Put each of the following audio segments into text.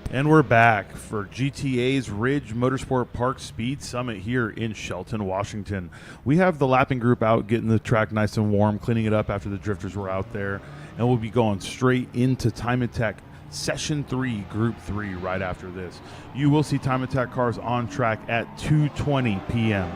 And we're back for GTA's Ridge Motorsport Park Speed Summit here in Shelton, Washington. We have the lapping group out getting the track nice and warm, cleaning it up after the drifters were out there, and we'll be going straight into Time Attack Session 3, Group 3 right after this. You will see Time Attack cars on track at 2:20 p.m.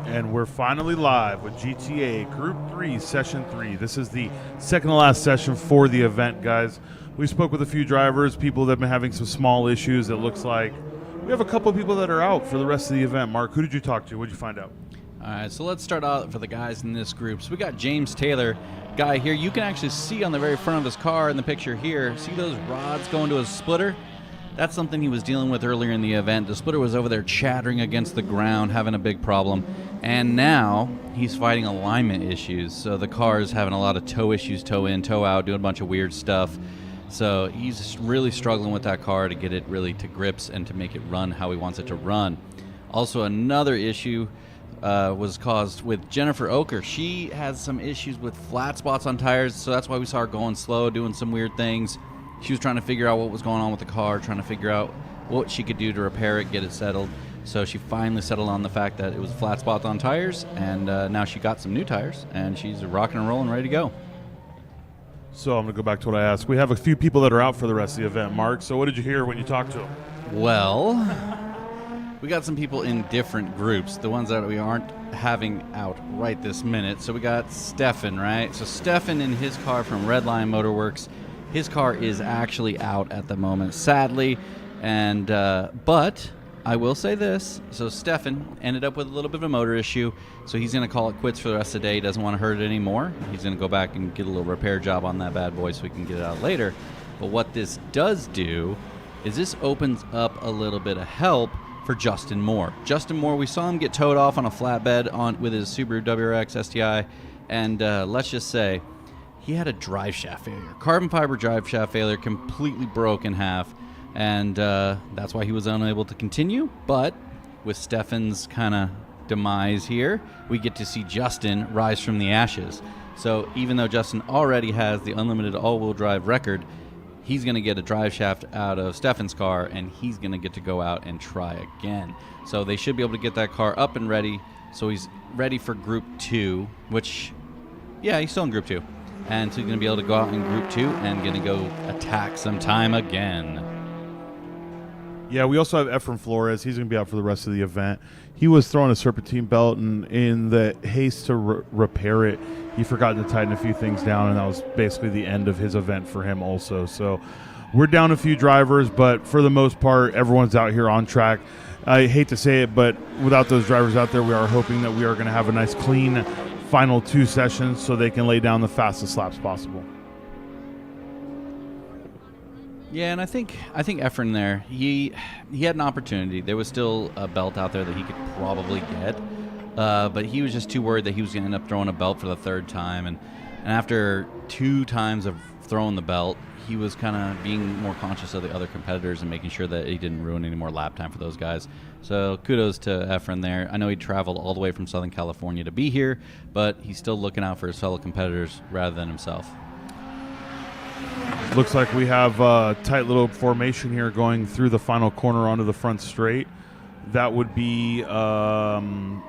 And we're finally live with GTA Group 3, Session 3. This is the second to last session for the event, guys. We spoke with a few drivers, people that have been having some small issues. It looks like we have a couple of people that are out for the rest of the event. Mark, who did you talk to? What did you find out? All right, so let's start out for the guys in this group. So we got James Taylor, guy here. You can actually see on the very front of his car in the picture here, see those rods going to his splitter? That's something he was dealing with earlier in the event. The splitter was over there chattering against the ground, having a big problem. And now he's fighting alignment issues. So the car is having a lot of toe issues, toe in, toe out, doing a bunch of weird stuff. So he's really struggling with that car to get it really to grips and to make it run how he wants it to run. Also, another issue was caused with Jennifer Oker. She has some issues with flat spots on tires, so that's why we saw her going slow, doing some weird things. She was trying to figure out what was going on with the car, trying to figure out what she could do to repair it, get it settled. So she finally settled on the fact that it was a flat spot on tires, and now she got some new tires, and she's rocking and rolling, ready to go. So I'm going to go back to what I asked. We have a few people that are out for the rest of the event, Mark. So what did you hear when you talked to them? Well, we got some people in different groups, the ones that we aren't having out right this minute. So we got Stefan, right? So Stefan in his car from Redline Motorworks, his car is actually out at the moment, sadly. And but I will say this. So Stefan ended up with a little bit of a motor issue, so he's going to call it quits for the rest of the day. He doesn't want to hurt it anymore. He's going to go back and get a little repair job on that bad boy so we can get it out later. But what this does do is this opens up a little bit of help for Justin Moore. Justin Moore, we saw him get towed off on a flatbed with his Subaru WRX STI, and let's just say he had a drive shaft failure. Carbon fiber drive shaft failure, completely broke in half, and that's why he was unable to continue. But with Stefan's kind of demise here, we get to see Justin rise from the ashes. So even though Justin already has the unlimited all-wheel drive record, he's going to get a drive shaft out of Stefan's car, and he's going to get to go out and try again. So they should be able to get that car up and ready. So he's ready for Group 2, which, yeah, he's still in Group 2. And so he's going to be able to go out in Group 2 and going to go attack sometime again. Yeah, we also have Efren Flores. He's going to be out for the rest of the event. He was throwing a serpentine belt, and in the haste to repair it, he forgot to tighten a few things down, and that was basically the end of his event for him also. So we're down a few drivers, but for the most part, everyone's out here on track. I hate to say it, but without those drivers out there, we are hoping that we are going to have a nice, clean final 2 sessions so they can lay down the fastest laps possible. Yeah, and I think Efren there, he had an opportunity. There was still a belt out there that he could probably get, but he was just too worried that he was going to end up throwing a belt for the 3rd time. And after 2 times of throwing the belt, he was kind of being more conscious of the other competitors and making sure that he didn't ruin any more lap time for those guys. So kudos to Efren there. I know he traveled all the way from Southern California to be here, but he's still looking out for his fellow competitors rather than himself. Looks like we have a tight little formation here going through the final corner onto the front straight. That would be... hard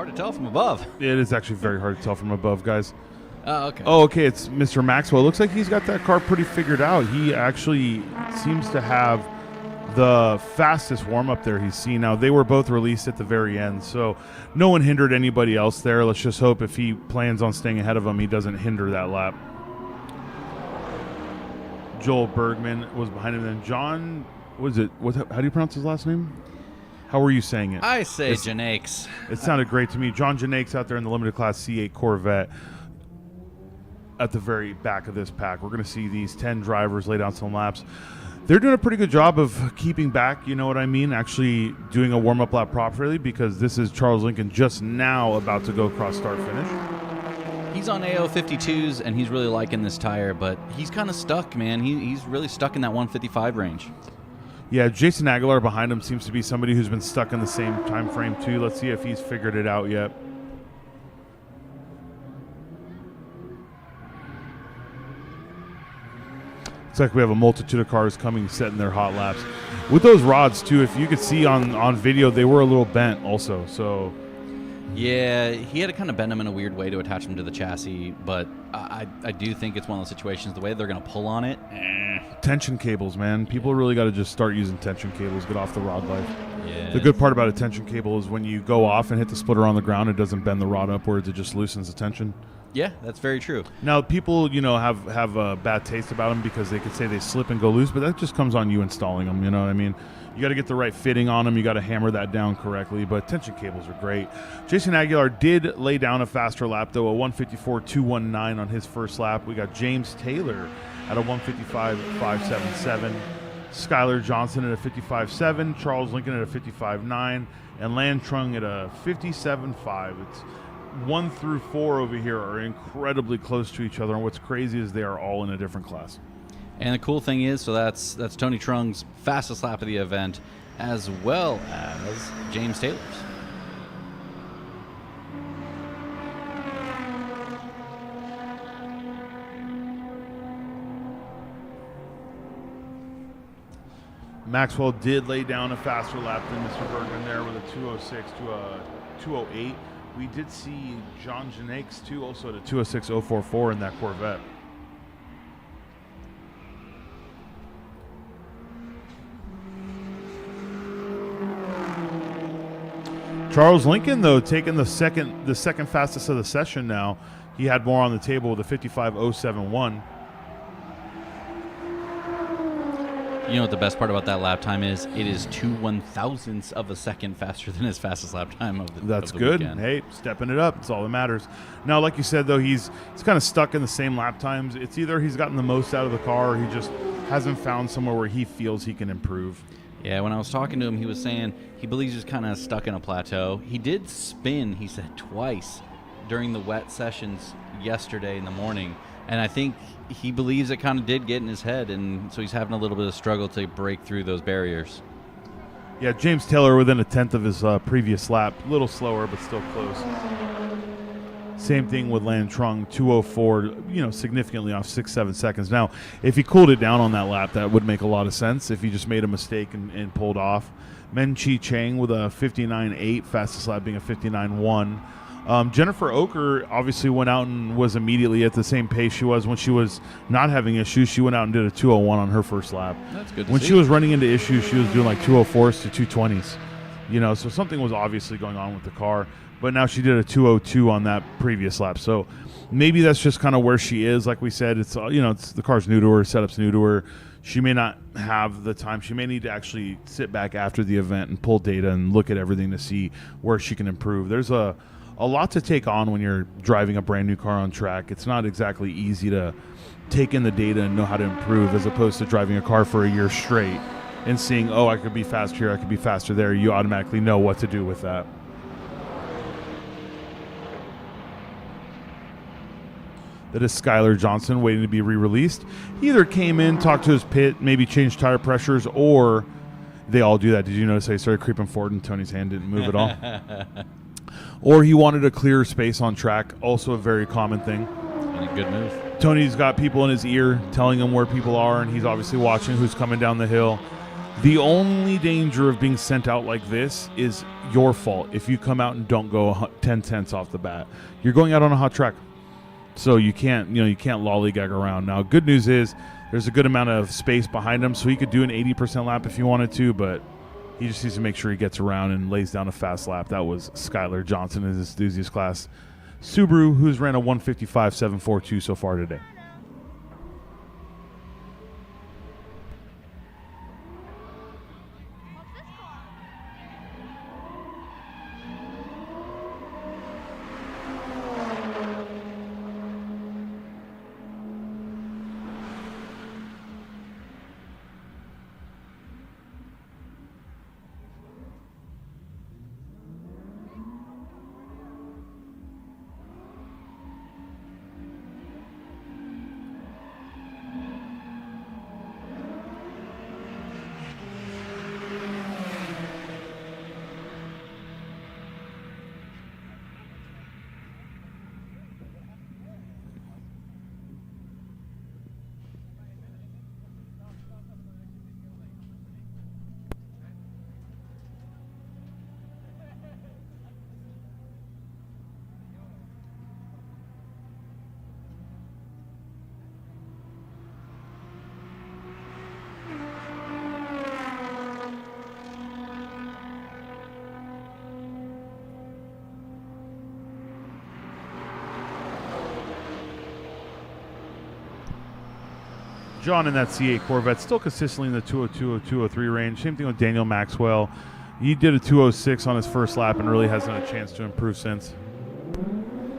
to tell from above. It is actually very hard to tell from above, guys. Oh, okay. Oh, okay, it's Mr. Maxwell. Looks like he's got that car pretty figured out. He actually seems to have the fastest warm-up there he's seen. Now, they were both released at the very end, so no one hindered anybody else there. Let's just hope if he plans on staying ahead of him, he doesn't hinder that lap. Joel Bergman was behind him. Then John, how do you pronounce his last name? How were you saying it? I say Janakes. It sounded great to me. John Janakes out there in the limited class C8 Corvette at the very back of this pack. We're going to see these 10 drivers lay down some laps. They're doing a pretty good job of keeping back, you know what I mean, actually doing a warm-up lap properly, because this is Charles Lincoln just now about to go across start-finish. He's on AO52s, and he's really liking this tire, but he's kind of stuck, man. He's really stuck in that 155 range. Yeah, Jason Aguilar behind him seems to be somebody who's been stuck in the same time frame, too. Let's see if he's figured it out yet. Looks like we have a multitude of cars coming, setting their hot laps. With those rods, too, if you could see on video, they were a little bent also, so... Yeah, he had to kind of bend them in a weird way to attach them to the chassis, but I do think it's one of those situations, the way they're going to pull on it. Tension cables, man. People really got to just start using tension cables, get off the rod life. Yeah. The good part about a tension cable is when you go off and hit the splitter on the ground, it doesn't bend the rod upwards. It just loosens the tension. Yeah, that's very true. Now, people, have a bad taste about them because they could say they slip and go loose, but that just comes on you installing them. You know what I mean? You got to get the right fitting on them. You got to hammer that down correctly. But tension cables are great. Jason Aguilar did lay down a faster lap, though, a 154.219 on his first lap. We got James Taylor at a 155.577. Skylar Johnson at a 55.7. Charles Lincoln at a 55.9. And Lan Trung at a 57.5. It's 1 through 4 over here are incredibly close to each other, and what's crazy is they are all in a different class. And the cool thing is, so that's Tony Trung's fastest lap of the event, as well as James Taylor's. Maxwell did lay down a faster lap than Mr. Bergman there with a 206 to a 208. We did see John Janakes, too, also at a 206.044 in that Corvette. Charles Lincoln, though, taking the second fastest of the session now. He had more on the table with a 55.071. You know what the best part about that lap time is? It is 2/1000ths of a second faster than his fastest lap time of the That's of the good. weekend. Hey, stepping it up. It's all that matters. Now, like you said, though, he's kind of stuck in the same lap times. It's either he's gotten the most out of the car or he just hasn't found somewhere where he feels he can improve. Yeah, when I was talking to him, he was saying he believes he's kind of stuck in a plateau. He did spin, he said, twice during the wet sessions yesterday in the morning. And I think he believes it kind of did get in his head, and so he's having a little bit of struggle to break through those barriers. Yeah, James Taylor within a tenth of his previous lap. A little slower, but still close. Same thing with Lan Trung, 204, significantly off 6-7 seconds. Now, if he cooled it down on that lap, that would make a lot of sense if he just made a mistake and pulled off. Men Chi Chang with a 59.8, fastest lap being a 59.1. Jennifer Oker obviously went out and was immediately at the same pace she was when she was not having issues. She went out and did a 201 on her first lap. That's good to When see. she was running into issues, she was doing like 204s to 220s. So something was obviously going on with the car. But now she did a 202 on that previous lap. So maybe that's just kind of where she is. Like we said, it's the car's new to her, setup's new to her. She may not have the time. She may need to actually sit back after the event and pull data and look at everything to see where she can improve. There's a lot to take on when you're driving a brand new car on track. It's not exactly easy to take in the data and know how to improve, as opposed to driving a car for a year straight and seeing, I could be faster here, I could be faster there. You automatically know what to do with that. That is Skylar Johnson waiting to be re-released. He either came in, talked to his pit, maybe changed tire pressures, or they all do that. Did you notice they started creeping forward and Tony's hand didn't move at all? Or he wanted a clearer space on track, also a very common thing. And a good move. Tony's got people in his ear telling him where people are, and he's obviously watching who's coming down the hill. The only danger of being sent out like this is your fault if you come out and don't go 10 tenths off the bat. You're going out on a hot track. So you can't lollygag around. Now, good news is there's a good amount of space behind him, so he could do an 80% lap if he wanted to, but he just needs to make sure he gets around and lays down a fast lap. That was Skylar Johnson in his enthusiast class Subaru, who's ran a 155.742 so far today. John in that C8 Corvette, still consistently in the 202 or 203 range. Same thing with Daniel Maxwell. He did a 206 on his first lap and really hasn't had a chance to improve since.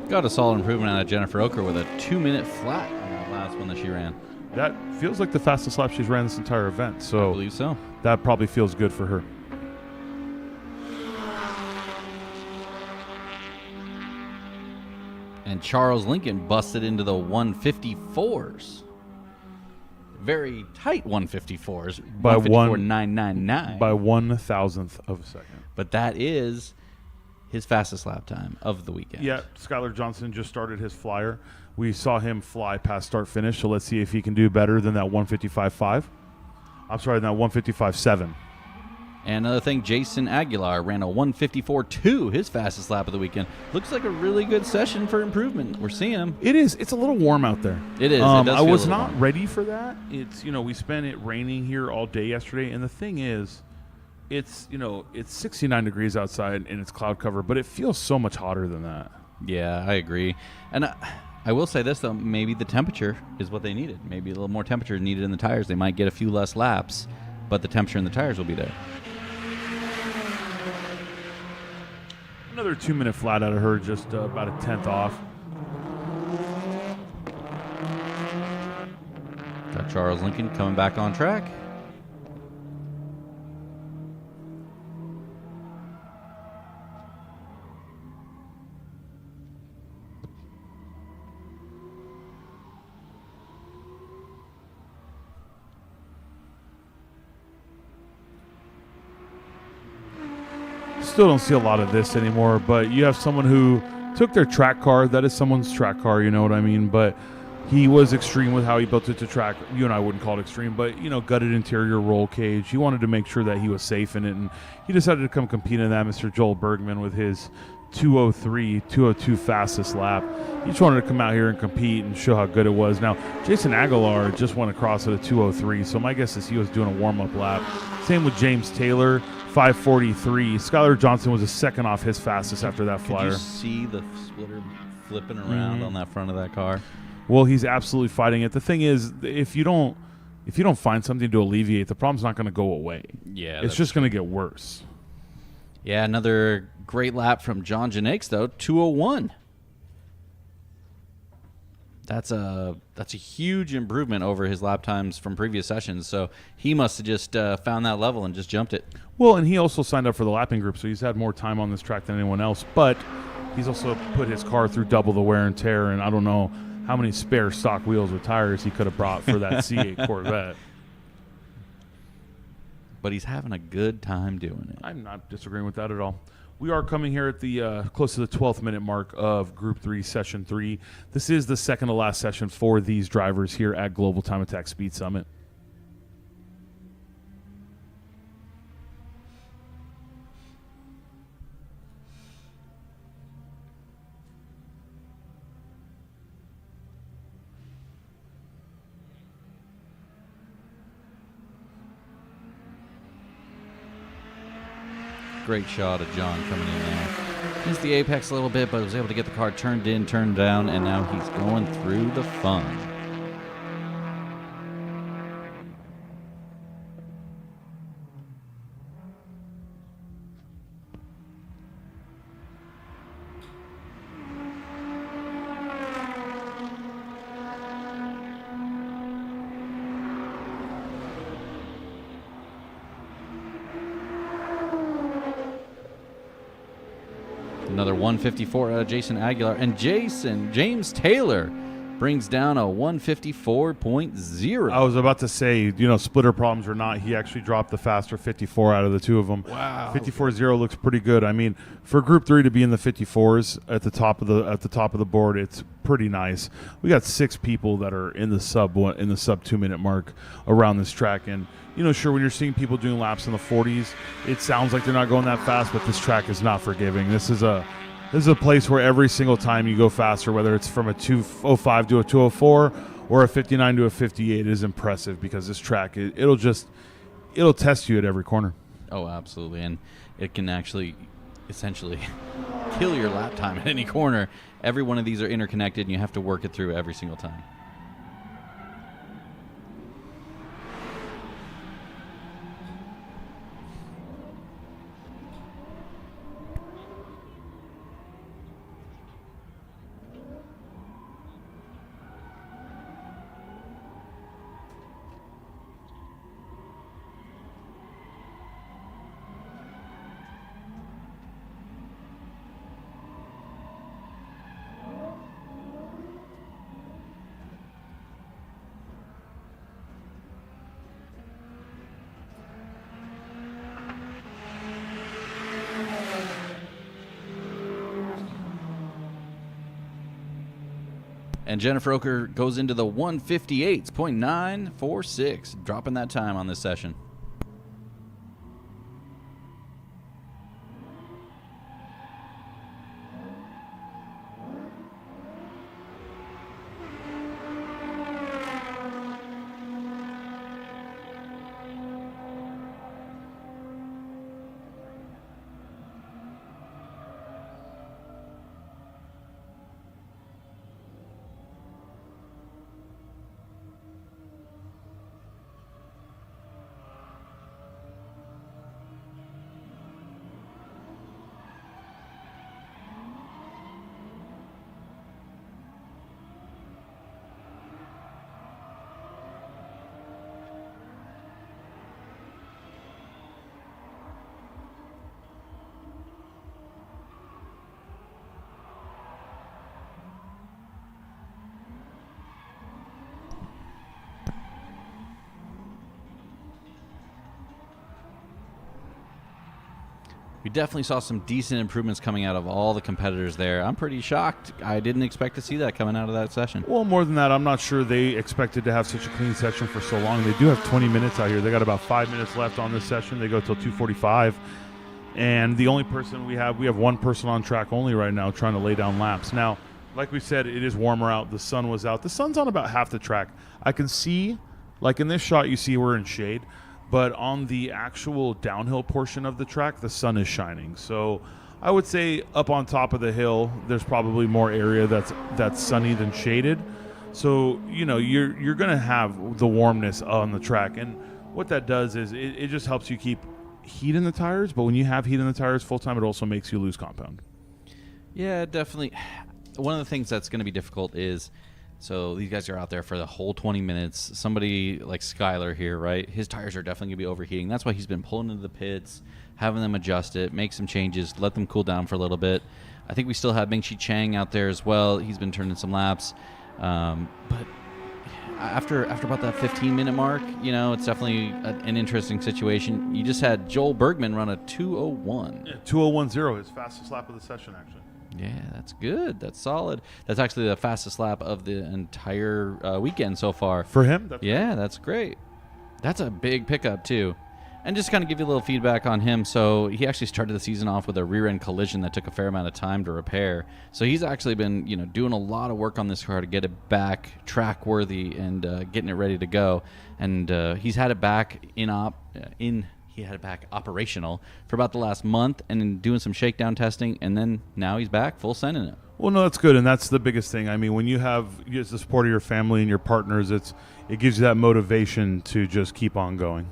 Got a solid improvement out of Jennifer Oker with a 2-minute flat on that last one that she ran. That feels like the fastest lap she's ran this entire event. So I believe so. That probably feels good for her. And Charles Lincoln busted into the 154s. Very tight 154s. By 154.999. By 1,000th of a second. But that is his fastest lap time of the weekend. Yeah, Skylar Johnson just started his flyer. We saw him fly past start finish, so let's see if he can do better than that 155.5. I'm sorry, that 155.7. And another thing, Jason Aguilar ran a 154.2, his fastest lap of the weekend. Looks like a really good session for improvement. We're seeing him. It is. It's a little warm out there. It is. It does I feel was a little not warm. ready for that. It's, we spent it raining here all day yesterday, and the thing is, it's 69 degrees outside and it's cloud cover, but it feels so much hotter than that. Yeah, I agree. And I will say this, though. Maybe the temperature is what they needed. Maybe a little more temperature is needed in the tires. They might get a few less laps, but the temperature in the tires will be there. Another 2-minute flat out of her, just about a 10th off. Got Charles Lincoln coming back on track. Still don't see a lot of this anymore, but you have someone who took their track car. That is someone's track car, you know what I mean? But he was extreme with how he built it to track. You and I wouldn't call it extreme, but, gutted interior roll cage. He wanted to make sure that he was safe in it, and he decided to come compete in that, Mr. Joel Bergman, with his 203, 202 fastest lap. He just wanted to come out here and compete and show how good it was. Now, Jason Aguilar just went across at a 203, so my guess is he was doing a warm-up lap. Same with James Taylor, 543. Skylar Johnson was a second off his fastest after that flyer. Did you see the splitter flipping around on that front of that car? Well, he's absolutely fighting it. The thing is, if you don't find something to alleviate, the problem's not going to go away. Yeah, it's just going to get worse. Yeah, another great lap from John Janakes, though, 201. That's a huge improvement over his lap times from previous sessions. So he must have just found that level and just jumped it. Well, and he also signed up for the lapping group, so he's had more time on this track than anyone else. But he's also put his car through double the wear and tear, and I don't know how many spare stock wheels with tires he could have brought for that C8 Corvette. But he's having a good time doing it. I'm not disagreeing with that at all. We are coming here at the close to the 12th minute mark of Group 3, Session 3. This is the second to last session for these drivers here at Global Time Attack Speed Summit. Great shot of John coming in there. Missed the apex a little bit, but was able to get the car turned in, turned down, and now he's going through the fun. Another 154 out of Jason Aguilar. And James Taylor brings down a 154.0. I was about to say, splitter problems or not, he actually dropped the faster 54 out of the two of them. Wow. 54.0 looks pretty good. I mean, for Group 3 to be in the 54s at the top of the board, it's pretty nice. We got 6 people that are in the sub 2 minute mark around this track, and sure, when you're seeing people doing laps in the 40s, it sounds like they're not going that fast, but this track is not forgiving. This is a place where every single time you go faster, whether it's from a 205 to a 204 or a 59 to a 58, is impressive, because this track, it'll test you at every corner. Oh, absolutely. And it can actually essentially kill your lap time at any corner. Every one of these are interconnected, and you have to work it through every single time. And Jennifer Oker goes into the 158.946, dropping that time on this session. We definitely saw some decent improvements coming out of all the competitors there. I'm pretty shocked. I didn't expect to see that coming out of that session. Well, more than that, I'm not sure they expected to have such a clean session for so long. They do have 20 minutes out here. They got about 5 minutes left on this session. They go till 2:45. And the only person we have one person on track only right now trying to lay down laps. Now, like we said, it is warmer out. The sun was out. The sun's on about half the track. I can see, like in this shot, you see we're in shade. But on the actual downhill portion of the track, the sun is shining. So I would say up on top of the hill, there's probably more area that's sunny than shaded. So, you know, you're going to have the warmness on the track. And what that does is it just helps you keep heat in the tires. But when you have heat in the tires full time, it also makes you lose compound. Yeah, definitely. One of the things that's going to be difficult is, so these guys are out there for the whole 20 minutes. Somebody like Skyler here, right? His tires are definitely going to be overheating. That's why he's been pulling into the pits, having them adjust it, make some changes, let them cool down for a little bit. I think we still have Ming-Chi Chang out there as well. He's been turning some laps. But after about that 15-minute mark, you know, it's definitely an interesting situation. You just had Joel Bergman run a 2:01. Yeah, 2:01.0, his fastest lap of the session, actually. Yeah, that's good. That's solid. That's actually the fastest lap of the entire weekend so far. For him? That's great. That's a big pickup, too. And just kind of give you a little feedback on him. So he actually started the season off with a rear-end collision that took a fair amount of time to repair. So he's actually been, you know, doing a lot of work on this car to get it back track-worthy and getting it ready to go. And he's had it back He had it back operational for about the last month and then doing some shakedown testing, and then now he's back full send in it. Well, no, that's good, and that's the biggest thing. I mean, when you have the support of your family and your partners, it gives you that motivation to just keep on going.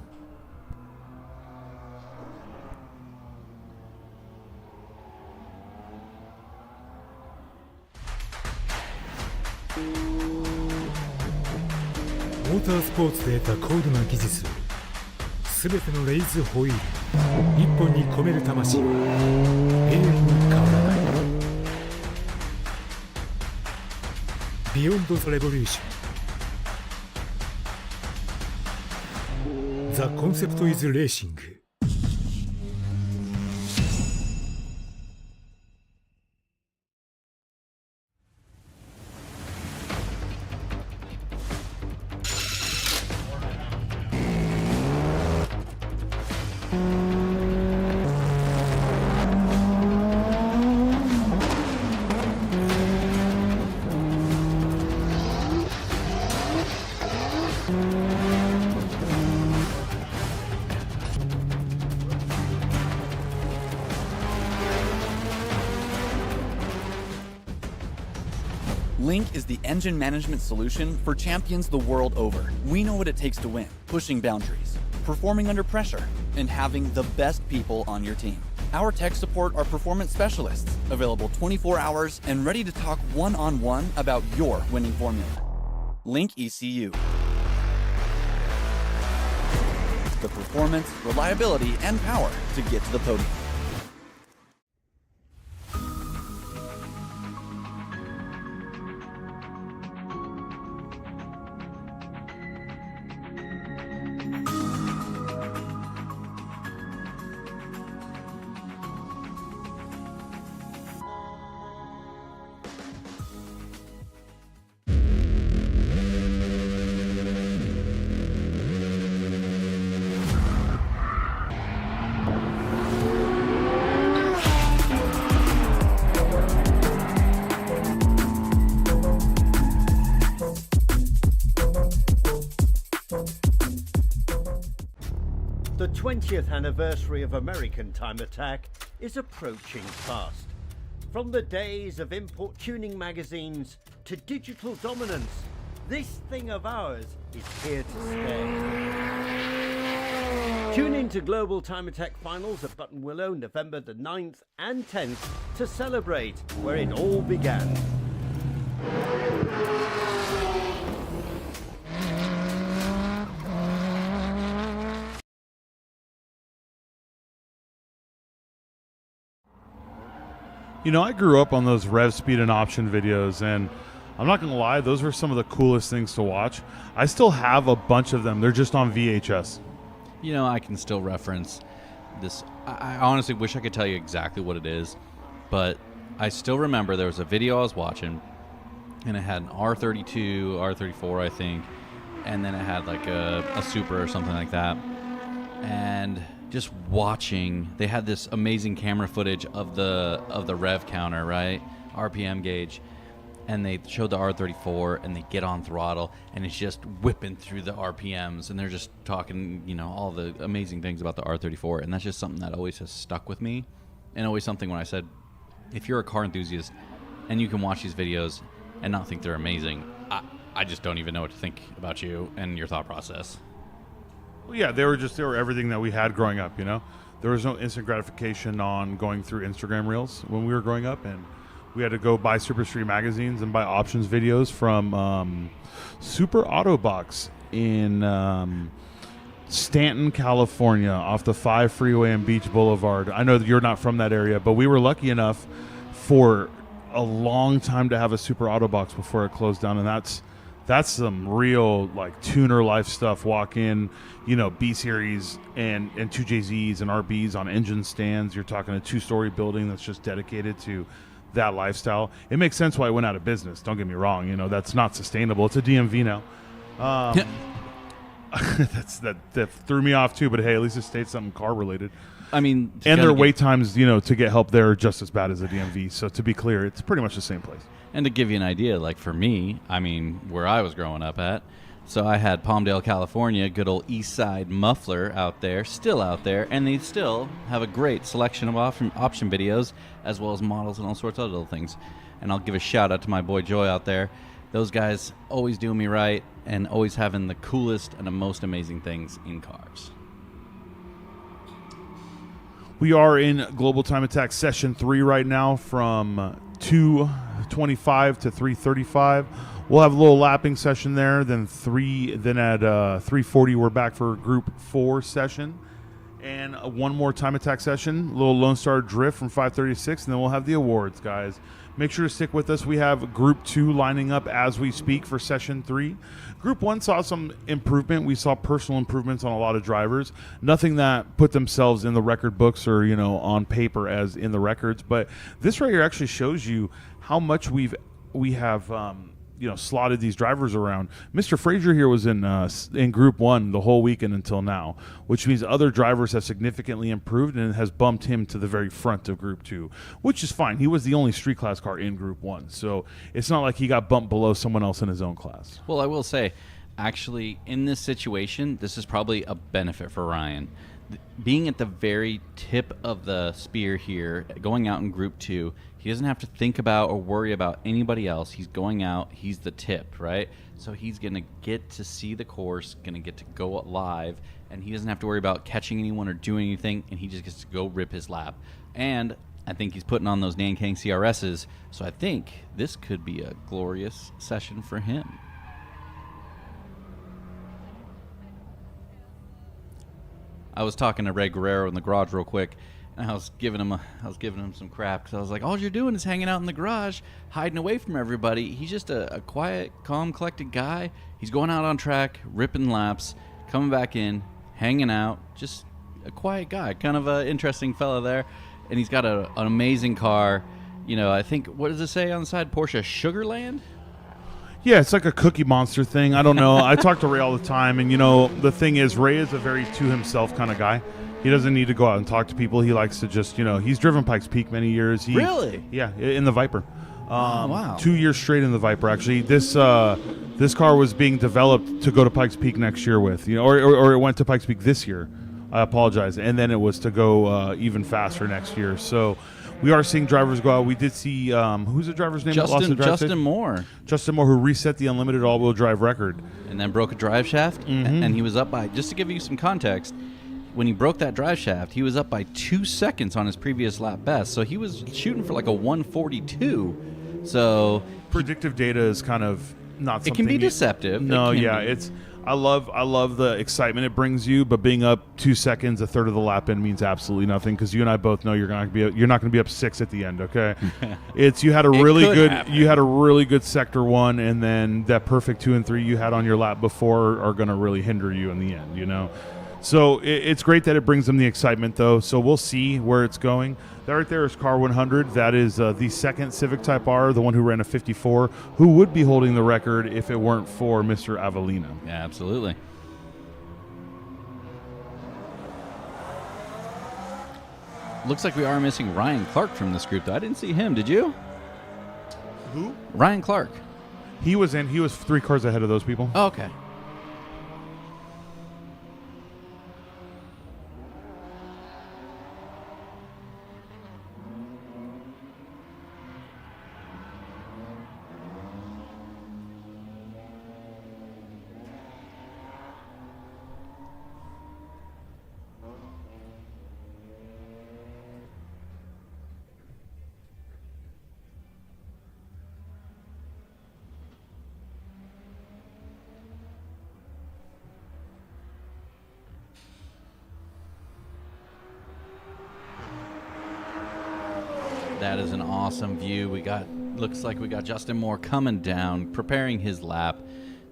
Motorsports で得た高度な技術をすべてのレイズホイール一本に込める魂は永遠に変わらない。ビヨンドザレボリューション。The concept is racing。Link is the engine management solution for champions the world over. We know what it takes to win, pushing boundaries, performing under pressure, and having the best people on your team. Our tech support are performance specialists, available 24 hours and ready to talk one-on-one about your winning formula. Link ECU. The performance, reliability, and power to get to the podium. 20th anniversary of American Time Attack is approaching fast. From the days of import tuning magazines to digital dominance, this thing of ours is here to stay. Tune in to Global Time Attack Finals at Buttonwillow November the 9th and 10th to celebrate where it all began. You know, I grew up on those rev speed and option videos, and I'm not going to lie, those were some of the coolest things to watch. I still have a bunch of them. They're just on VHS. You know, I can still reference this. I honestly wish I could tell you exactly what it is, but I still remember there was a video I was watching, and it had an R32, R34, I think, and then it had like a Super or something like that. And just watching, they had this amazing camera footage of the rev counter, right? RPM gauge. And they showed the R34, and they get on throttle, and it's just whipping through the RPMs, and they're just talking, you know, all the amazing things about the R34, and that's just something that always has stuck with me, and always something when I said, if you're a car enthusiast, and you can watch these videos and not think they're amazing, I just don't even know what to think about you and your thought process. Well, yeah, they were everything that we had growing up, you know? There was no instant gratification on going through Instagram Reels when we were growing up, and we had to go buy Super Street magazines and buy options videos from Super Autobox in Stanton, California, off the 5 freeway and Beach Boulevard. I know that you're not from that area, but we were lucky enough for a long time to have a Super Autobox before it closed down, and that's some real like tuner life stuff. Walk in, you know, B series and 2JZs and RBs on engine stands. You're talking a 2-story building that's just dedicated to that lifestyle. It makes sense why it went out of business. Don't get me wrong. You know, that's not sustainable. It's a DMV now. That threw me off too. But hey, at least it stayed something car related. I mean, and their wait times, you know, to get help there are just as bad as the DMV. So to be clear, it's pretty much the same place. And to give you an idea, like for me, I mean, where I was growing up at, so I had Palmdale, California, good old East Side Muffler out there, still out there, and they still have a great selection of option videos, as well as models and all sorts of other little things. And I'll give a shout out to my boy Joy out there. Those guys always do me right and always having the coolest and the most amazing things in cars. We are in Global Time Attack Session 3 right now from 2:25 to 3:35. We'll have a little lapping session there. Then at 3:40 we're back for Group 4 session, and one more Time Attack session. A little Lone Star Drift from 5:30 to 6, and then we'll have the awards, guys. Make sure to stick with us. We have Group 2 lining up as we speak for Session 3. Group 1 saw some improvement. We saw personal improvements on a lot of drivers. Nothing that put themselves in the record books or, you know, on paper as in the records. But this right here actually shows you how much we have you know, slotted these drivers around. Mr. Frazier here was in Group 1 the whole weekend until now, which means other drivers have significantly improved and has bumped him to the very front of Group 2, which is fine. He was the only street class car in Group 1, so it's not like he got bumped below someone else in his own class. Well, I will say, actually, in this situation, this is probably a benefit for Ryan. Being at the very tip of the spear here, going out in Group 2, he doesn't have to think about or worry about anybody else. He's going out. He's the tip, right? So he's going to get to see the course, going to get to go live, and he doesn't have to worry about catching anyone or doing anything, and he just gets to go rip his lap. And I think he's putting on those Nankang CRSs, so I think this could be a glorious session for him. I was talking to Ray Guerrero in the garage real quick, and I was giving him some crap because I was like, all you're doing is hanging out in the garage, hiding away from everybody. He's just a quiet, calm, collected guy. He's going out on track, ripping laps, coming back in, hanging out, just a quiet guy, kind of an interesting fella there. And he's got an amazing car. You know, I think, what does it say on the side? Porsche Sugarland? Yeah, it's like a Cookie Monster thing. I don't know. I talk to Ray all the time, and, you know, the thing is, Ray is a very to-himself kind of guy. He doesn't need to go out and talk to people. He likes to just, you know, he's driven Pikes Peak many years. Really? Yeah, in the Viper. Wow. 2 years straight in the Viper, actually. This car was being developed to go to Pikes Peak next year with, you know, or it went to Pikes Peak this year I apologize. And then it was to go even faster next year. So we are seeing drivers go out. We did see who's the driver's name? that lost the drive Justin stage? Moore. Justin Moore, who reset the unlimited all-wheel drive record. And then broke a drive shaft, and he was up by, just to give you some context, when he broke that drive shaft, he was up by 2 seconds on his previous lap best. So he was shooting for like a 142. So Predictive data is kind of not something it can be you- deceptive. No, It can yeah, be. it's I love the excitement it brings you, but being up 2 seconds, a third of the lap in means absolutely nothing because you and I both know you're not going to be up 6 at the end. Okay, you had a really could good happen. sector 1, and then that perfect 2 and 3 you had on your lap before are going to really hinder you in the end. You know, so it's great that it brings them the excitement though. So we'll see where it's going. That right there is car 100. That is the second Civic Type R, the one who ran a 54, who would be holding the record if it weren't for Mr. Avellino. Yeah, absolutely. Looks like we are missing Ryan Clark from this group, though. I didn't see him. Did you? Who? Ryan Clark. He was 3 cars ahead of those people. Oh, okay. That is an awesome view. Looks like we got Justin Moore coming down, preparing his lap.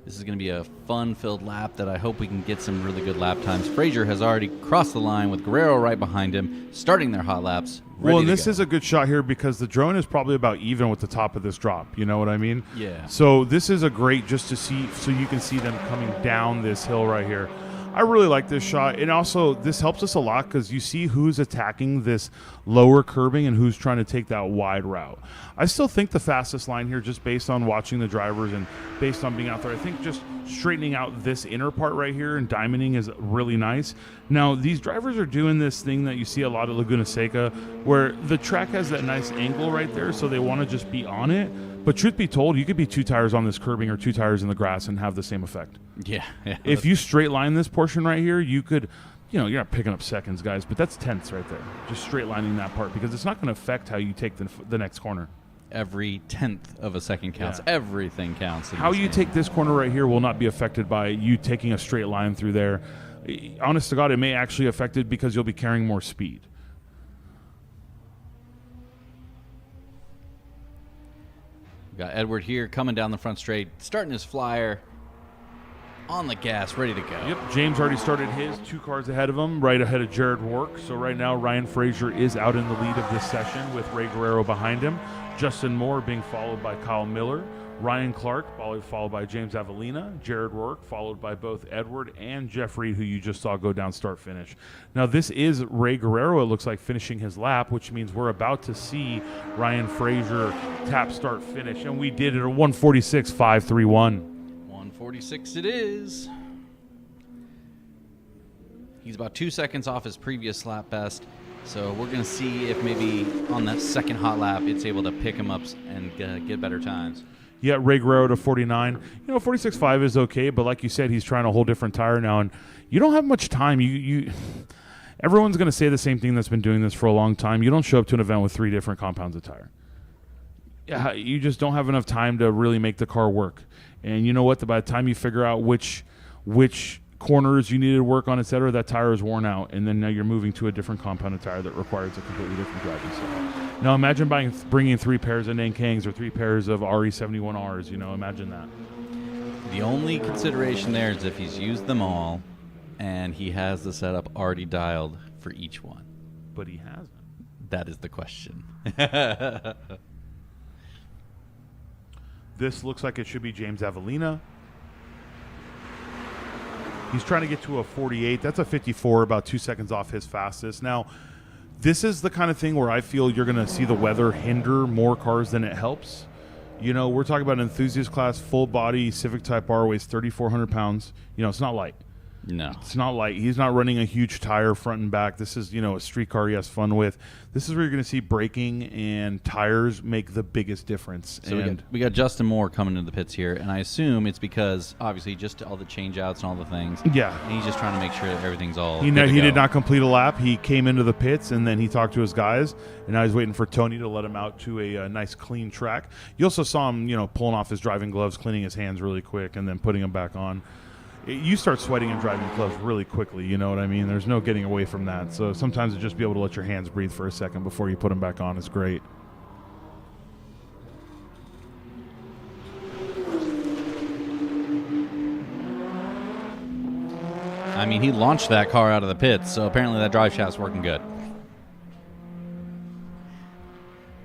This is going to be a fun-filled lap that I hope we can get some really good lap times. Frazier has already crossed the line with Guerrero right behind him, starting their hot laps. Well, and this is a good shot here because the drone is probably about even with the top of this drop. You know what I mean? Yeah. So this is a great just to see, so you can see them coming down this hill right here. I really like this shot. And also, this helps us a lot because you see who's attacking this lower curbing and who's trying to take that wide route. I still think the fastest line here, just based on watching the drivers and based on being out there, I think just straightening out this inner part right here and diamonding is really nice. Now, these drivers are doing this thing that you see a lot at Laguna Seca where the track has that nice angle right there, so they want to just be on it. But truth be told, you could be 2 tires on this curbing or 2 tires in the grass and have the same effect. Yeah. If you straight line this portion right here, you could, you're not picking up seconds, guys, but that's tenths right there. Just straight lining that part because it's not going to affect how you take the next corner. Every tenth of a second counts. Yeah. Everything counts. in How this you game. take this corner right here will not be affected by you taking a straight line through there. Honest to God, it may actually affect it because you'll be carrying more speed. We got Edward here coming down the front straight, starting his flyer on the gas, ready to go. Yep, James already started his 2 cars ahead of him, right ahead of Jared Rourke. So right now, Ryan Frazier is out in the lead of this session with Ray Guerrero behind him. Justin Moore being followed by Kyle Miller. Ryan Clark followed by James Avellina. Jared Rourke followed by both Edward and Jeff Reed, who you just saw go down start finish. Now this is Ray Guerrero, it looks like, finishing his lap, which means we're about to see Ryan Frazier tap start finish. And we did it at 146.531. 146 it is. He's about 2 seconds off his previous lap best. So we're going to see if maybe on that second hot lap it's able to pick him up and get better times. Yeah, Ray Guerrero to 49. 46.5 is okay, but like you said, he's trying a whole different tire now, and you don't have much time. Everyone's going to say the same thing that's been doing this for a long time. You don't show up to an event with 3 different compounds of tire. Yeah, you just don't have enough time to really make the car work. And you know what? By the time you figure out which corners you needed to work on, etc., that tire is worn out, and then now you're moving to a different compounded tire that requires a completely different driving style. Now imagine bringing 3 pairs of Nankangs or 3 pairs of RE71Rs. Imagine that. The only consideration there is if he's used them all and he has the setup already dialed for each one. But he hasn't. That is the question. This looks like it should be James Avellina. He's trying to get to a 48. That's a 54, about 2 seconds off his fastest. Now, this is the kind of thing where I feel you're going to see the weather hinder more cars than it helps. We're talking about an enthusiast class, full body Civic Type R, weighs 3,400 pounds. It's not light. No. It's not like he's not running a huge tire front and back. This is, a street car he has fun with. This is where you're going to see braking and tires make the biggest difference. So and we got Justin Moore coming into the pits here, and I assume it's because obviously just all the change outs and all the things. yeah, And he's just trying to make sure that everything's all he good to did go. not complete a lap. He came into the pits and then he talked to his guys, and now he's waiting for Tony to let him out to a nice clean track. You also saw him, pulling off his driving gloves, cleaning his hands really quick, and then putting them back on. You start sweating in driving gloves really quickly, you know what I mean? There's no getting away from that. So sometimes to just be able to let your hands breathe for a second before you put them back on is great. I mean, he launched that car out of the pits, so apparently that drive shaft's working good.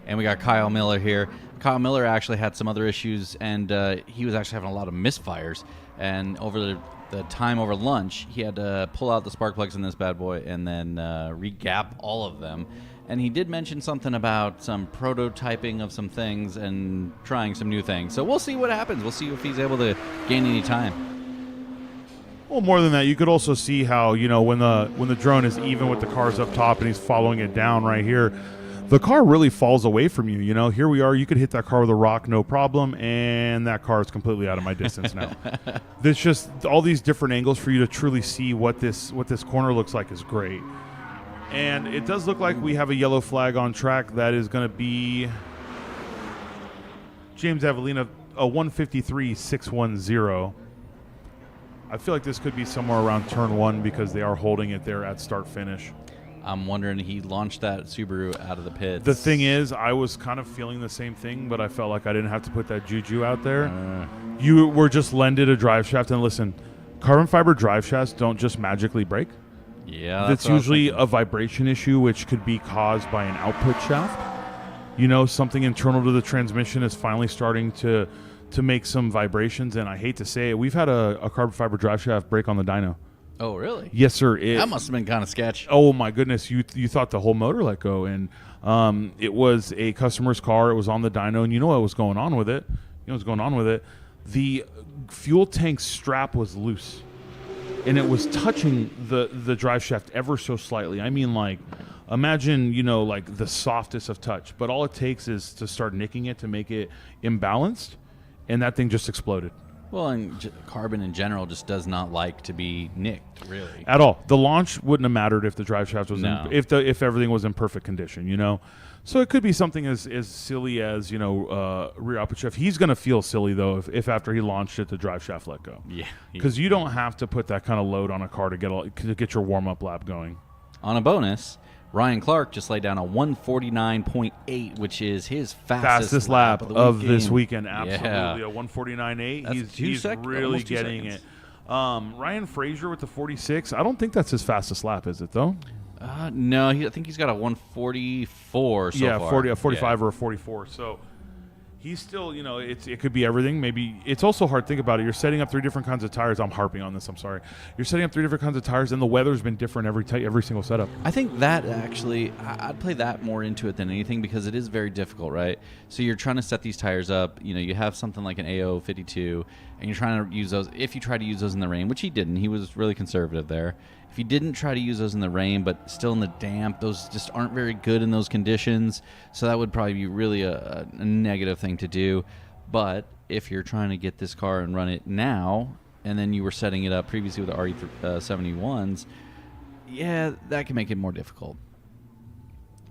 And we got Kyle Miller here. Kyle Miller actually had some other issues, and he was actually having a lot of misfires. And over the time over lunch, he had to pull out the spark plugs in this bad boy and then re-gap all of them. And he did mention something about some prototyping of some things and trying some new things. So we'll see what happens. We'll see if he's able to gain any time. Well, more than that, you could also see how, when the drone is even with the cars up top and he's following it down right here, the car really falls away from you. Here we are. You could hit that car with a rock, no problem, and that car is completely out of my distance now. There's just all these different angles for you to truly see what this corner looks like is great. And it does look like we have a yellow flag on track. That is going to be James Avellino, a 153.610. I feel like this could be somewhere around turn 1 because they are holding it there at start finish. I'm wondering, he launched that Subaru out of the pits. The thing is, I was kind of feeling the same thing, but I felt like I didn't have to put that juju out there. You were just lended a drive shaft, and listen, carbon fiber drive shafts don't just magically break. Yeah, That's usually a vibration issue, which could be caused by an output shaft. Something internal to the transmission is finally starting to make some vibrations, and I hate to say it, we've had a carbon fiber drive shaft break on the dyno. Oh, really? Yes, sir. That must have been kind of sketch. Oh my goodness! You thought the whole motor let go, and it was a customer's car. It was on the dyno, and you know what was going on with it? The fuel tank strap was loose, and it was touching the drive shaft ever so slightly. I mean, like, imagine like the softest of touch, but all it takes is to start nicking it to make it imbalanced, and that thing just exploded. Well, and carbon in general just does not like to be nicked, really. At all. The launch wouldn't have mattered if the drive shaft was No. if everything was in perfect condition, So it could be something as silly as, rear output shaft. He's going to feel silly, though, if after he launched it, the drive shaft let go. Yeah. Because you don't have to put that kind of load on a car to get your warm-up lap going. On a bonus, Ryan Clark just laid down a 149.8, which is his fastest lap of this weekend. Yeah. Absolutely. A 149.8. That's He's really almost 2 getting seconds. it. Ryan Frazier with the 46. I don't think that's his fastest lap, is it, though? No, I think he's got a 144 so far. A 45 or a 44. So he's still, it could be everything. Maybe it's also hard to think about it. You're setting up 3 different kinds of tires. I'm harping on this. I'm sorry. You're setting up 3 different kinds of tires, and the weather's been different every single setup. I think that actually, I'd play that more into it than anything because it is very difficult, right? So you're trying to set these tires up. You have something like an AO52, and you're trying to use those. If you try to use those in the rain, which he didn't, he was really conservative there. If you didn't try to use those in the rain, but still in the damp, those just aren't very good in those conditions. So that would probably be really a negative thing to do. But if you're trying to get this car and run it now, and then you were setting it up previously with the RE71s, yeah, that can make it more difficult.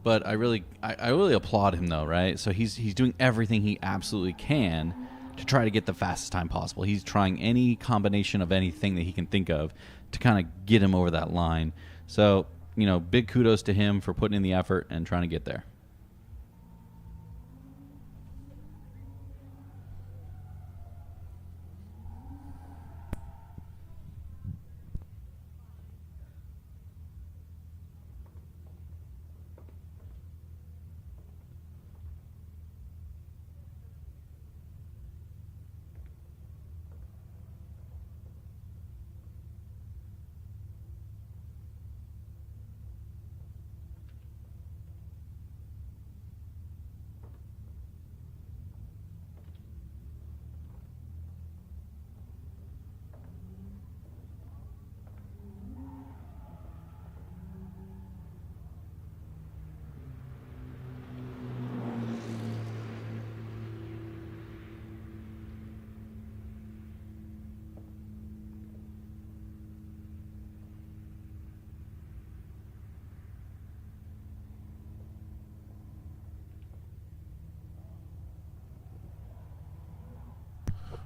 But I really applaud him, though, right? So he's doing everything he absolutely can to try to get the fastest time possible. He's trying any combination of anything that he can think of to kind of get him over that line. So, big kudos to him for putting in the effort and trying to get there.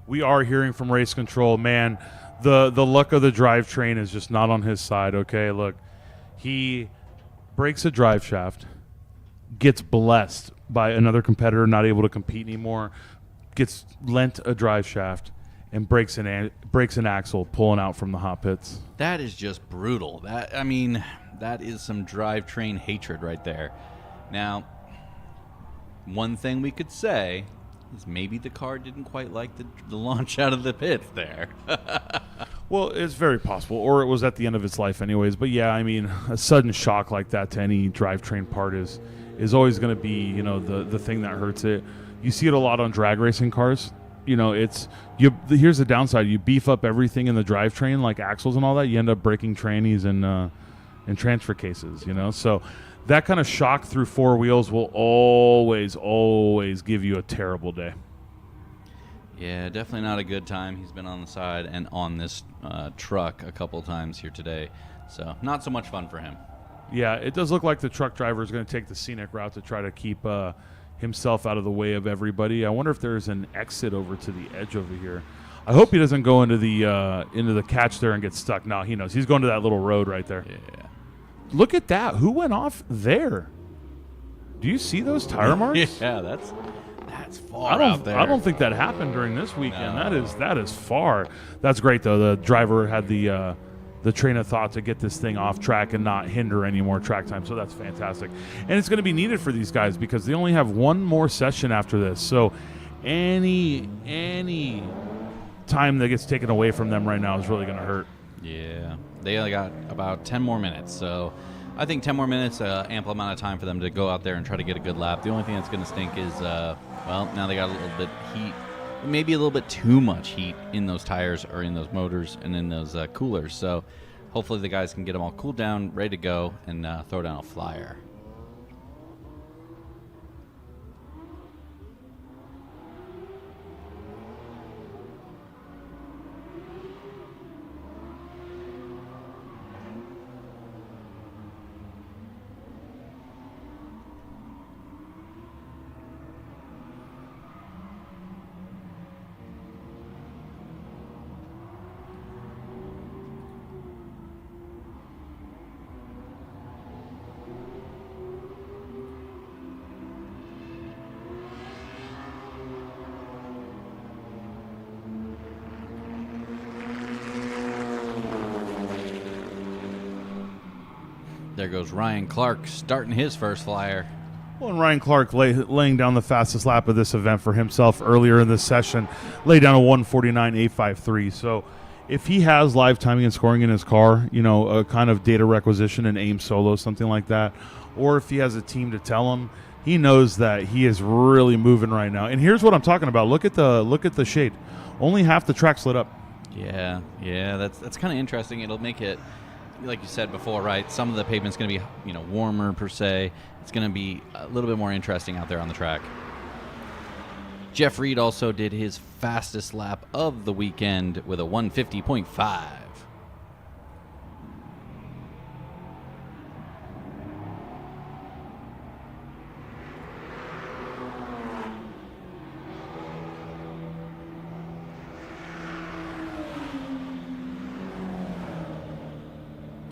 we are hearing from race control, man, the luck of the drivetrain is just not on his side, okay? Look, he breaks a drive shaft, gets blessed by another competitor not able to compete anymore, gets lent a drive shaft, and breaks an axle pulling out from the hot pits. That is just brutal. That is some drivetrain hatred right there. Now, one thing we could say is maybe the car didn't quite like the launch out of the pits there. Well, it's very possible, or it was at the end of its life anyways. But yeah, I mean, a sudden shock like that to any drivetrain part is always going to be, you know, the thing that hurts it. You see it a lot on drag racing cars. You know, here's the downside. You beef up everything in the drivetrain, like axles and all that, you end up breaking trannies and transfer cases, you know? So that kind of shock through four wheels will always give you a terrible day. Yeah, definitely not a good time. He's been on the side and on this truck a couple times here today. So not so much fun for him. Yeah, it does look like the truck driver is going to take the scenic route to try to keep himself out of the way of everybody. I wonder if there's an exit over to the edge over here. I hope he doesn't go into the catch there and get stuck. No, he knows. He's going to that little road right there. Yeah. Look at that. Who went off there? Do you see those tire marks? Yeah, that's far out there. I don't think that happened during this weekend. No. That is far. That's great though. The driver had the train of thought to get this thing off track and not hinder any more track time. So that's fantastic. And it's going to be needed for these guys because they only have one more session after this. So any time that gets taken away from them right now is really going to hurt. Yeah. They only got about 10 more minutes. So I think 10 more minutes, ample amount of time for them to go out there and try to get a good lap. The only thing that's going to stink is, now they got a little bit heat, maybe a little bit too much heat in those tires or in those motors and in those coolers. So hopefully the guys can get them all cooled down, ready to go, and throw down a flyer. There goes Ryan Clark starting his first flyer. Well, and Ryan Clark laying down the fastest lap of this event for himself earlier in this session, laid down a 1:49.853. So if he has live timing and scoring in his car, you know, a kind of data requisition and aim solo, something like that, or if he has a team to tell him, he knows that he is really moving right now. And here's what I'm talking about. Look at the shade. Only half the track's lit up. Yeah, that's kind of interesting. It'll make it, like you said before, right? Some of the pavement's going to be, you know, warmer per se. It's going to be a little bit more interesting out there on the track. Jeff Reed also did his fastest lap of the weekend with a 150.5.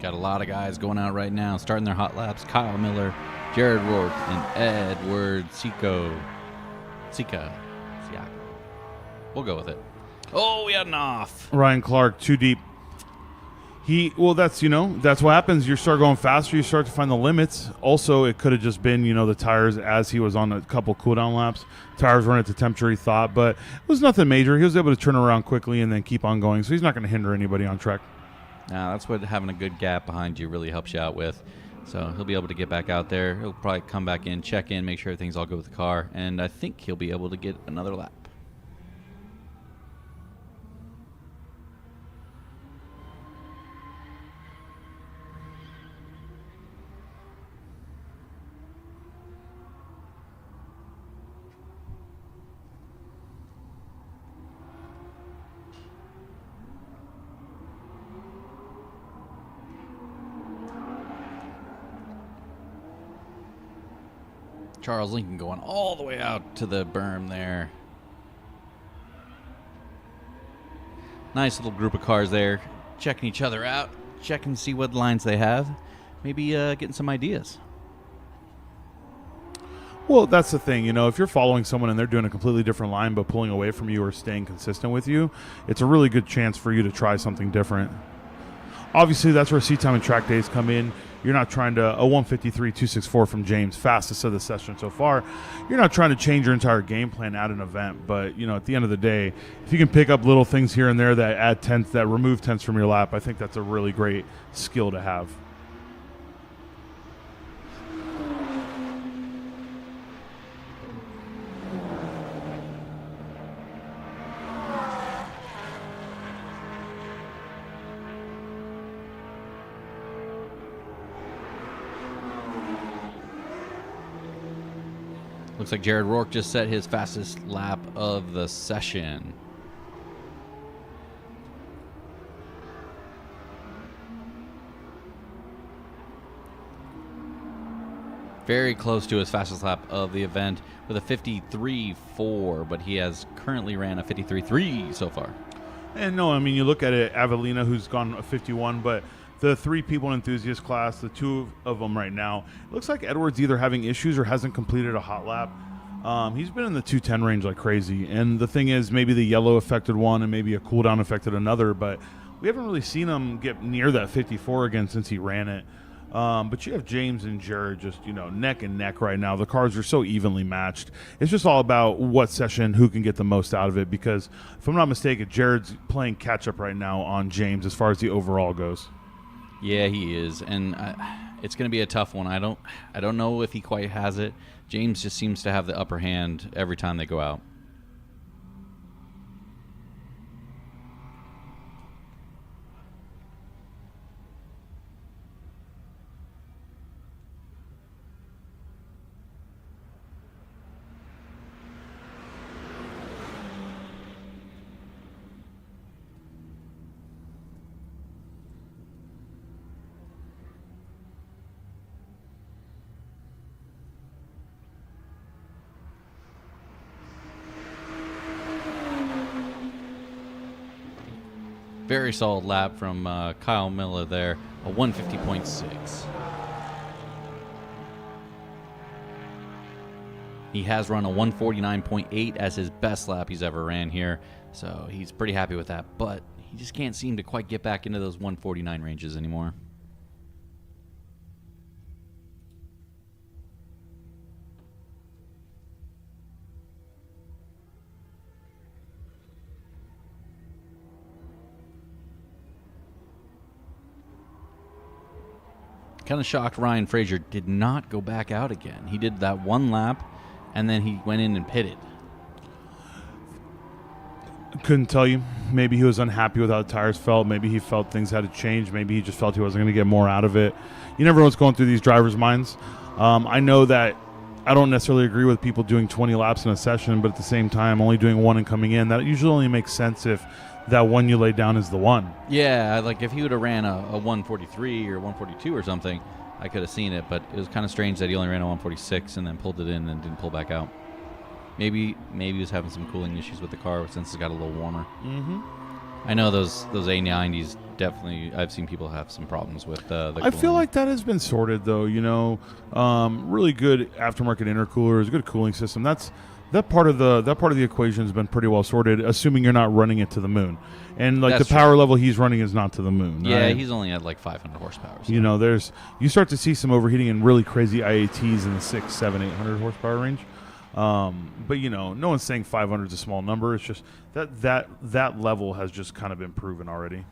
Got a lot of guys going out right now, starting their hot laps. Kyle Miller, Jared Rourke, and Edward Sika. We'll go with it. Oh, we had an off. Ryan Clark, too deep. That's what happens. You start going faster, you start to find the limits. Also, it could have just been, the tires as he was on a couple cooldown laps. Tires weren't at the temperature he thought, but it was nothing major. He was able to turn around quickly and then keep on going, so he's not going to hinder anybody on track. That's what having a good gap behind you really helps you out with. So he'll be able to get back out there. He'll probably come back in, check in, make sure everything's all good with the car, and I think he'll be able to get another lap. Charles Lincoln going all the way out to the berm there. Nice little group of cars there, checking each other out, checking to see what lines they have, maybe getting some ideas. Well, that's the thing, if you're following someone and they're doing a completely different line but pulling away from you or staying consistent with you, it's a really good chance for you to try something different. Obviously, that's where Seat Time and Track Days come in. You're not trying to, a 153.264 from James, fastest of the session so far. You're not trying to change your entire game plan at an event, but, at the end of the day, if you can pick up little things here and there that add tenths, that remove tenths from your lap, I think that's a really great skill to have. Looks like Jared Rourke just set his fastest lap of the session. Very close to his fastest lap of the event with a 53.4, but he has currently ran a 53.3 so far. And no, you look at it, Avelina, who's gone a 51, but the three people in enthusiast class, the two of them right now, it looks like Edwards either having issues or hasn't completed a hot lap. He's been in the 210 range like crazy. And the thing is, maybe the yellow affected one and maybe a cooldown affected another, but we haven't really seen him get near that 54 again since he ran it. But you have James and Jared just, neck and neck right now. The cars are so evenly matched. It's just all about what session, who can get the most out of it, because if I'm not mistaken, Jared's playing catch up right now on James as far as the overall goes. Yeah, he is, and it's going to be a tough one. I don't know if he quite has it. James just seems to have the upper hand every time they go out. Very solid lap from Kyle Miller there, a 150.6. He has run a 149.8 as his best lap he's ever ran here, so he's pretty happy with that, but he just can't seem to quite get back into those 149 ranges anymore. Kind of shocked Ryan Frazier did not go back out again. He did that one lap, and then he went in and pitted. Couldn't tell you. Maybe he was unhappy with how the tires felt. Maybe he felt things had to change. Maybe he just felt he wasn't going to get more out of it. You never know what's going through these drivers' minds. I know that I don't necessarily agree with people doing 20 laps in a session, but at the same time, only doing one and coming in, that usually only makes sense if that one you lay down is the one. Yeah, like if he would have ran a 143 or 142 or something, I could have seen it, but it was kind of strange that he only ran a 146 and then pulled it in and didn't pull back out. Maybe he was having some cooling issues with the car since it got a little warmer. Mm-hmm. I know those A90s definitely, I've seen people have some problems with the I feel like that has been sorted, though. Really good aftermarket intercoolers, good cooling system. That part of the equation has been pretty well sorted, assuming you're not running it to the moon. And like That's the power true. level he's running is not to the moon. Yeah, right? he's only at like 500 horsepower. So. You start to see some overheating in really crazy IATs in the 600, 700, 800 horsepower range. But no one's saying 500 is a small number. It's just that level has just kind of been proven already.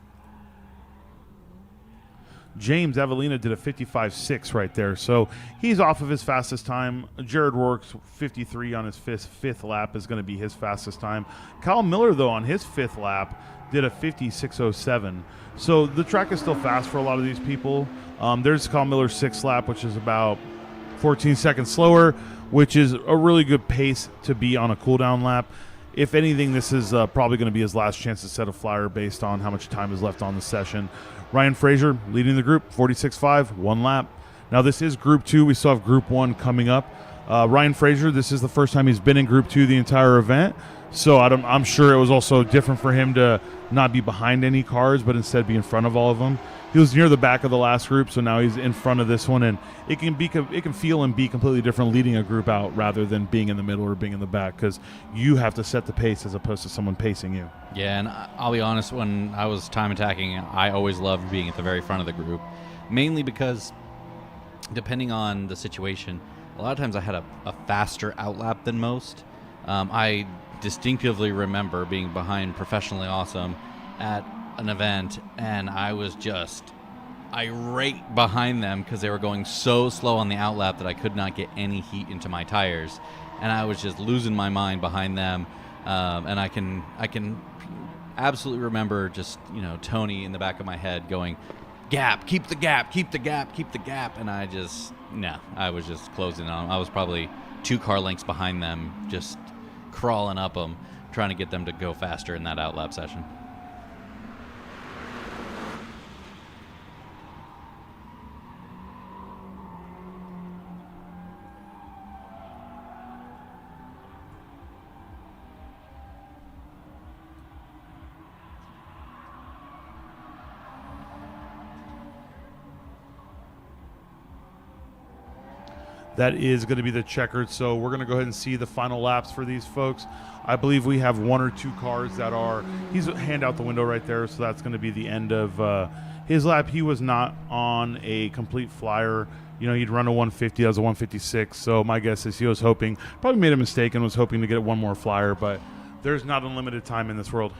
James Avelina did a 55.6 right there, so he's off of his fastest time. Jared Rourke's 53 on his fifth lap is going to be his fastest time. Kyle Miller, though, on his fifth lap did a 56.07. So the track is still fast for a lot of these people. There's Kyle Miller's sixth lap, which is about 14 seconds slower, which is a really good pace to be on a cooldown lap. If anything, this is probably going to be his last chance to set a flyer based on how much time is left on the session. Ryan Frazier leading the group, 46.5, one lap. Now, this is Group 2. We still have Group 1 coming up. Ryan Frazier, this is the first time he's been in Group 2 the entire event, so I'm sure it was also different for him to not be behind any cars, but instead be in front of all of them. He was near the back of the last group, so now he's in front of this one, and it can feel and be completely different leading a group out rather than being in the middle or being in the back, because you have to set the pace as opposed to someone pacing you. Yeah, and I'll be honest, when I was time attacking, I always loved being at the very front of the group, mainly because depending on the situation, a lot of times I had a faster outlap than most. I distinctively remember being behind Professionally Awesome at an event, and I was just irate behind them because they were going so slow on the outlap that I could not get any heat into my tires, and I was just losing my mind behind them. And I can absolutely remember just, Tony in the back of my head going, "Gap, keep the gap, keep the gap, keep the gap," and I was just closing on them. I was probably 2 car lengths behind them, just crawling up them, trying to get them to go faster in that outlap session. That is going to be the checkered, so we're going to go ahead and see the final laps for these folks. I believe we have 1 or 2 cars that are, he's a hand out the window right there, so that's going to be the end of his lap. He was not on a complete flyer. He'd run a 150, that was a 156, so my guess is he was hoping, probably made a mistake and was hoping to get 1 more flyer, but there's not unlimited time in this world.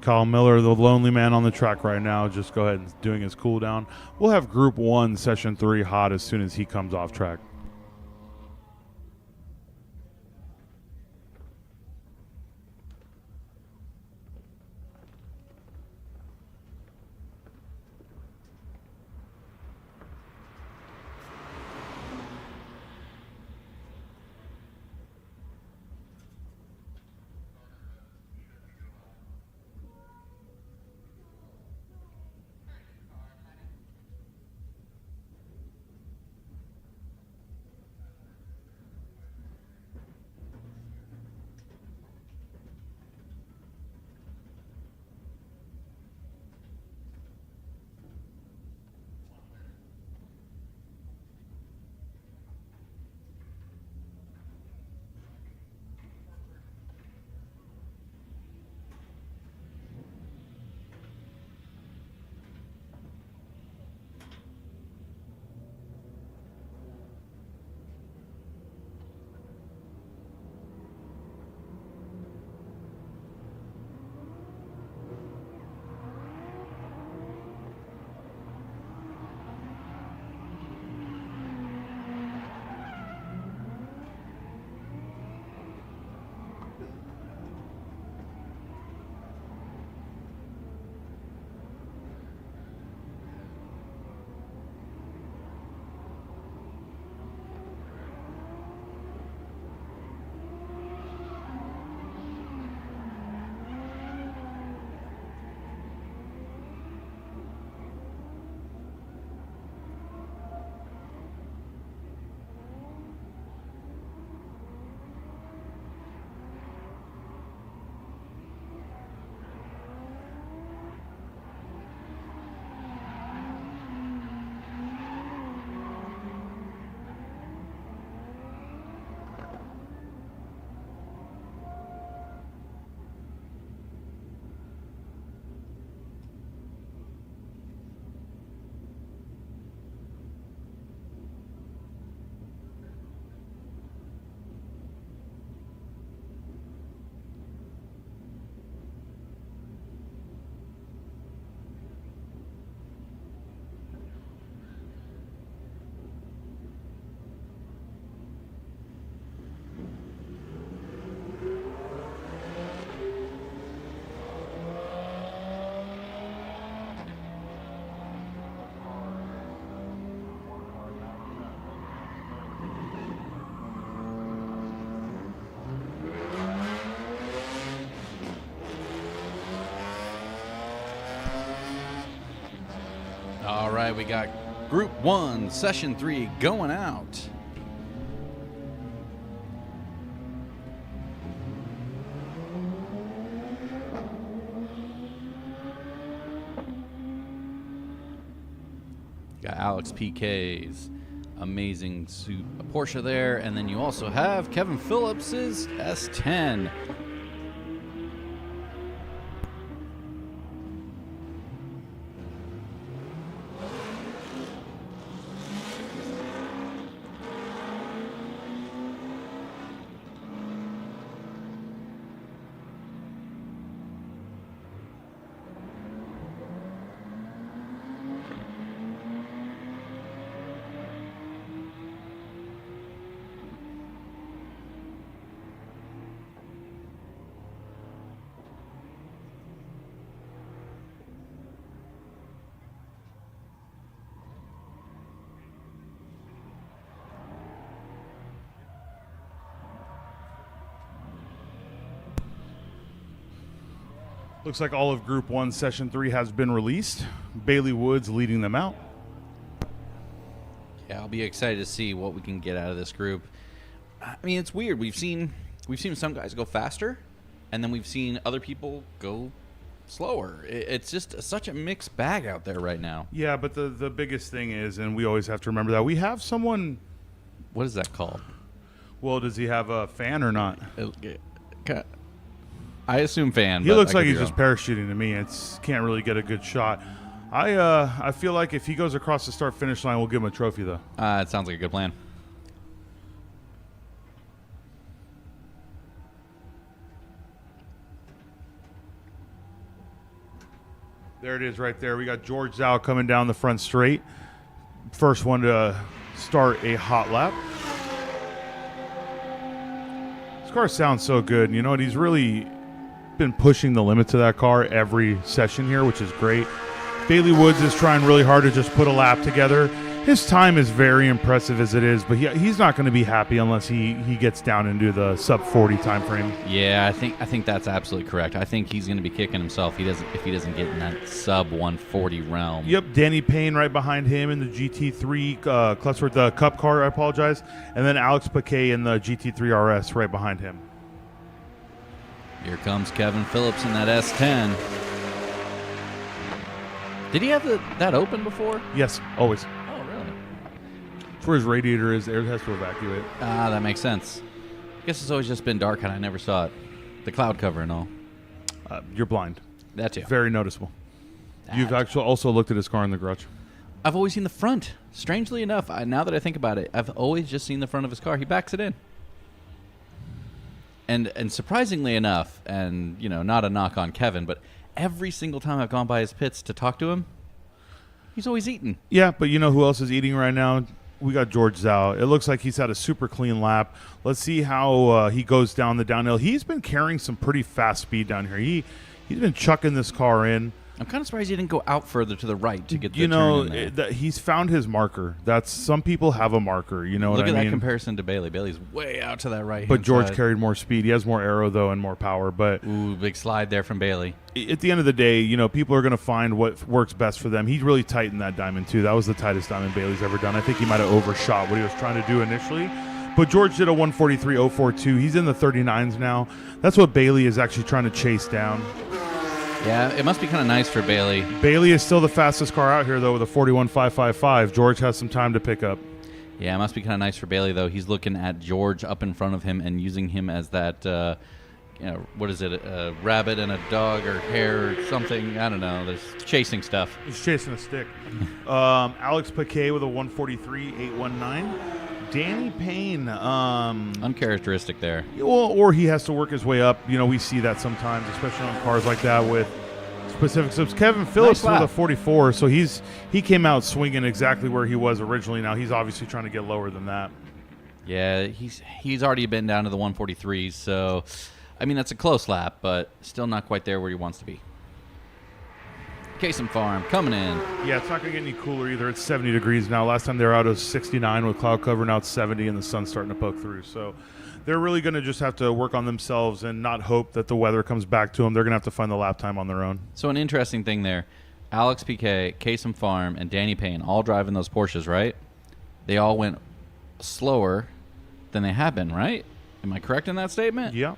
Kyle Miller, the lonely man on the track right now, just go ahead and doing his cool down. We'll have Group 1, Session 3 hot as soon as he comes off track. right, we got Group 1, Session 3 going out. Got Alex PK's amazing suit Porsche there, and then you also have Kevin Phillips's S10. Looks like all of Group 1, Session 3 has been released. Bailey Woods leading them out. Yeah, I'll be excited to see what we can get out of this group. I mean, it's weird. We've seen some guys go faster, and then we've seen other people go slower. It's just such a mixed bag out there right now. Yeah, but the biggest thing is, and we always have to remember that, we have someone. What is that called? Well, does he have a fan or not? I assume fan. He but looks I like could he's be just wrong. parachuting to me. It's can't really get a good shot. I feel like if he goes across the start-finish line, we'll give him a trophy, though. It sounds like a good plan. There it is right there. We got George Zhao coming down the front straight. First one to start a hot lap. This car sounds so good. You know what? He's really been pushing the limits of that car every session here, which is great. Bailey Woods is trying really hard to just put a lap together. His time is very impressive as it is, but he's not going to be happy unless he gets down into the sub 40 time frame. Yeah, I think that's absolutely correct. I think he's going to be kicking himself if he doesn't get in that sub 140 realm. Yep, Danny Payne right behind him in the GT3 Clutchworth, the Cup car, I apologize. And then Alex Paquet in the GT3 RS right behind him. Here comes Kevin Phillips in that S10. Did he have that open before? Yes, always. Oh, really? It's where his radiator is. Air has to evacuate. That makes sense. I guess it's always just been dark and I never saw it. The cloud cover and all. You're blind. That too. Very noticeable. You've actually also looked at his car in the garage. I've always seen the front. Strangely enough, now that I think about it, I've always just seen the front of his car. He backs it in. And surprisingly enough, and not a knock on Kevin, but every single time I've gone by his pits to talk to him, he's always eating. Yeah, but you know who else is eating right now? We got George Zhao. It looks like he's had a super clean lap. Let's see how he goes down the downhill. He's been carrying some pretty fast speed down here. He's been chucking this car in. I'm kind of surprised he didn't go out further to the right to get the You know, turn in there. he's found his marker. That's some people have a marker. You know Look what I at mean? that comparison to Bailey. Bailey's way out to that right. But George carried more speed. He has more aero though and more power. But Ooh, big slide there from Bailey. at the end of the day, people are going to find what works best for them. He really tightened that diamond too. That was the tightest diamond Bailey's ever done. I think he might have overshot what he was trying to do initially. But George did a 143.042. He's in the 39s now. That's what Bailey is actually trying to chase down. Yeah, it must be kind of nice for Bailey. Bailey is still the fastest car out here, though, with a 41.555. George has some time to pick up. Yeah, it must be kind of nice for Bailey, though. He's looking at George up in front of him and using him as that, what is it, a rabbit and a dog or hare or something. I don't know. There's chasing stuff. He's chasing a stick. Alex Paquet with a 143.819. Danny Payne. Uncharacteristic there. Or he has to work his way up. We see that sometimes, especially on cars like that with specific subs. Kevin Phillips Nice lap. with a 44, so he came out swinging exactly where he was originally. Now he's obviously trying to get lower than that. Yeah, he's already been down to the 143s, so, I mean, that's a close lap, but still not quite there where he wants to be. Kasem Farm coming in. Yeah, it's not going to get any cooler either. It's 70 degrees now. Last time they were out, it was 69 with cloud cover. Now it's 70 and the sun's starting to poke through. So they're really going to just have to work on themselves and not hope that the weather comes back to them. They're going to have to find the lap time on their own. So an interesting thing there. Alex Piquet, Kasem Farm, and Danny Payne all driving those Porsches, right? They all went slower than they have been, right? Am I correct in that statement? Yeah.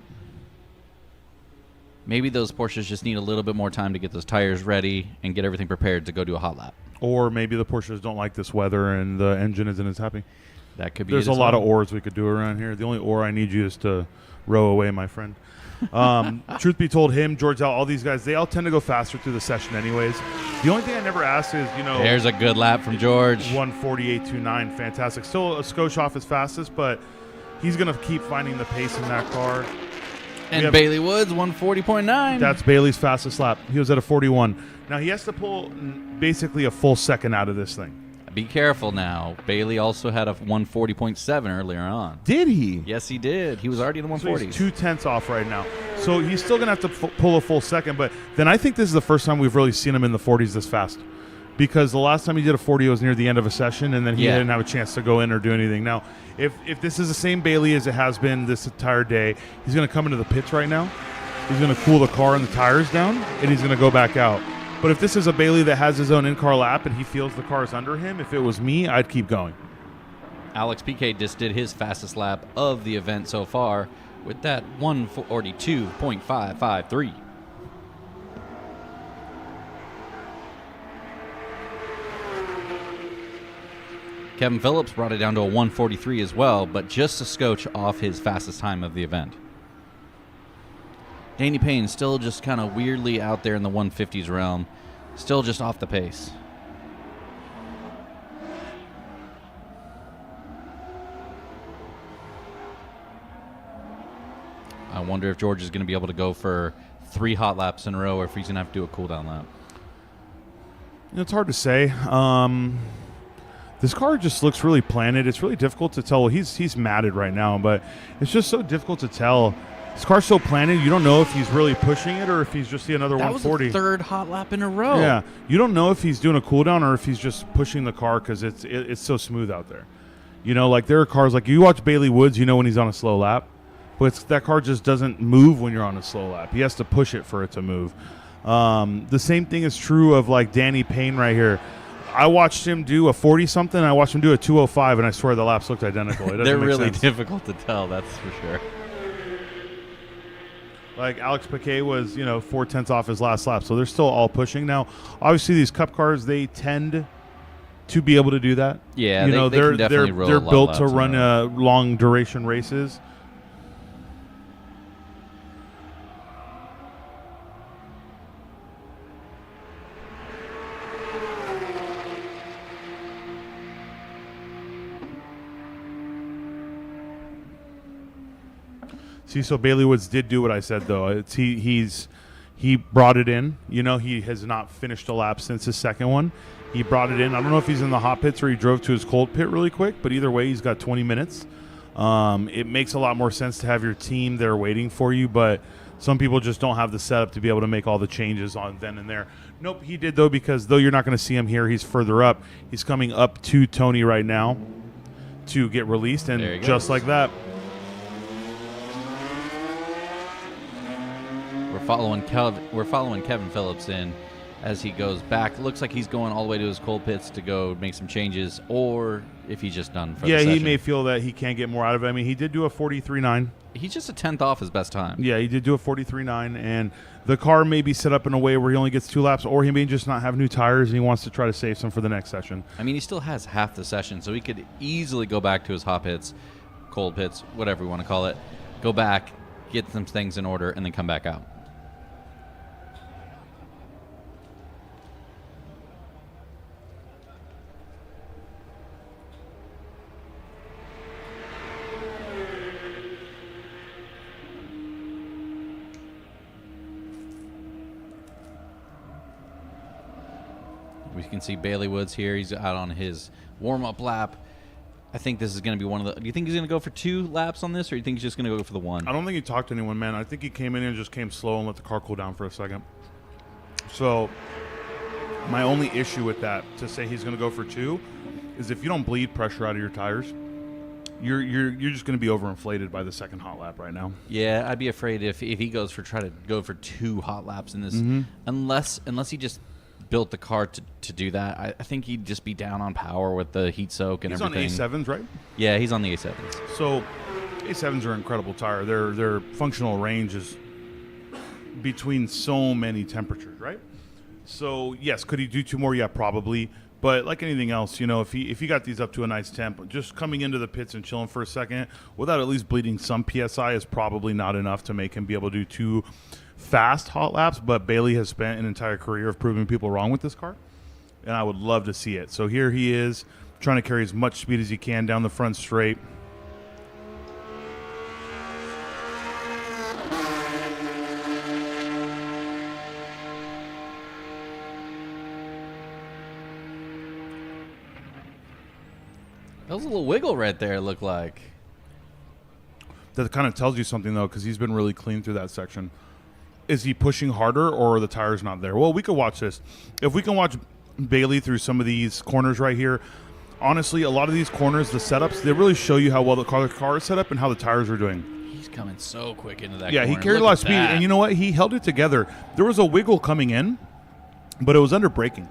Maybe those Porsches just need a little bit more time to get those tires ready and get everything prepared to go do a hot lap. Or maybe the Porsches don't like this weather and the engine isn't as happy. That could be. There's a lot of ores we could do around here. The only ore I need you is to row away, my friend. Truth be told, him, George L, all these guys, they all tend to go faster through the session anyways. The only thing I never asked is, There's a good lap from George. 148.29, fantastic. Still a skosh off his fastest, but he's going to keep finding the pace in that car. And Bailey Woods, 140.9. That's Bailey's fastest lap. He was at a 41. Now he has to pull basically a full second out of this thing. Be careful now. Bailey also had a 140.7 earlier on. Did he? Yes, he did. He was already in the 140s. So he's 2/10 off right now. So he's still going to have to pull a full second, but then I think this is the first time we've really seen him in the 40s this fast. Because the last time he did a 40 was near the end of a session, and then he didn't have a chance to go in or do anything. Now, if this is the same Bailey as it has been this entire day, he's going to come into the pits right now. He's going to cool the car and the tires down, and he's going to go back out. But if this is a Bailey that has his own in-car lap and he feels the car is under him, if it was me, I'd keep going. Alex Piquet just did his fastest lap of the event so far with that 142.553. Kevin Phillips brought it down to a 143 as well, but just a scotch off his fastest time of the event. Danny Payne still just kind of weirdly out there in the 150s realm, still just off the pace. I wonder if George is going to be able to go for 3 hot laps in a row or if he's going to have to do a cool down lap. It's hard to say. This car just looks really planted. It's really difficult to tell. He's matted right now, but it's just so difficult to tell. This car's so planted, you don't know if he's really pushing it or if he's just another 140. That was the 3rd hot lap in a row. Yeah, you don't know if he's doing a cool down or if he's just pushing the car because it's so smooth out there. Like there are cars, like you watch Bailey Woods, when he's on a slow lap, but that car just doesn't move when you're on a slow lap. He has to push it for it to move. The same thing is true of like Danny Payne right here. I watched him do a 40-something, I watched him do a 205, and I swear the laps looked identical. It doesn't They're make really sense. difficult to tell, that's for sure. Like Alex Piquet was, 4/10 off his last lap, so they're still all pushing. Now, obviously, these Cup cars, they tend to be able to do that. Yeah, they can definitely roll they're a lot built of to laps in run a long duration races. See, so Bailey Woods did do what I said, though. He brought it in. He has not finished a lap since his second one. He brought it in. I don't know if he's in the hot pits or he drove to his cold pit really quick, but either way, he's got 20 minutes. It makes a lot more sense to have your team there waiting for you, but some people just don't have the setup to be able to make all the changes on then and there. Nope, he did, though, because though you're not going to see him here, he's further up. He's coming up to Tony right now to get released, and just like that, We're following Kevin Phillips in as he goes back. Looks like he's going all the way to his cold pits to go make some changes, or if he's just done for the session. He may feel that he can't get more out of it. I mean, he did do a 43.9. He's just a 10th off his best time. Yeah, he did do a 43.9, and the car may be set up in a way where he only gets 2 laps, or he may just not have new tires and he wants to try to save some for the next session. I mean, he still has half the session, so he could easily go back to his hot pits, cold pits, whatever we want to call it, go back, get some things in order, and then come back out. We can see Bailey Woods here. He's out on his warm-up lap. I think this is going to be one of the... Do you think he's going to go for 2 laps on this, or do you think he's just going to go for the 1? I don't think he talked to anyone, man. I think he came in and just came slow and let the car cool down for a second. So my only issue with that, to say he's going to go for 2, is if you don't bleed pressure out of your tires, you're just going to be overinflated by the second hot lap right now. Yeah, I'd be afraid if he goes for try to go for 2 hot laps in this, unless he just built the car to do that. I think he'd just be down on power with the heat soak and He's everything. on A7s, right? Yeah, he's on the A7s. So A7s are an incredible tire. Their functional range is between so many temperatures, right? So yes, could he do 2 more? Yeah, probably. But like anything else, if he got these up to a nice temp, just coming into the pits and chilling for a second without at least bleeding some PSI is probably not enough to make him be able to do 2 fast hot laps. But Bailey has spent an entire career of proving people wrong with this car, and I would love to see it. So here he is trying to carry as much speed as he can down the front straight. That was a little wiggle right there, it looked like. That kind of tells you something, though, because he's been really clean through that section. Is he pushing harder, or are the tires not there? Well, we could watch this. If we can watch Bailey through some of these corners right here, honestly, a lot of these corners, the setups, they really show you how well the car is set up and how the tires are doing. He's coming so quick into that Yeah, corner. he carried a lot of speed, and you know what? He held it together. There was a wiggle coming in, but it was under braking.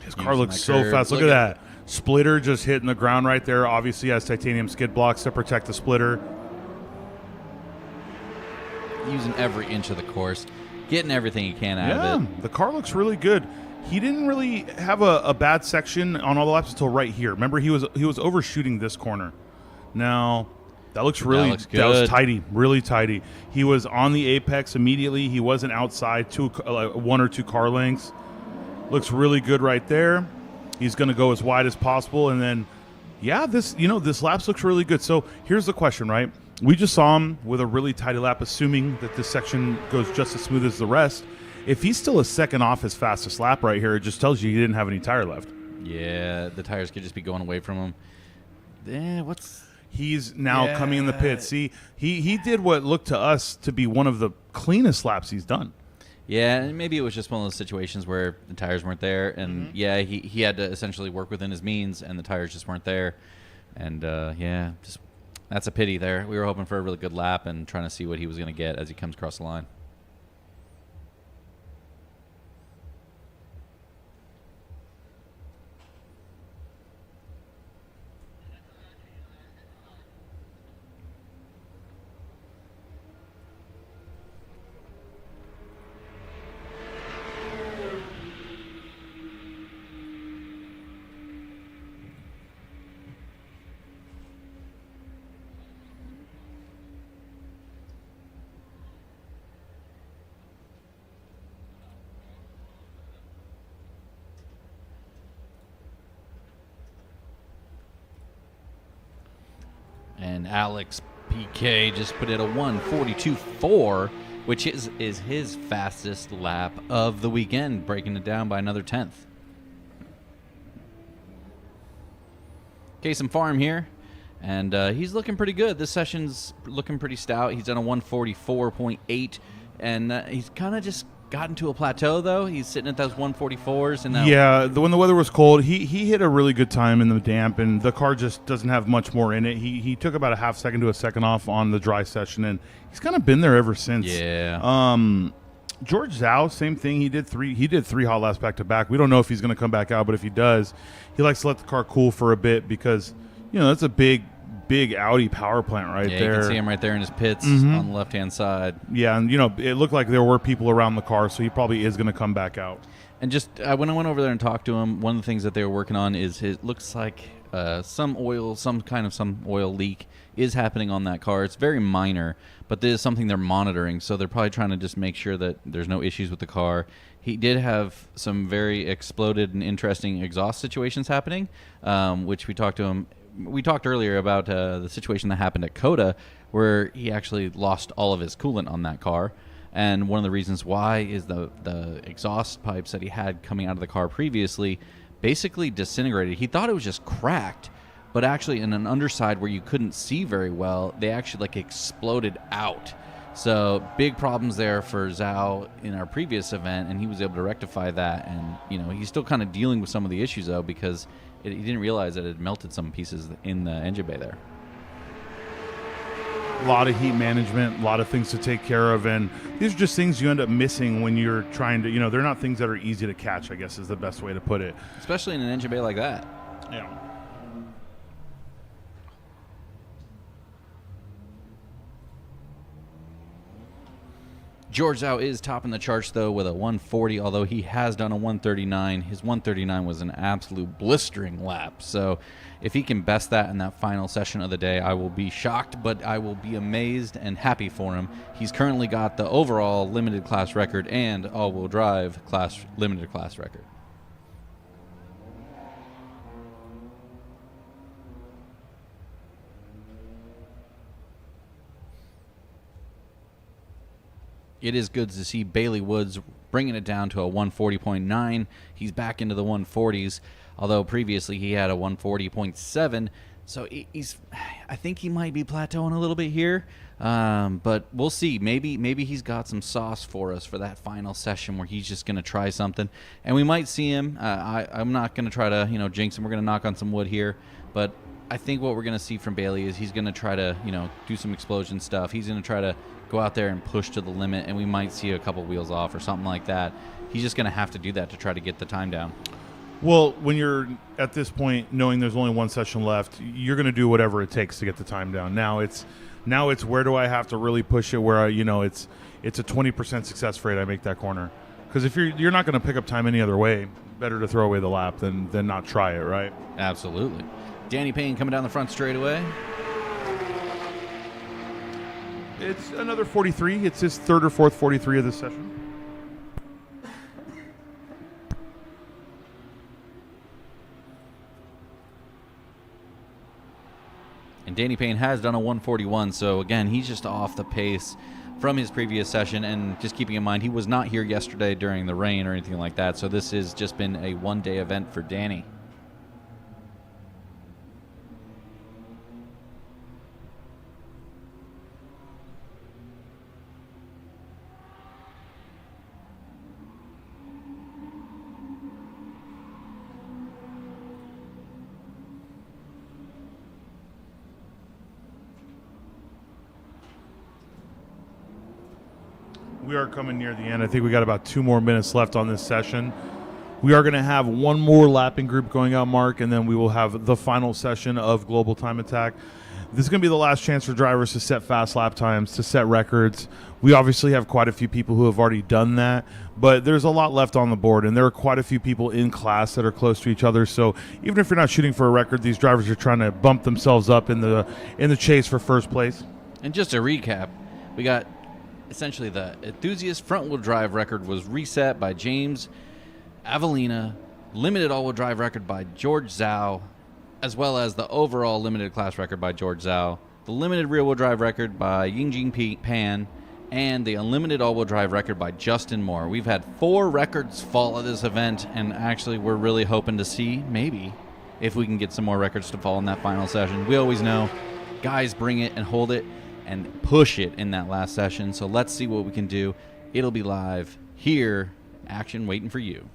His car looks so fast. Look at that. Splitter just hitting the ground right there. Obviously has titanium skid blocks to protect the splitter. Using every inch of the course, getting everything he can out of it. The car looks really good. He didn't really have a bad section on all the laps until right here. Remember, he was overshooting this corner. Now, that looks really looks that was good. tidy, really tidy. He was on the apex immediately. He wasn't outside 1 or 2 car lengths. Looks really good right there. He's going to go as wide as possible, and then, yeah, this laps looks really good. So here's the question, right? We just saw him with a really tidy lap, assuming that this section goes just as smooth as the rest. If he's still a second off his fastest lap right here, it just tells you he didn't have any tire left. Yeah, the tires could just be going away from him. He's now coming in the pit. See, he did what looked to us to be one of the cleanest laps he's done. Yeah, and maybe it was just one of those situations where the tires weren't there, and he had to essentially work within his means, and the tires just weren't there. And just that's a pity there. We were hoping for a really good lap and trying to see what he was going to get as he comes across the line. And Alex PK just put in a 1:42.4, which is his fastest lap of the weekend, breaking it down by another 10th. Kasem Farm here, and he's looking pretty good. This session's looking pretty stout. He's done a 1:44.8, and he's kind of just gotten to a plateau, though. He's sitting at those 1:44s. And when the weather was cold, he hit a really good time in the damp, and the car just doesn't have much more in it. He took about a half second to a second off on the dry session, and he's kind of been there ever since. Yeah. George Zhao, same thing. He did 3 hot laps back to back. We don't know if he's going to come back out, but if he does, he likes to let the car cool for a bit because that's a big Audi power plant right there. You can see him right there in his pits on the left-hand side. Yeah, and it looked like there were people around the car, so he probably is going to come back out. And just when I went over there and talked to him, one of the things that they were working on is it looks like some kind of oil leak is happening on that car. It's very minor, but this is something they're monitoring, so they're probably trying to just make sure that there's no issues with the car. He did have some very exploded and interesting exhaust situations happening, which we talked to him. We talked earlier about the situation that happened at COTA where he actually lost all of his coolant on that car. And one of the reasons why is the exhaust pipes that he had coming out of the car previously basically disintegrated. He thought it was just cracked, but actually in an underside where you couldn't see very well, they actually exploded out. So big problems there for Zhao in our previous event, and he was able to rectify that. And he's still kind of dealing with some of the issues though, because he didn't realize that it melted some pieces in the engine bay there. A lot of heat management, a lot of things to take care of, and these are just things you end up missing when you're trying to, they're not things that are easy to catch, I guess is the best way to put it. Especially in an engine bay like that. Yeah. George Zhao is topping the charts, though, with a 140, although he has done a 139. His 139 was an absolute blistering lap. So if he can best that in that final session of the day, I will be shocked, but I will be amazed and happy for him. He's currently got the overall limited class record and all-wheel drive limited class record. It is good to see Bailey Woods bringing it down to a 140.9. He's back into the 140s, although previously he had a 140.7. So I think he might be plateauing a little bit here, but we'll see. Maybe he's got some sauce for us for that final session where he's just going to try something, and we might see him. I'm not going to try to jinx him. We're going to knock on some wood here, but I think what we're going to see from Bailey is he's going to try to do some explosion stuff. He's going to try to go out there and push to the limit, and we might see a couple wheels off or something like that. He's just going to have to do that to try to get the time down. Well, when you're at this point, knowing there's only one session left, you're going to do whatever it takes to get the time down. Now it's where do I have to really push it where it's a 20% success rate. I make that corner, because if you're not going to pick up time any other way, better to throw away the lap than not try it, right? Absolutely. Danny Payne coming down the front straightaway. It's another 43. It's his third or fourth 43 of this session. And Danny Payne has done a 141, so again, he's just off the pace from his previous session. And just keeping in mind, he was not here yesterday during the rain or anything like that, so this has just been a one-day event for Danny. We are coming near the end. I think we got about 2 more minutes left on this session. We are going to have one more lapping group going out, Mark, and then we will have the final session of Global Time Attack. This is going to be the last chance for drivers to set fast lap times, to set records. We obviously have quite a few people who have already done that, but there's a lot left on the board, and there are quite a few people in class that are close to each other. So even if you're not shooting for a record, these drivers are trying to bump themselves up in the chase for first place. And just to recap, we got essentially the enthusiast front-wheel drive record was reset by James Avellina, limited all-wheel drive record by George Zhao, as well as the overall limited class record by George Zhao, the limited rear-wheel drive record by Yingjing Pan, and the unlimited all-wheel drive record by Justin Moore. We've had 4 records fall at this event, and actually we're really hoping to see maybe if we can get some more records to fall in that final session. We always know guys bring it and hold it and push it in that last session. So let's see what we can do. It'll be live here. Action waiting for you.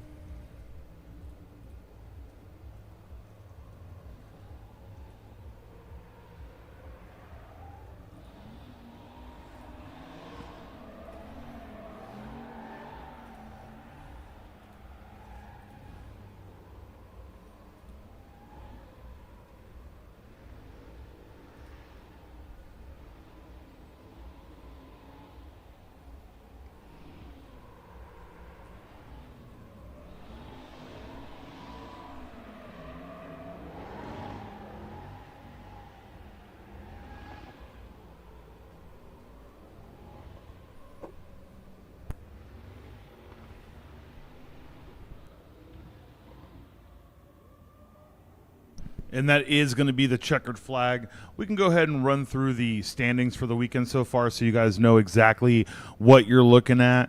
And that is going to be the checkered flag. We can go ahead and run through the standings for the weekend so far so you guys know exactly what you're looking at.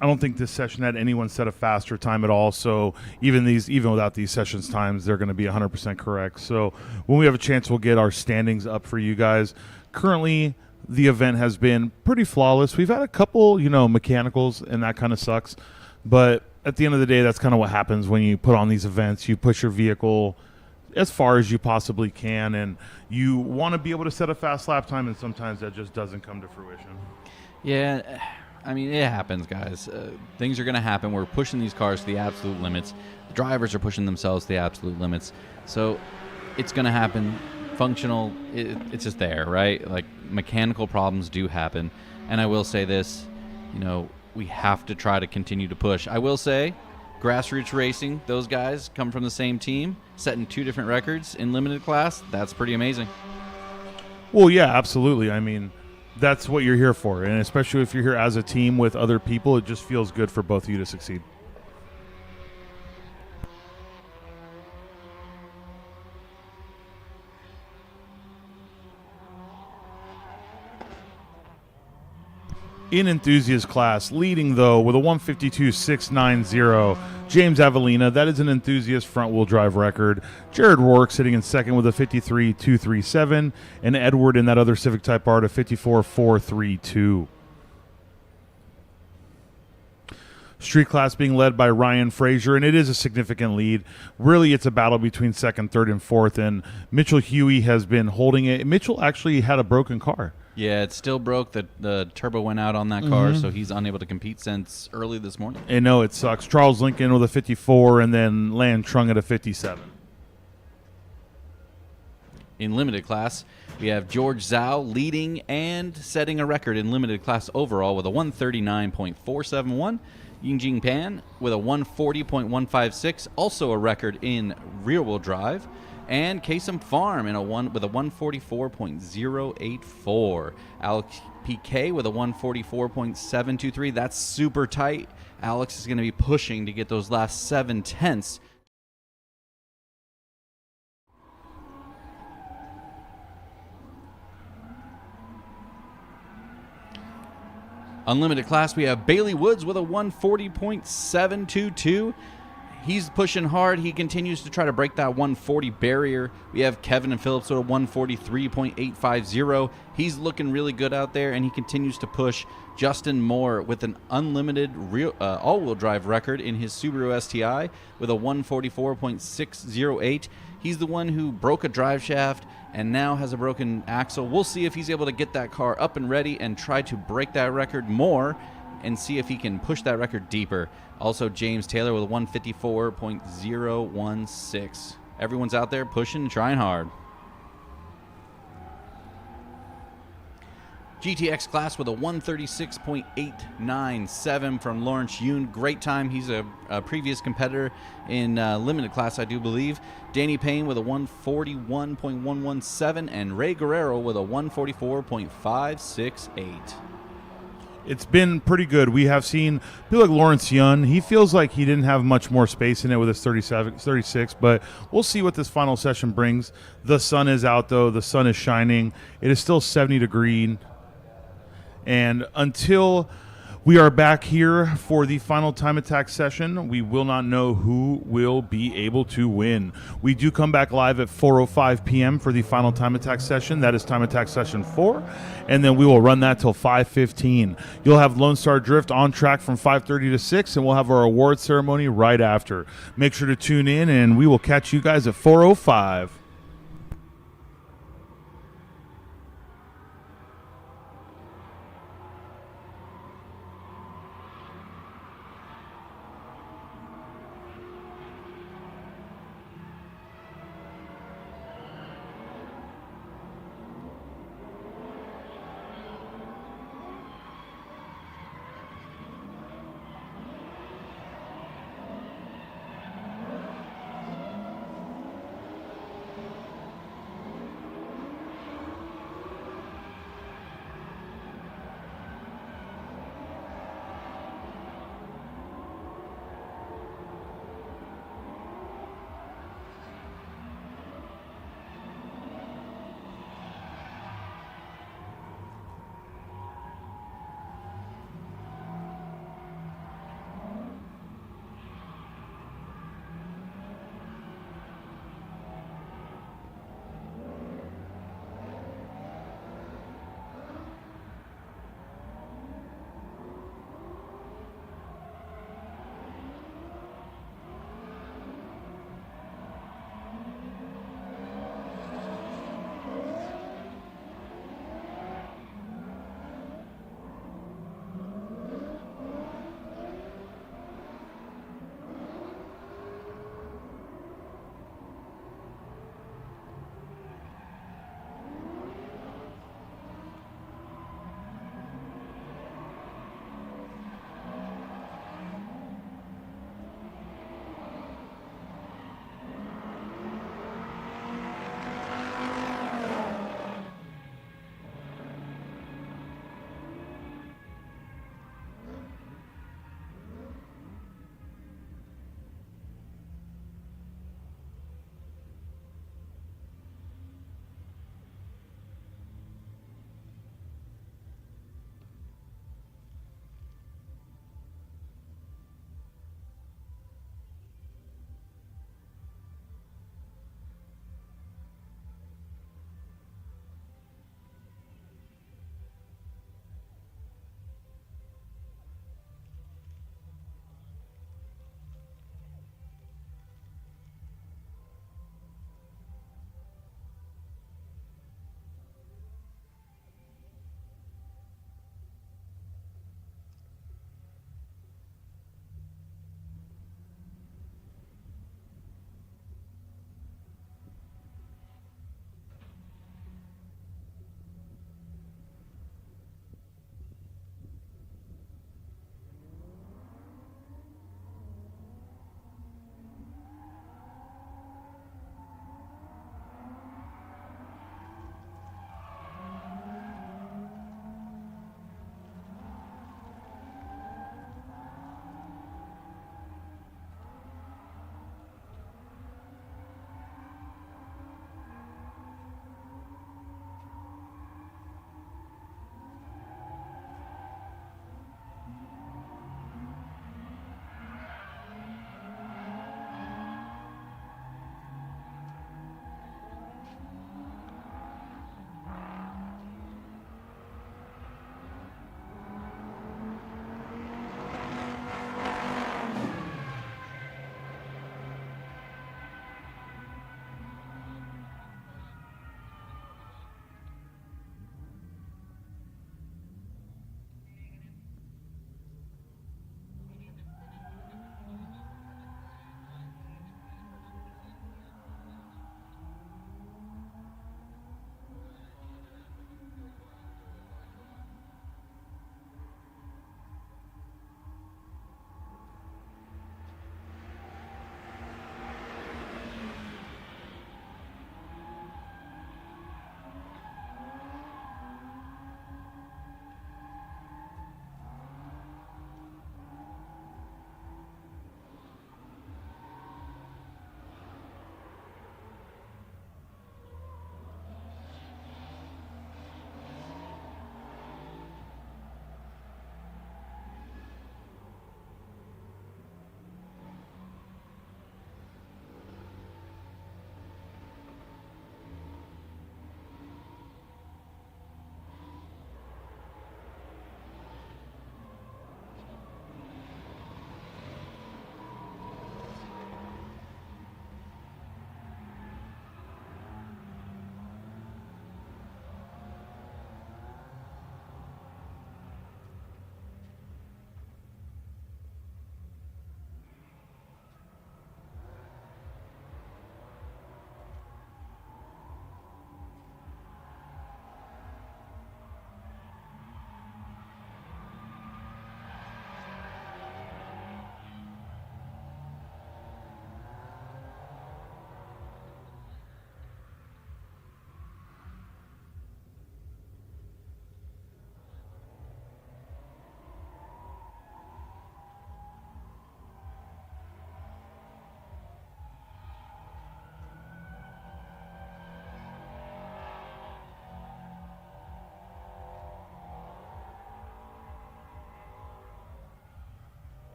I don't think this session had anyone set a faster time at all, so even without these sessions times, they're going to be 100% correct. So when we have a chance, we'll get our standings up for you guys. Currently, the event has been pretty flawless. We've had a couple, mechanicals, and that kind of sucks. But at the end of the day, that's kind of what happens when you put on these events. You push your vehicle as far as you possibly can, and you want to be able to set a fast lap time, and sometimes that just doesn't come to fruition. Yeah, I mean, it happens, guys. Things are going to happen. We're pushing these cars to the absolute limits. The drivers are pushing themselves to the absolute limits. So it's going to happen. Functional, it's just there, right? Like, mechanical problems do happen. And I will say this, we have to try to continue to push. I will say, Grassroots Racing, those guys come from the same team, setting 2 different records in limited class. That's pretty amazing. Well, yeah, absolutely. I mean, that's what you're here for. And especially if you're here as a team with other people, it just feels good for both of you to succeed. In enthusiast class, leading though with a 152.690, James Avellina. That is an enthusiast front wheel drive record. Jared Rourke sitting in second with a 53.237, and Edward in that other Civic Type R to 54.432. Street class being led by Ryan Frazier, and it is a significant lead. Really, it's a battle between second, third, and fourth, and Mitchell Huey has been holding it. Mitchell actually had a broken car. Yeah, it still broke. The turbo went out on that car, so he's unable to compete since early this morning. And no, it sucks. Charles Lincoln with a 54, and then Land Trung at a 57. In limited class, we have George Zhao leading and setting a record in limited class overall with a 139.471. Yingjing Pan with a 140.156, also a record in rear-wheel drive. And Kasem Farm with a 144.084. Alex PK with a 144.723. That's super tight. Alex is going to be pushing to get those last 7/10. Unlimited class, we have Bailey Woods with a 140.722. He's pushing hard. He continues to try to break that 140 barrier. We have Kevin and Phillips with a 143.850. He's looking really good out there, and he continues to push. Justin Moore with an unlimited all-wheel drive record in his Subaru STI with a 144.608. He's the one who broke a drive shaft and now has a broken axle. We'll see if he's able to get that car up and ready and try to break that record more and see if he can push that record deeper. Also, James Taylor with a 154.016. Everyone's out there pushing and trying hard. GTX class with a 136.897 from Lawrence Yoon. Great time. He's a previous competitor in limited class, I do believe. Danny Payne with a 141.117 and Ray Guerrero with a 144.568. It's been pretty good. We have seen people like Lawrence Yun. He feels like he didn't have much more space in it with his 36, but we'll see what this final session brings. The sun is out, though. The sun is shining. It is still 70 degrees. And until we are back here for the final time attack session, we will not know who will be able to win. We do come back live at 4:05 p.m. for the final time attack session. That is time attack session 4. And then we will run that till 5:15. You'll have Lone Star Drift on track from 5:30 to 6, and we'll have our award ceremony right after. Make sure to tune in, and we will catch you guys at 4:05.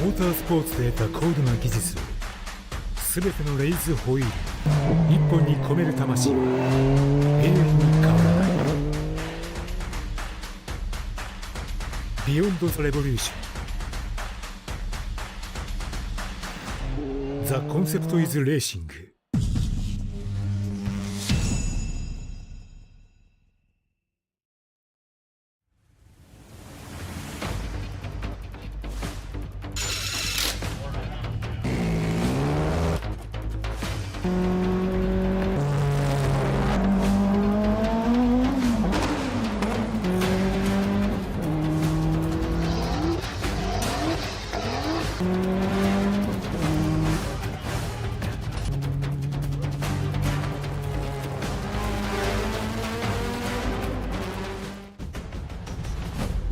モータースポーツで得た高度な技術をすべてのレイズホイール一本に込める魂は永遠に変わらない。ビヨンド・ザ・レボリューション。ザ・コンセプト・イズ・レーシング。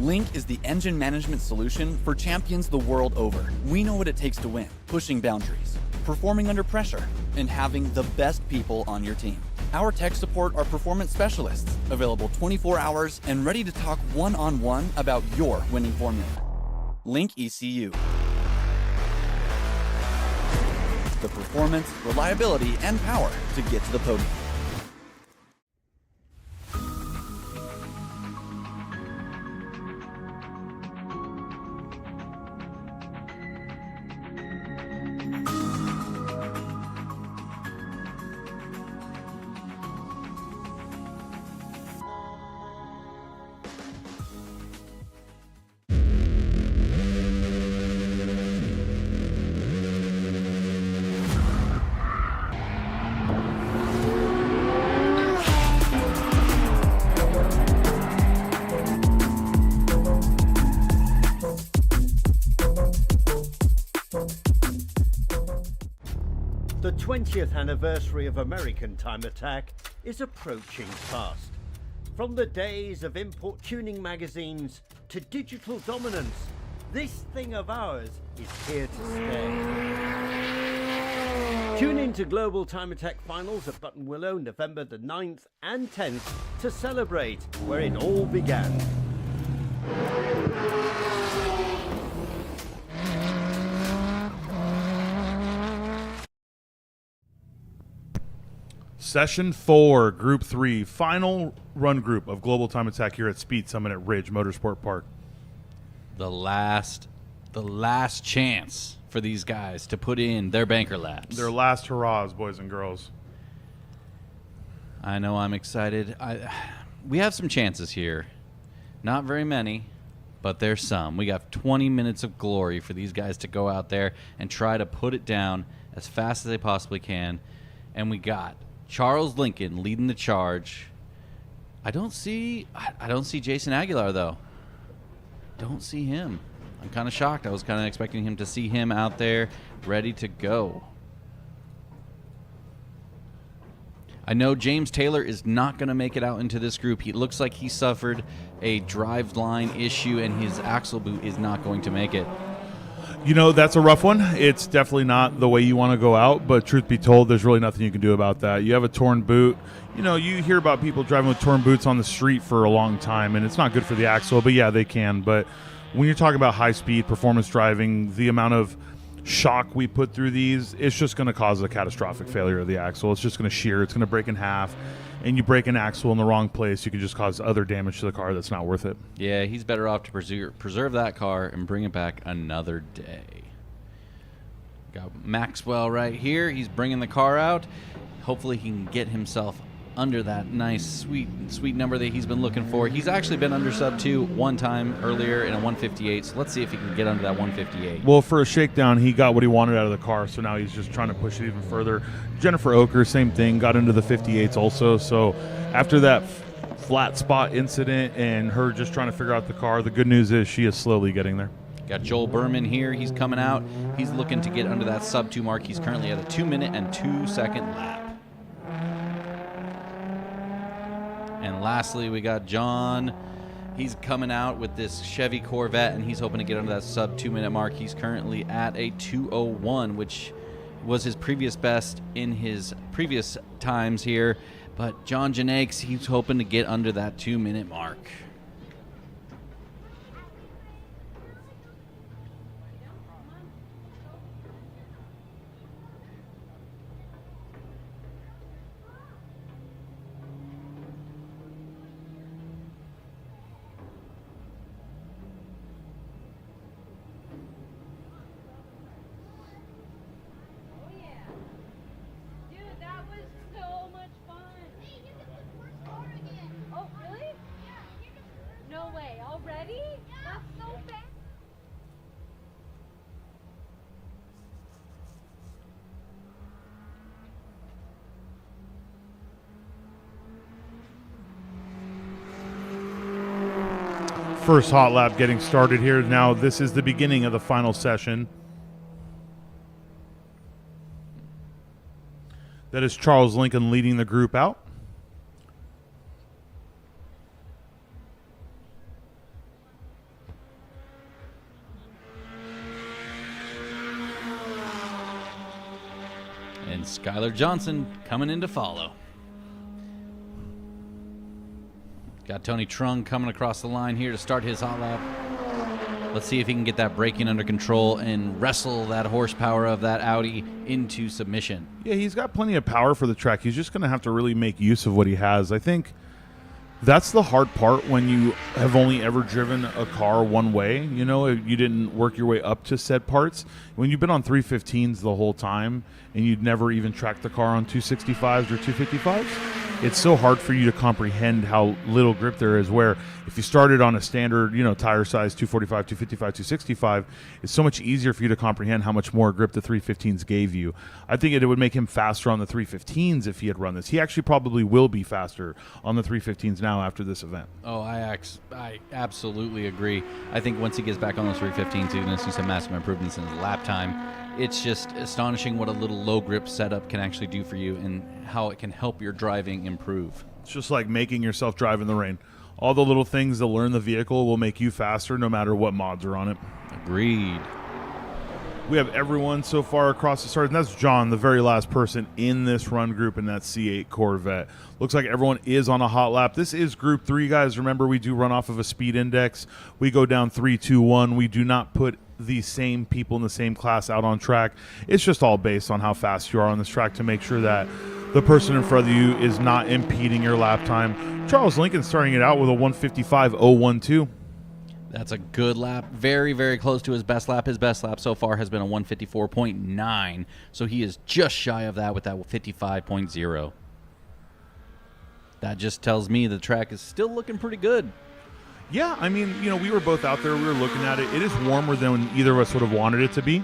Link is the engine management solution for champions the world over. We know what it takes to win, pushing boundaries, performing under pressure, and having the best people on your team. Our tech support are performance specialists, available 24 hours and ready to talk one-on-one about your winning formula. Link ECU. The performance, reliability, and power to get to the podium. The 20th anniversary of American Time Attack is approaching fast. From the days of import tuning magazines to digital dominance, this thing of ours is here to stay. Tune in to Global Time Attack Finals at Button Willow November the 9th and 10th to celebrate where it all began. Session 4, Group 3, final run group of Global Time Attack here at Speed Summit at Ridge Motorsport Park. The last chance for these guys to put in their banker laps. Their last hurrahs, boys and girls. I know I'm excited. We have some chances here. Not very many, but there's some. We got 20 minutes of glory for these guys to go out there and try to put it down as fast as they possibly can. And we got Charles Lincoln leading the charge. I don't see Jason Aguilar, though. Don't see him. I'm kind of shocked. I was kind of expecting him to see him out there ready to go. I know James Taylor is not going to make it out into this group. He looks like he suffered a driveline issue, and his axle boot is not going to make it. You know, that's a rough one. It's definitely not the way you want to go out, but truth be told, there's really nothing you can do about that. You have a torn boot. You know, you hear about people driving with torn boots on the street for a long time, and it's not good for the axle, but yeah, they can. But when you're talking about high-speed performance driving, the amount of shock we put through these, it's just going to cause a catastrophic failure of the axle. It's just going to shear. It's going to break in half. And you break an axle in the wrong place, you can just cause other damage to the car that's not worth it. Yeah, he's better off to preserve that car and bring it back another day. Got Maxwell right here. He's bringing the car out. Hopefully he can get himself under that nice, sweet number that he's been looking for. He's actually been under sub 2 one time earlier in a 158, so let's see if he can get under that 158. Well, for a shakedown, he got what he wanted out of the car, so now he's just trying to push it even further. Jennifer Oker, same thing, got into the 58s also. So after that flat spot incident and her just trying to figure out the car, the good news is she is slowly getting there. Got Joel Berman here. He's coming out. He's looking to get under that sub 2 mark. He's currently at a 2-minute and 2-second lap. And lastly, we got John. He's coming out with this Chevy Corvette, and he's hoping to get under that sub 2-minute mark. He's currently at a 2:01, which was his previous best in his previous times here. But John Janakes, he's hoping to get under that 2-minute mark. ready? That's so fast. First hot lap getting started here. Now this is the beginning of the final session. That is Charles Lincoln leading the group out. And Skylar Johnson coming in to follow. Got Tony Trung coming across the line here to start his hot lap. Let's see if he can get that braking under control and wrestle that horsepower of that Audi into submission. Yeah, he's got plenty of power for the track. He's just going to have to really make use of what he has. I think that's the hard part when you have only ever driven a car one way. You know, you didn't work your way up to said parts. When you've been on 315s the whole time and you'd never even tracked the car on 265s or 255s, it's so hard for you to comprehend how little grip there is, where if you started on a standard, you know, tire size 245, 255, 265, it's so much easier for you to comprehend how much more grip the 315s gave you. I think it would make him faster on the 315s if he had run this. He actually probably will be faster on the 315s now after this event. Oh, I absolutely agree. I think once he gets back on those 315s, he's going to see some massive improvements in his lap time. It's just astonishing what a little low grip setup can actually do for you and how it can help your driving improve. It's just like making yourself drive in the rain. All the little things that learn the vehicle will make you faster no matter what mods are on it. Agreed. We have everyone so far across the start, and that's John, the very last person in this run group in that C8 Corvette. Looks like everyone is on a hot lap. This is Group 3, guys. Remember, we do run off of a speed index. We go down 3, 2, 1. We do not put the same people in the same class out on track. It's just all based on how fast you are on this track to make sure that the person in front of you is not impeding your lap time. Charles Lincoln starting it out with a 155.012. That's a good lap. Very, very close to his best lap. His best lap so far has been a 154.9, so he is just shy of that with that 55.0. That just tells me the track is still looking pretty good. Yeah, I mean, you know, we were both out there. We were looking at it. It is warmer than either of us would have wanted it to be.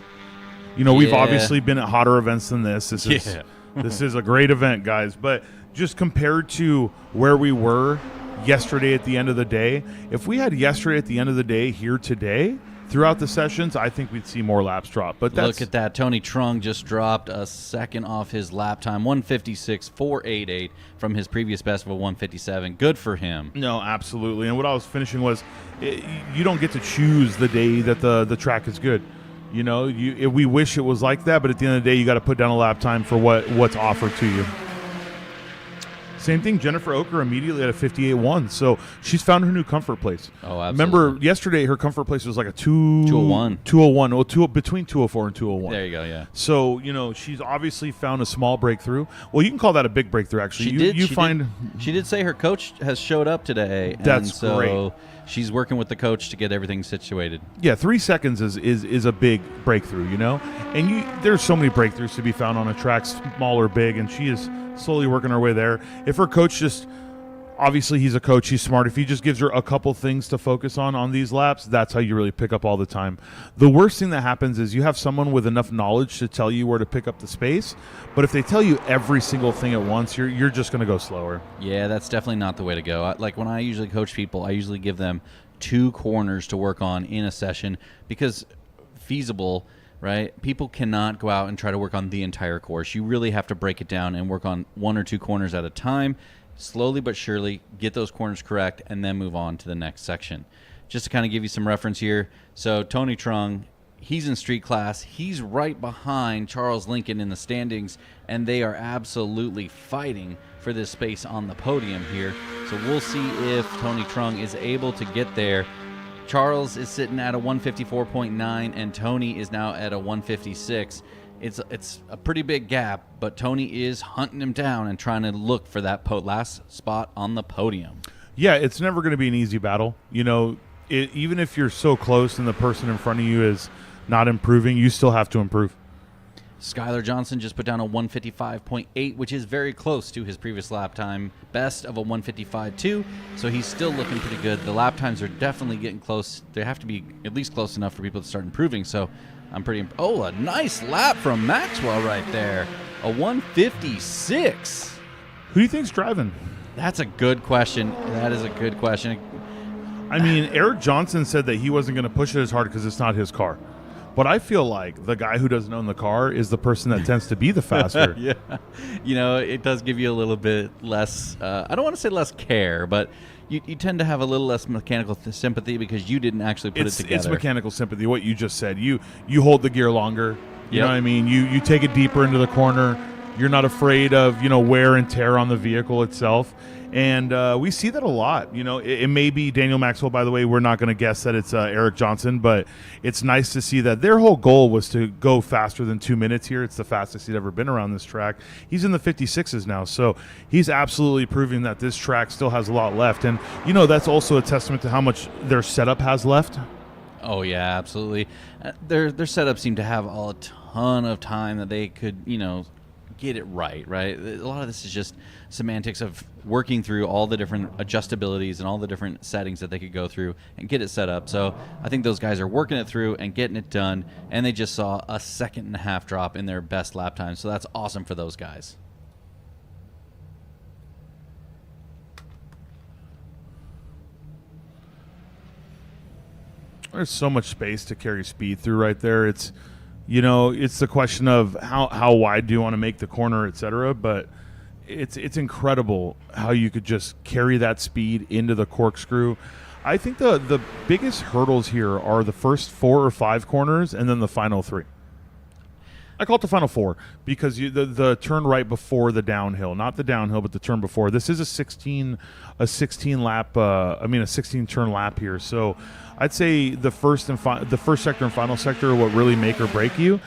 You know, we've obviously been at hotter events than this. This is a great event, guys. But just compared to where we were yesterday at the end of the day, if we had yesterday at the end of the day here today throughout the sessions, I think we'd see more laps drop. But look at that. Tony Trung just dropped a second off his lap time, 156.488 from his previous best of a 157. Good for him. No, absolutely. And what I was finishing was, you don't get to choose the day that the track is good. You know, we wish it was like that, but at the end of the day, you got to put down a lap time for what's offered to you. Same thing, Jennifer Oker immediately at a 58.1. So she's found her new comfort place. Oh, absolutely. Remember, yesterday her comfort place was like a 201. 201. Well, between 204 and 201. There you go, yeah. So, you know, she's obviously found a small breakthrough. Well, you can call that a big breakthrough, actually. She did say her coach has showed up today. That's and so great. She's working with the coach to get everything situated. Yeah, 3 seconds is a big breakthrough, you know? And there's so many breakthroughs to be found on a track, small or big, and she is slowly working her way there. If her coach just, obviously he's a coach, he's smart. If he just gives her a couple things to focus on these laps, that's how you really pick up all the time. The worst thing that happens is you have someone with enough knowledge to tell you where to pick up the space, but if they tell you every single thing at once, you're just going to go slower. Yeah, that's definitely not the way to go. Like when I usually coach people, I usually give them 2 corners to work on in a session because feasible, right? People cannot go out and try to work on the entire course. You really have to break it down and work on 1 or 2 corners at a time, slowly but surely get those corners correct, and then move on to the next section. Just to kind of give you some reference here, so Tony Trung, he's in street class. He's right behind Charles Lincoln in the standings, and they are absolutely fighting for this space on the podium here. So we'll see if Tony Trung is able to get there. Charles is sitting at a 154.9, and Tony is now at a 156. It's a pretty big gap, but Tony is hunting him down and trying to look for that last spot on the podium. Yeah, it's never going to be an easy battle. You know, even if you're so close and the person in front of you is not improving, you still have to improve. Skylar Johnson just put down a 155.8, which is very close to his previous lap time best of a 155.2, so he's still looking pretty good. The lap times are definitely getting close. They have to be at least close enough for people to start improving, so I'm pretty oh, a nice lap from Maxwell right there. A 156. Who do you think's driving? That's a good question. That is a good question. I mean, Eric Johnson said that he wasn't going to push it as hard because it's not his car. But I feel like the guy who doesn't own the car is the person that tends to be the faster. Yeah. You know, it does give you a little bit less, I don't want to say less care, but you tend to have a little less mechanical sympathy because you didn't actually put it together. It's mechanical sympathy, what you just said. You hold the gear longer. You know what I mean? You take it deeper into the corner. You're not afraid of, wear and tear on the vehicle itself. And we see that a lot. It may be Daniel Maxwell, by the way. We're not going to guess that it's Eric Johnson, but it's nice to see that their whole goal was to go faster than 2 minutes here. It's the fastest he'd ever been around this track. He's in the 56s now, so he's absolutely proving that this track still has a lot left. And, that's also a testament to how much their setup has left. Oh, yeah, absolutely. Their setup seemed to have a ton of time that they could, get it right? A lot of this is just semantics of working through all the different adjustabilities and all the different settings that they could go through and get it set up. So I think those guys are working it through and getting it done, and they just saw a 1.5 second drop in their best lap time. So that's awesome for those guys. There's so much space to carry speed through right there. It's the question of how wide do you want to make the corner, et cetera. But it's incredible how you could just carry that speed into the corkscrew. I think the biggest hurdles here are the first 4 or 5 corners and then the final 3. I call it the final 4 because the turn right before the downhill, not the downhill, but the turn before. This is a 16 turn lap here. So I'd say the first sector and final sector are what really make or break you.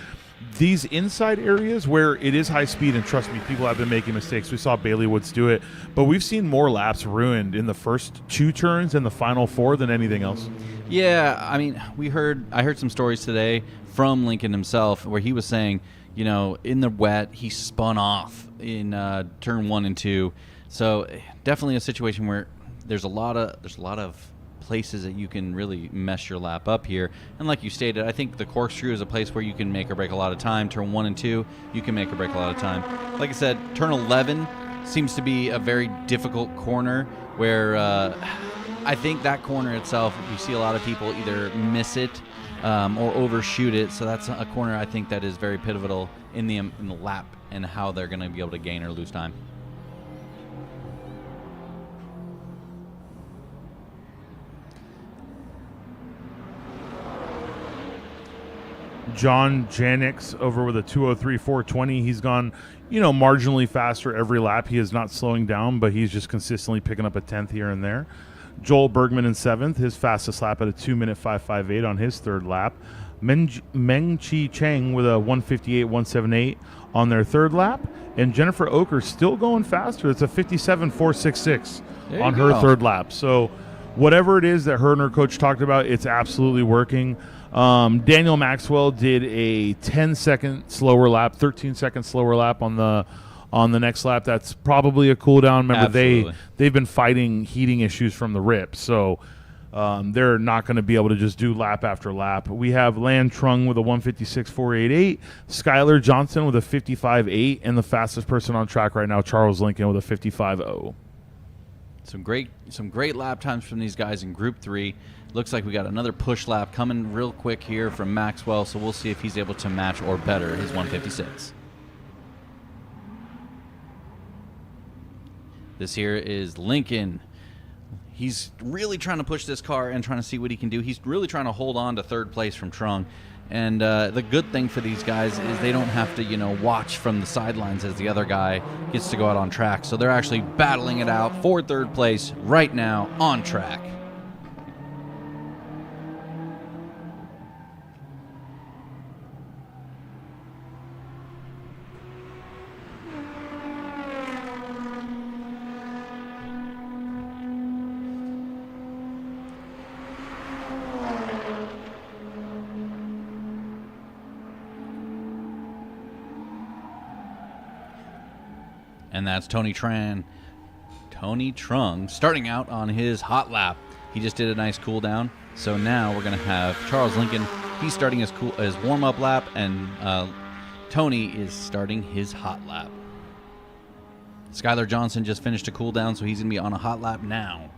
These inside areas where it is high speed, and trust me, people have been making mistakes. We saw Bailey Woods do it, but we've seen more laps ruined in the first 2 turns and the final 4 than anything else. Yeah, I mean, I heard some stories today from Lincoln himself where he was saying, in the wet, he spun off in turn 1 and 2. So definitely a situation where there's a lot of places that you can really mess your lap up here. And like you stated, I think the corkscrew is a place where you can make or break a lot of time. Turn 1 and 2, you can make or break a lot of time. Like I said, turn 11 seems to be a very difficult corner where I think that corner itself, you see a lot of people either miss it or overshoot it. So that's a corner I think that is very pivotal in the lap and how they're going to be able to gain or lose time. John Janix over with a 2:03.420. He's gone, marginally faster every lap. He is not slowing down, but he's just consistently picking up a 10th here and there. Joel Bergman in 7th, his fastest lap at a 2:05.58 on his 3rd lap. Meng-Chi Cheng with a 1:58.178 on their 3rd lap. And Jennifer Oker still going faster. It's a 57.466 on her 3rd lap. So whatever it is that her and her coach talked about, it's absolutely working. Daniel Maxwell did a 10-second slower lap, 13-second slower lap on the next lap. That's probably a cool down. Remember, they've been fighting heating issues from the rip, so they're not going to be able to just do lap after lap. We have Lan Trung with a 156.488, Skylar Johnson with a 55.8, and the fastest person on track right now, Charles Lincoln, with a 55.0. Some great lap times from these guys in Group 3. Looks like we got another push lap coming real quick here from Maxwell, so we'll see if he's able to match or better his 156. This here is Lincoln. He's really trying to push this car and trying to see what he can do. He's really trying to hold on to 3rd place from Trung. And the good thing for these guys is they don't have to, watch from the sidelines as the other guy gets to go out on track. So they're actually battling it out for 3rd place right now on track. And that's Tony Trung starting out on his hot lap. He just did a nice cool down. So now we're going to have Charles Lincoln. He's starting his warm-up lap, and Tony is starting his hot lap. Skylar Johnson just finished a cool down, so he's going to be on a hot lap now.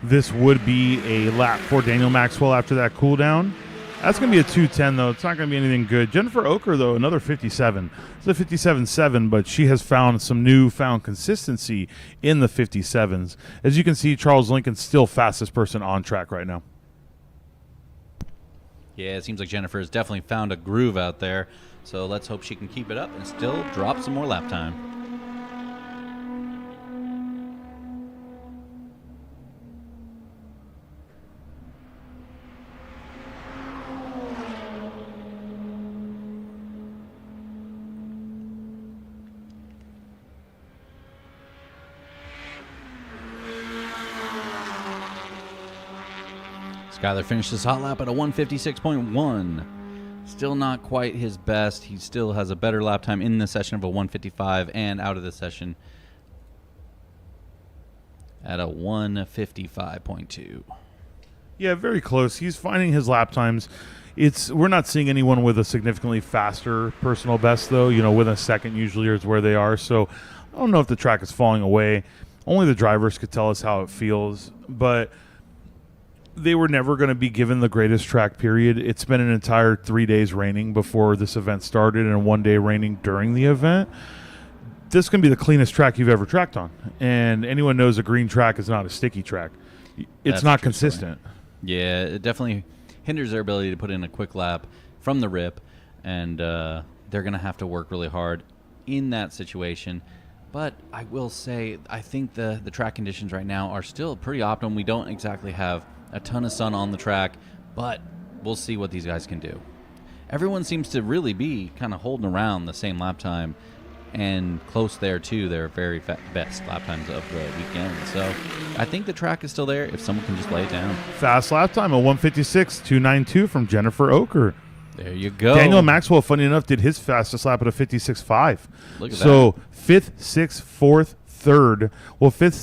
This would be a lap for Daniel Maxwell after that cool down. That's going to be a 2:10, though. It's not going to be anything good. Jennifer Oker, though, another 57. It's a 57.7, but she has found some newfound consistency in the 57s. As you can see, Charles Lincoln's still fastest person on track right now. Yeah, it seems like Jennifer has definitely found a groove out there. So let's hope she can keep it up and still drop some more lap time. Skyler finished his hot lap at a 156.1. Still not quite his best. He still has a better lap time in the session of a 155 and out of the session at a 155.2. Yeah, very close. He's finding his lap times. We're not seeing anyone with a significantly faster personal best, though. Within a second usually is where they are. So I don't know if the track is falling away. Only the drivers could tell us how it feels. But they were never going to be given the greatest track, period. It's been an entire 3 days raining before this event started and 1 day raining during the event. This is going to be the cleanest track you've ever tracked on. And anyone knows a green track is not a sticky track. It's not consistent. Yeah, it definitely hinders their ability to put in a quick lap from the rip, and they're going to have to work really hard in that situation. But I will say, I think the track conditions right now are still pretty optimum. We don't exactly have a ton of sun on the track, but we'll see what these guys can do. Everyone seems to really be kind of holding around the same lap time and close there to their very best lap times of the weekend. So I think the track is still there if someone can just lay it down. Fast lap time, a 156.292 from Jennifer Oker. There you go. Daniel Maxwell, funny enough, did his fastest lap at a 56.5. Look at so that. Fifth, sixth, fourth, third. Well, fifth,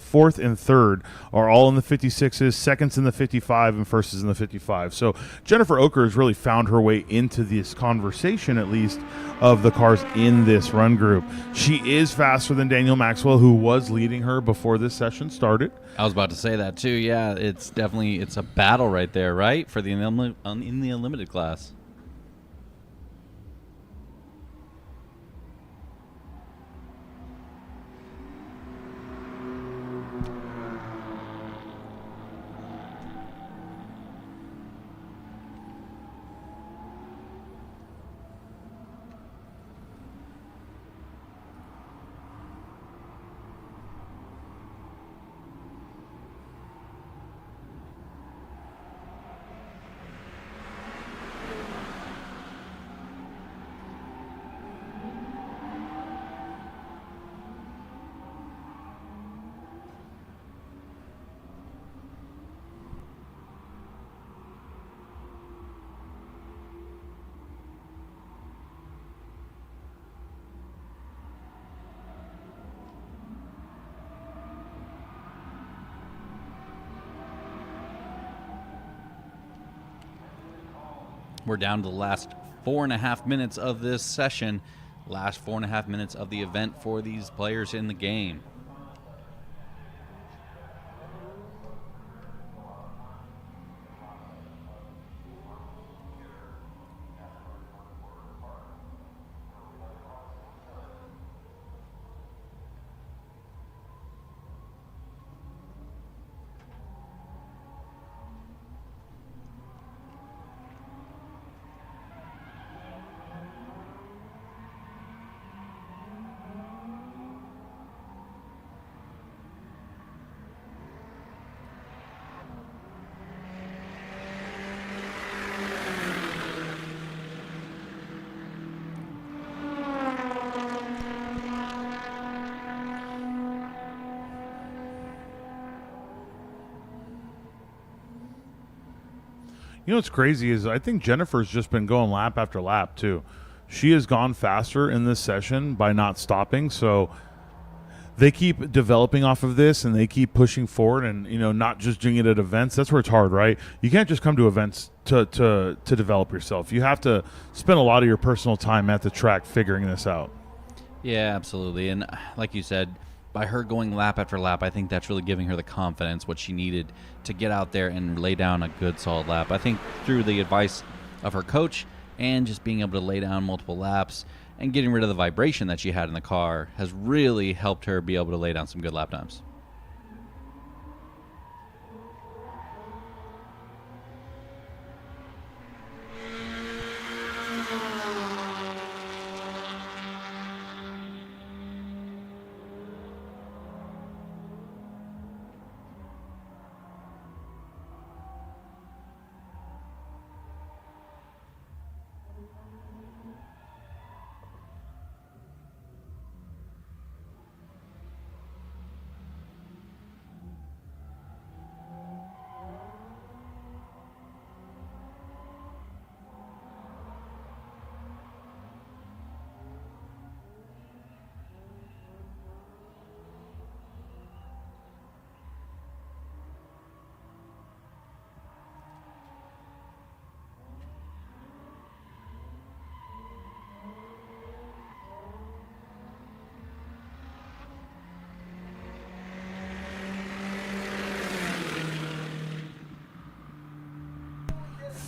fourth, and third are all in the 56s, seconds in the 55, and first is in the 55. So Jennifer Oker has really found her way into this conversation, at least, of the cars in this run group. She is faster than Daniel Maxwell, who was leading her before this session started. I was about to say that too. Yeah, it's a battle right there, right, for the in the unlimited class. We're down to the last 4.5 minutes of this session. last 4.5 minutes of the event for these players in the game. You know what's crazy is I think Jennifer's just been going lap after lap too. She has gone faster in this session by not stopping, so they keep developing off of this and they keep pushing forward and, you know, not just doing it at events. That's where it's hard, right? You can't just come to events to develop yourself. You have to spend a lot of your personal time at the track figuring this out. Yeah, absolutely. And like you said, by her going lap after lap, I think that's really giving her the confidence, what she needed to get out there and lay down a good solid lap. I think through the advice of her coach and just being able to lay down multiple laps and getting rid of the vibration that she had in the car has really helped her be able to lay down some good lap times.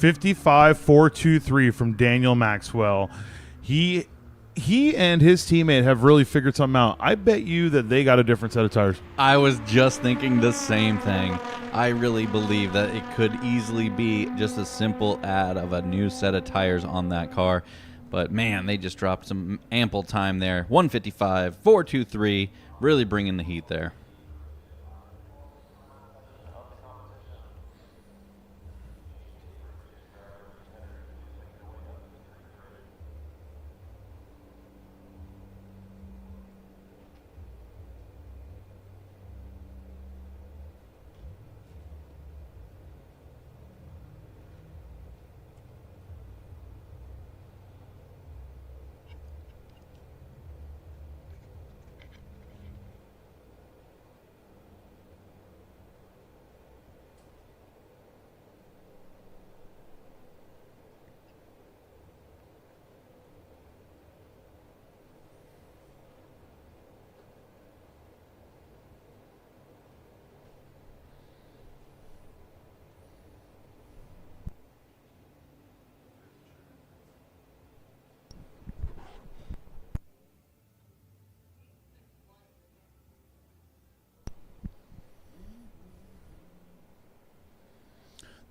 $55,423 from Daniel Maxwell. He and his teammate have really figured something out. I bet you that they got a different set of tires. I was just thinking the same thing. I really believe that it could easily be just a simple add of a new set of tires on that car. But man, they just dropped some ample time there. 155.423, really bringing the heat there.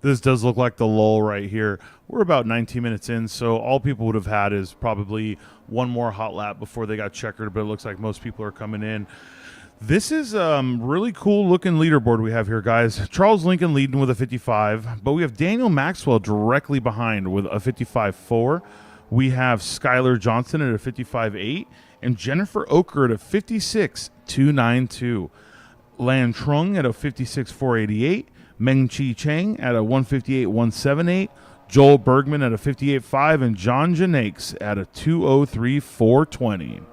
This does look like the lull right here. We're about 19 minutes in, so all people would have had is probably one more hot lap before they got checkered, but it looks like most people are coming in. This is really cool looking leaderboard we have here, guys. Charles Lincoln leading with a 55, but we have Daniel Maxwell directly behind with a 55.4. We have Skylar Johnson at a 55.8 and Jennifer Oker at a 56.292. Lan Trung at a 56.488. Meng Chi Cheng at a 158.178, Joel Bergman at a 58.5, and John Janakes at a 203.420.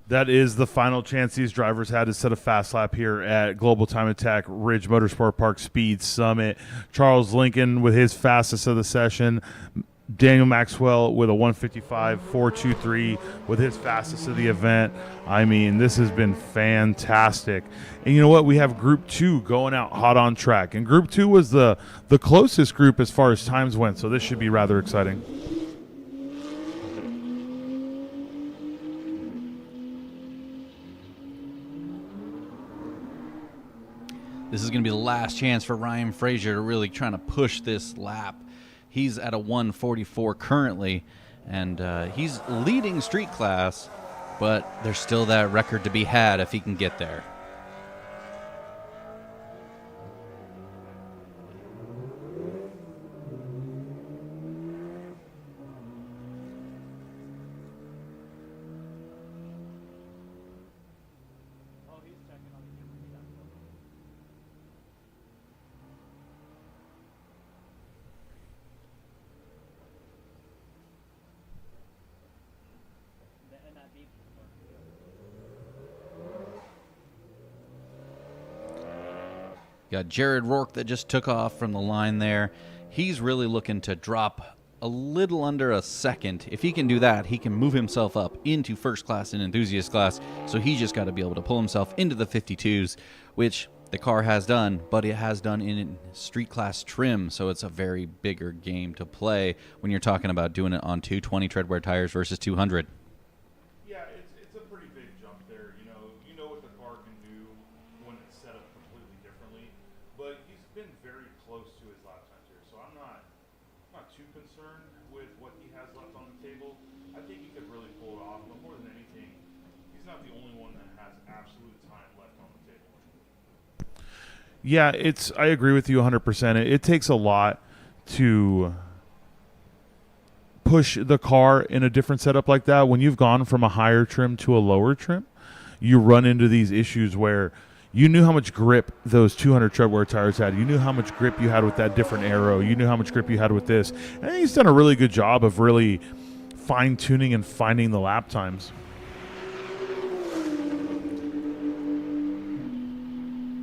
That is the final chance these drivers had to set a fast lap here at Global Time Attack Ridge Motorsport Park Speed Summit. Charles Lincoln with his fastest of the session. Daniel Maxwell with a 155.423 with his fastest of the event. I mean, this has been fantastic. And you know what? We have Group 2 going out hot on track. And Group 2 was the closest group as far as times went, so this should be rather exciting. This is going to be the last chance for Ryan Frazier to really trying to push this lap. He's at a 144 currently, and he's leading street class, but there's still that record to be had if he can get there. Got Jared Rourke that just took off from the line there. He's really looking to drop a little under a second. If he can do that, he can move himself up into first class and enthusiast class. So he just got to be able to pull himself into the 52s, which the car has done, but it has done in street class trim. So it's a very bigger game to play when you're talking about doing it on 220 treadwear tires versus 200. Yeah, it's a pretty big jump there. You know what the car can do when it's set up completely differently. But he's been very close to his lap times here, so I'm not too concerned with what he has left on the table. I think he could really pull it off, but more than anything, he's not the only one that has absolute time left on the table. Yeah, I agree with you 100%. It takes a lot to push the car in a different setup like that. When you've gone from a higher trim to a lower trim, you run into these issues where you knew how much grip those 200 treadwear tires had. You knew how much grip you had with that different aero. You knew how much grip you had with this. And he's done a really good job of really fine-tuning and finding the lap times.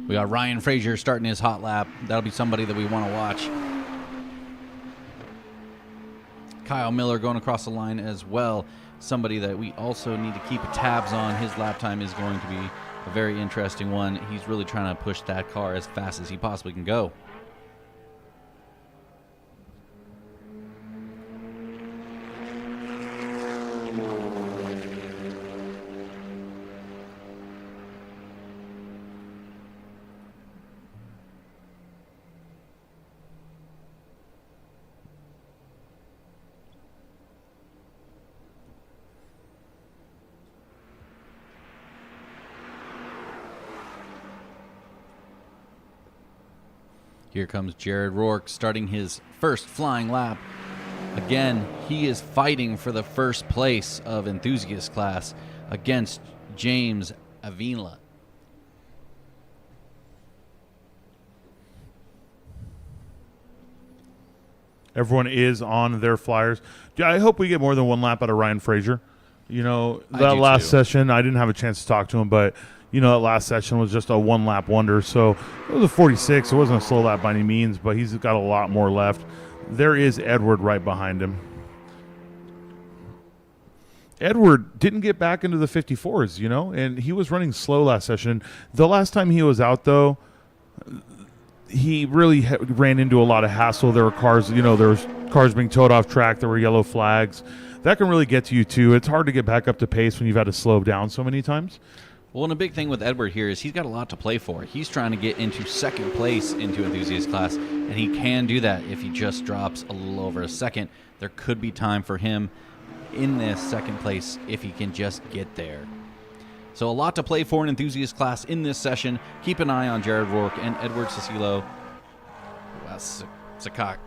We got Ryan Frazier starting his hot lap. That'll be somebody that we want to watch. Kyle Miller going across the line as well. Somebody that we also need to keep tabs on. His lap time is going to be a very interesting one. He's really trying to push that car as fast as he possibly can go. Here comes Jared Rourke starting his first flying lap. Again, he is fighting for the first place of enthusiast class against James Avila. Everyone is on their flyers. I hope we get more than one lap out of Ryan Frazier. That last session, I didn't have a chance to talk to him, but that last session was just a one-lap wonder. So it was a 46. It wasn't a slow lap by any means, but he's got a lot more left. There is Edward right behind him. Edward didn't get back into the 54s, and he was running slow last session. The last time he was out, though, he really ran into a lot of hassle. There were cars, there was cars being towed off track. There were yellow flags. That can really get to you, too. It's hard to get back up to pace when you've had to slow down so many times. Well, and a big thing with Edward here is he's got a lot to play for. He's trying to get into second place into enthusiast class, and he can do that if he just drops a little over a second. There could be time for him in this second place if he can just get there. So a lot to play for in enthusiast class in this session. Keep an eye on Jared Rourke and Edward Cicillo. Sakak.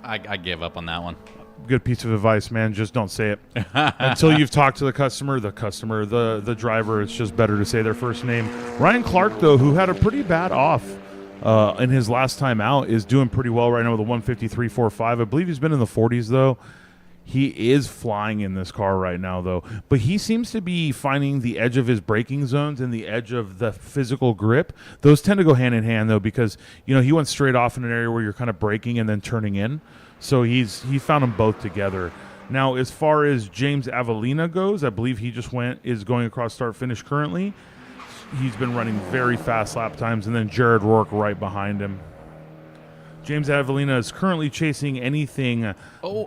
I gave up on that one. Good piece of advice, man. Just don't say it until you've talked to the customer, the driver. It's just better to say their first name. Ryan Clark, though, who had a pretty bad off in his last time out, is doing pretty well right now with a 153.45. I believe he's been in the 40s, though. He is flying in this car right now, though. But he seems to be finding the edge of his braking zones and the edge of the physical grip. Those tend to go hand in hand, though, because he went straight off in an area where you're kind of braking and then turning in. So he found them both together. Now, as far as James Avellino goes, I believe he is going across start-finish currently. He's been running very fast lap times, and then Jared Rourke right behind him. James Avellino is currently chasing anything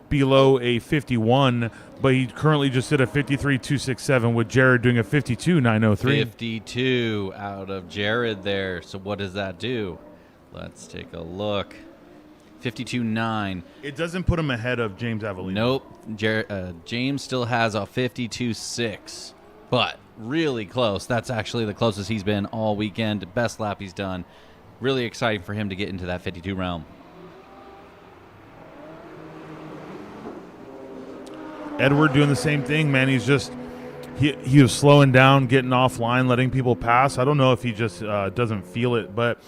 below a 51, but he currently just did a 53.267 with Jared doing a 52.903. 52 out of Jared there. So what does that do? Let's take a look. 52.9. It doesn't put him ahead of James Avellino. Nope. James still has a 52.6, but really close. That's actually the closest he's been all weekend. Best lap he's done. Really exciting for him to get into that 52 realm. Edward doing the same thing, man. He's just he was slowing down, getting offline, letting people pass. I don't know if he just doesn't feel it, but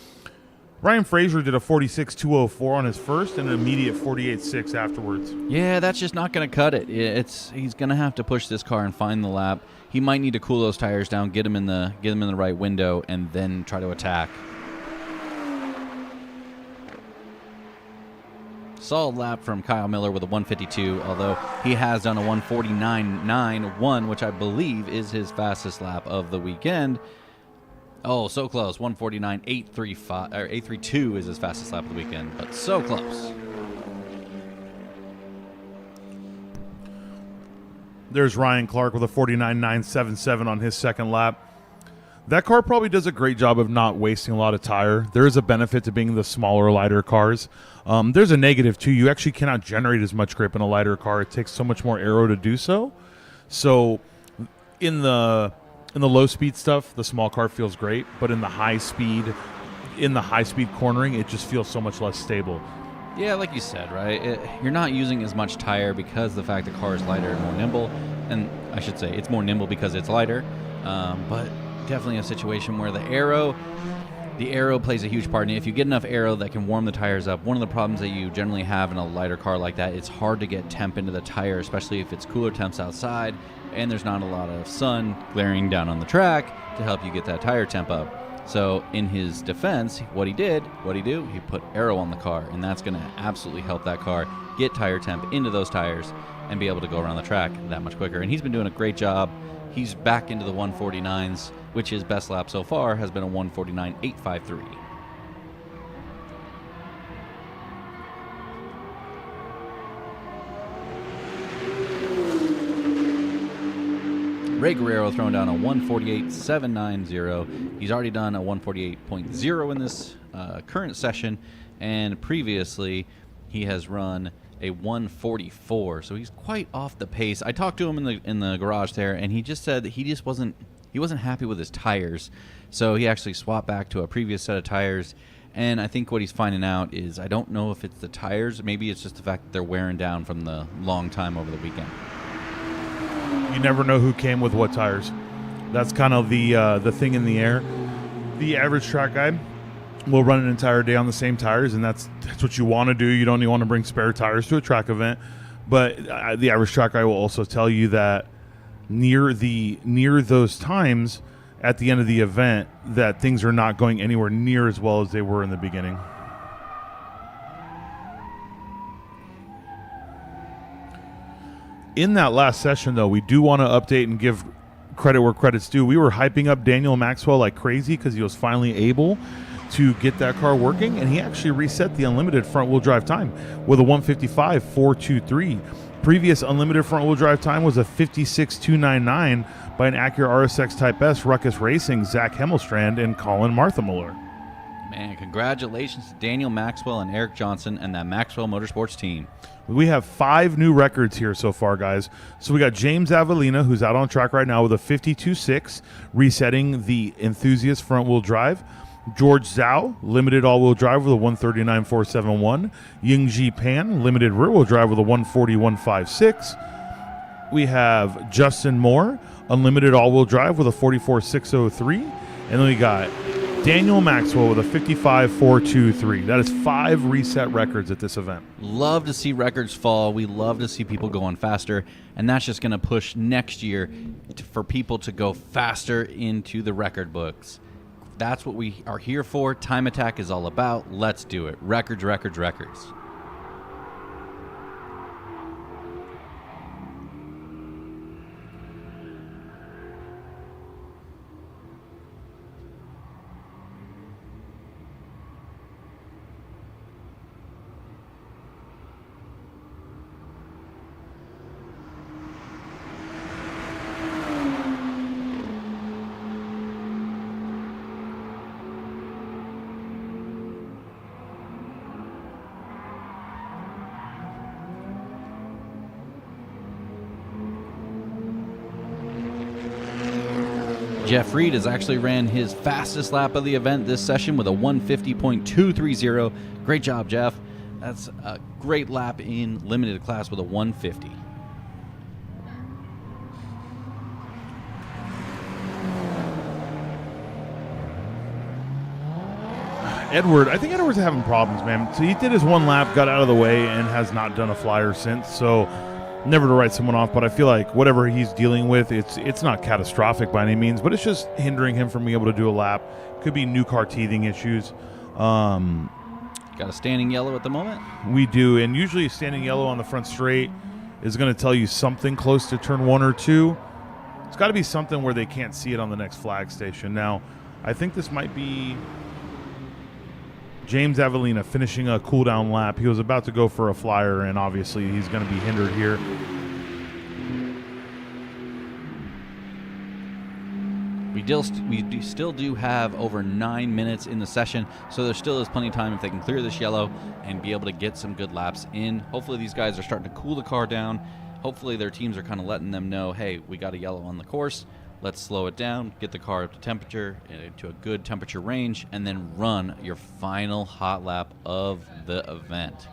Ryan Fraser did a 46.204 on his first and an immediate 48.6 afterwards. Yeah, that's just not going to cut it. He's going to have to push this car and find the lap. He might need to cool those tires down, get him in the right window, and then try to attack. Solid lap from Kyle Miller with a 152, although he has done a 149.91, which I believe is his fastest lap of the weekend. Oh, so close. 149.835 or 832 is his fastest lap of the weekend, but so close. There's Ryan Clark with a 49.977 on his second lap. That car probably does a great job of not wasting a lot of tire. There is a benefit to being the smaller, lighter cars. There's a negative, too. You actually cannot generate as much grip in a lighter car. It takes so much more aero to do so. So in the low-speed stuff, the small car feels great. But in the high-speed cornering, it just feels so much less stable. Yeah, like you said, right? You're not using as much tire because the fact the car is lighter and more nimble. And I should say it's more nimble because it's lighter. But definitely a situation where the aero plays a huge part. And if you get enough aero that can warm the tires up, one of the problems that you generally have in a lighter car like that, it's hard to get temp into the tire, especially if it's cooler temps outside and there's not a lot of sun glaring down on the track to help you get that tire temp up. So in his defense, what'd he do? He put aero on the car, and that's going to absolutely help that car get tire temp into those tires and be able to go around the track that much quicker. And he's been doing a great job. He's back into the 149s, which his best lap so far has been a 149.853. Ray Guerrero throwing down a 148.790. He's already done a 148.0 in this current session, and previously he has run a 144. So he's quite off the pace. I talked to him in the garage there, and he just said that he wasn't happy with his tires. So he actually swapped back to a previous set of tires. And I think what he's finding out is, I don't know if it's the tires, maybe it's just the fact that they're wearing down from the long time over the weekend. You never know who came with what tires. That's kind of the thing in the air. The average track guy will run an entire day on the same tires, and that's what you want to do. You don't even want to bring spare tires to a track event. But the average track guy will also tell you that near those times at the end of the event, that things are not going anywhere near as well as they were in the beginning. In that last session, though, we do want to update and give credit where credit's due. We were hyping up Daniel Maxwell like crazy because he was finally able to get that car working, and he actually reset the unlimited front-wheel drive time with a 155.423. Previous unlimited front-wheel drive time was a 56.299 by an Acura RSX Type S Ruckus Racing, Zach Hemmelstrand and Colin Marthamuller. Man, congratulations to Daniel Maxwell and Eric Johnson and that Maxwell Motorsports team. We have 5 new records here so far, guys. So we got James Avellino, who's out on track right now with a 52.6, resetting the Enthusiast front-wheel drive. George Zhao, limited all-wheel drive with a 139.471. Yingji Pan, limited rear-wheel drive with a 140.156. We have Justin Moore, unlimited all-wheel drive with a 44.603. And then we got Daniel Maxwell with a 55.423. That is 5 reset records at this event. Love to see records fall. We love to see people going faster, and that's just going to push next year for people to go faster into the record books. That's what we are here for. Time Attack is all about. Let's do it. Records, records, records. Jeff Reed has actually ran his fastest lap of the event this session with a 150.230. Great job, Jeff. That's a great lap in limited class with a 150. Edward, I think Edward's having problems, man. So he did his one lap, got out of the way, and has not done a flyer since. So never to write someone off, but I feel like whatever he's dealing with, it's not catastrophic by any means, but it's just hindering him from being able to do a lap. Could be new car teething issues. Got a standing yellow at the moment? We do, and usually a standing yellow on the front straight is going to tell you something close to turn 1 or 2. It's got to be something where they can't see it on the next flag station. Now, I think this might be James Avellina finishing a cool-down lap. He was about to go for a flyer, and obviously he's going to be hindered here. We still do have over 9 minutes in the session, so there still is plenty of time if they can clear this yellow and be able to get some good laps in. Hopefully these guys are starting to cool the car down. Hopefully their teams are kind of letting them know, hey, we got a yellow on the course. Let's slow it down, get the car up to temperature, to a good temperature range, and then run your final hot lap of the event.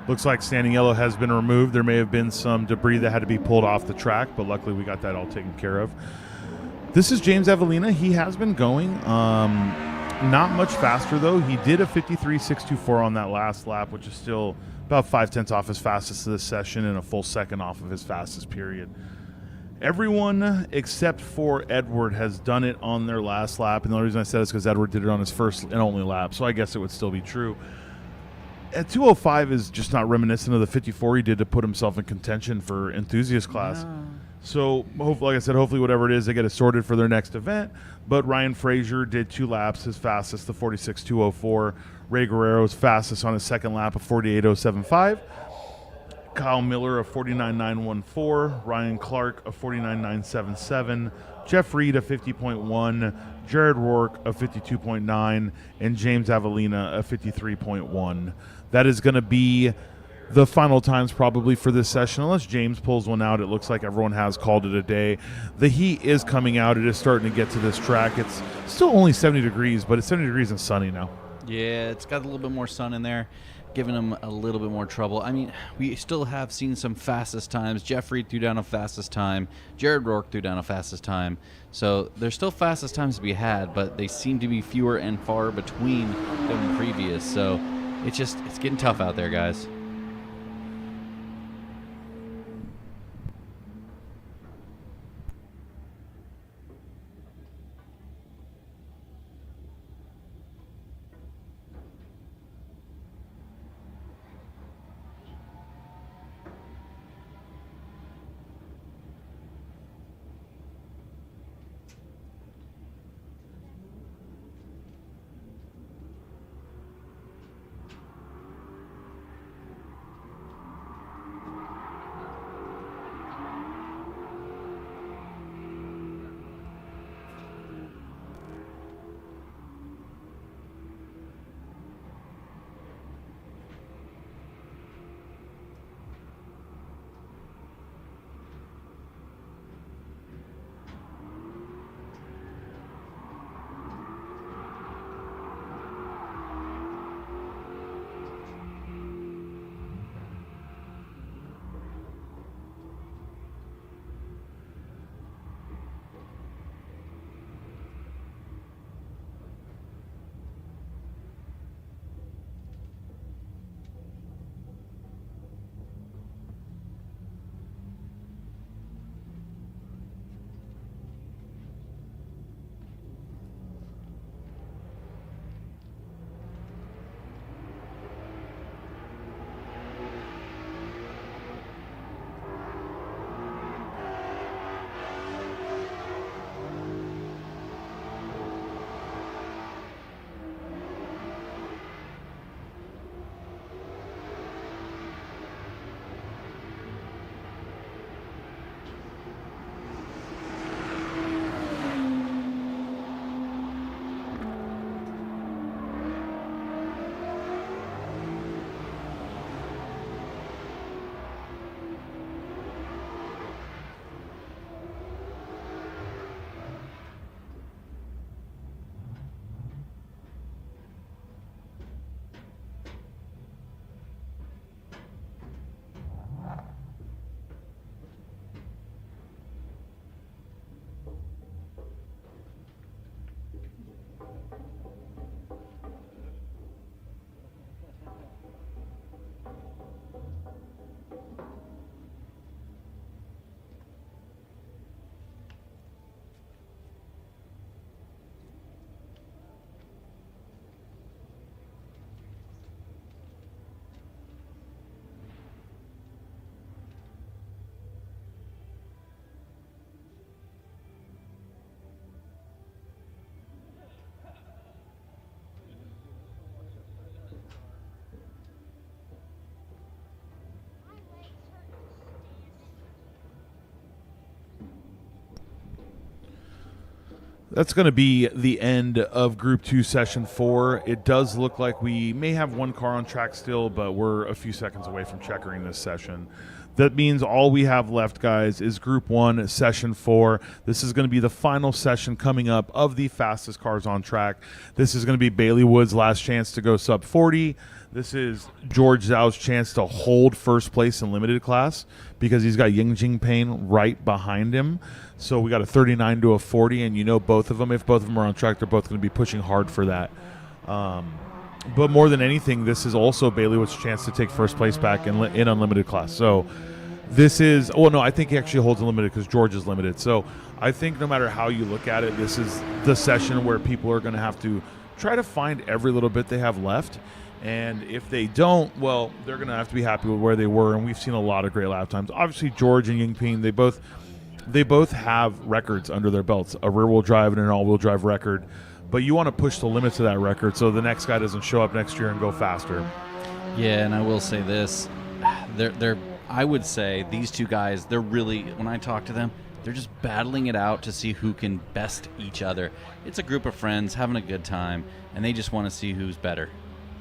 Looks like standing yellow has been removed. There may have been some debris that had to be pulled off the track, but luckily we got that all taken care of. This is James Avellina. He has been going not much faster, though. He did a 53.624 on that last lap, which is still about 0.5 off his fastest of this session and a full second off of his fastest period. Everyone except for Edward has done it on their last lap, and the only reason I said it is because Edward did it on his first and only lap, so I guess it would still be true. At 2:05 is just not reminiscent of the 54 he did to put himself in contention for enthusiast class. No. So, hopefully, like I said, hopefully whatever it is, they get it sorted for their next event. But Ryan Frazier did 2 laps, his fastest, the 46.204. Ray Guerrero's fastest on his second lap of 48.075. Kyle Miller of 49.914. Ryan Clark of 49.977. Jeff Reed of 50.1. Jared Rourke of 52.9. And James Avellina of 53.1. That is going to be the final times probably for this session. Unless James pulls one out, it looks like everyone has called it a day. The heat is coming out. It is starting to get to this track. It's still only 70 degrees, but it's 70 degrees and sunny now. Yeah, it's got a little bit more sun in there, giving them a little bit more trouble. I mean, we still have seen some fastest times. Jeff Reed threw down a fastest time. Jared Rourke threw down a fastest time. So there's still fastest times to be had, but they seem to be fewer and far between than previous. So it's getting tough out there, guys. That's going to be the end of Group 2, Session 4. It does look like we may have one car on track still, but we're a few seconds away from checkering this session. That means all we have left, guys, is Group 1, Session 4. This is going to be the final session coming up of the fastest cars on track. This is going to be Bailey Wood's last chance to go sub 40. This is George Zhao's chance to hold first place in limited class because he's got Yingjing Payne right behind him. So we got a 39 to a 40, and you know both of them, if both of them are on track, they're both going to be pushing hard for that. But more than anything, this is also Bailey Wood's chance to take first place back in unlimited class. So this is, I think he actually holds unlimited because George is limited. So I think no matter how you look at it, this is the session where people are going to have to try to find every little bit they have left. And if they don't, well, they're going to have to be happy with where they were. And we've seen a lot of great lap times. Obviously, George and Yingping, they both have records under their belts, a rear-wheel drive and an all-wheel drive record. But you want to push the limits of that record so the next guy doesn't show up next year and go faster. Yeah, and I will say this. I would say these two guys, they're really, when I talk to them, they're just battling it out to see who can best each other. It's a group of friends having a good time, and they just want to see who's better.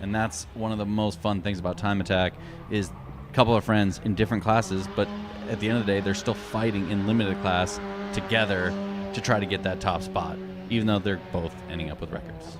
And that's one of the most fun things about Time Attack is a couple of friends in different classes, but at the end of the day, they're still fighting in limited class together to try to get that top spot, even though they're both ending up with records.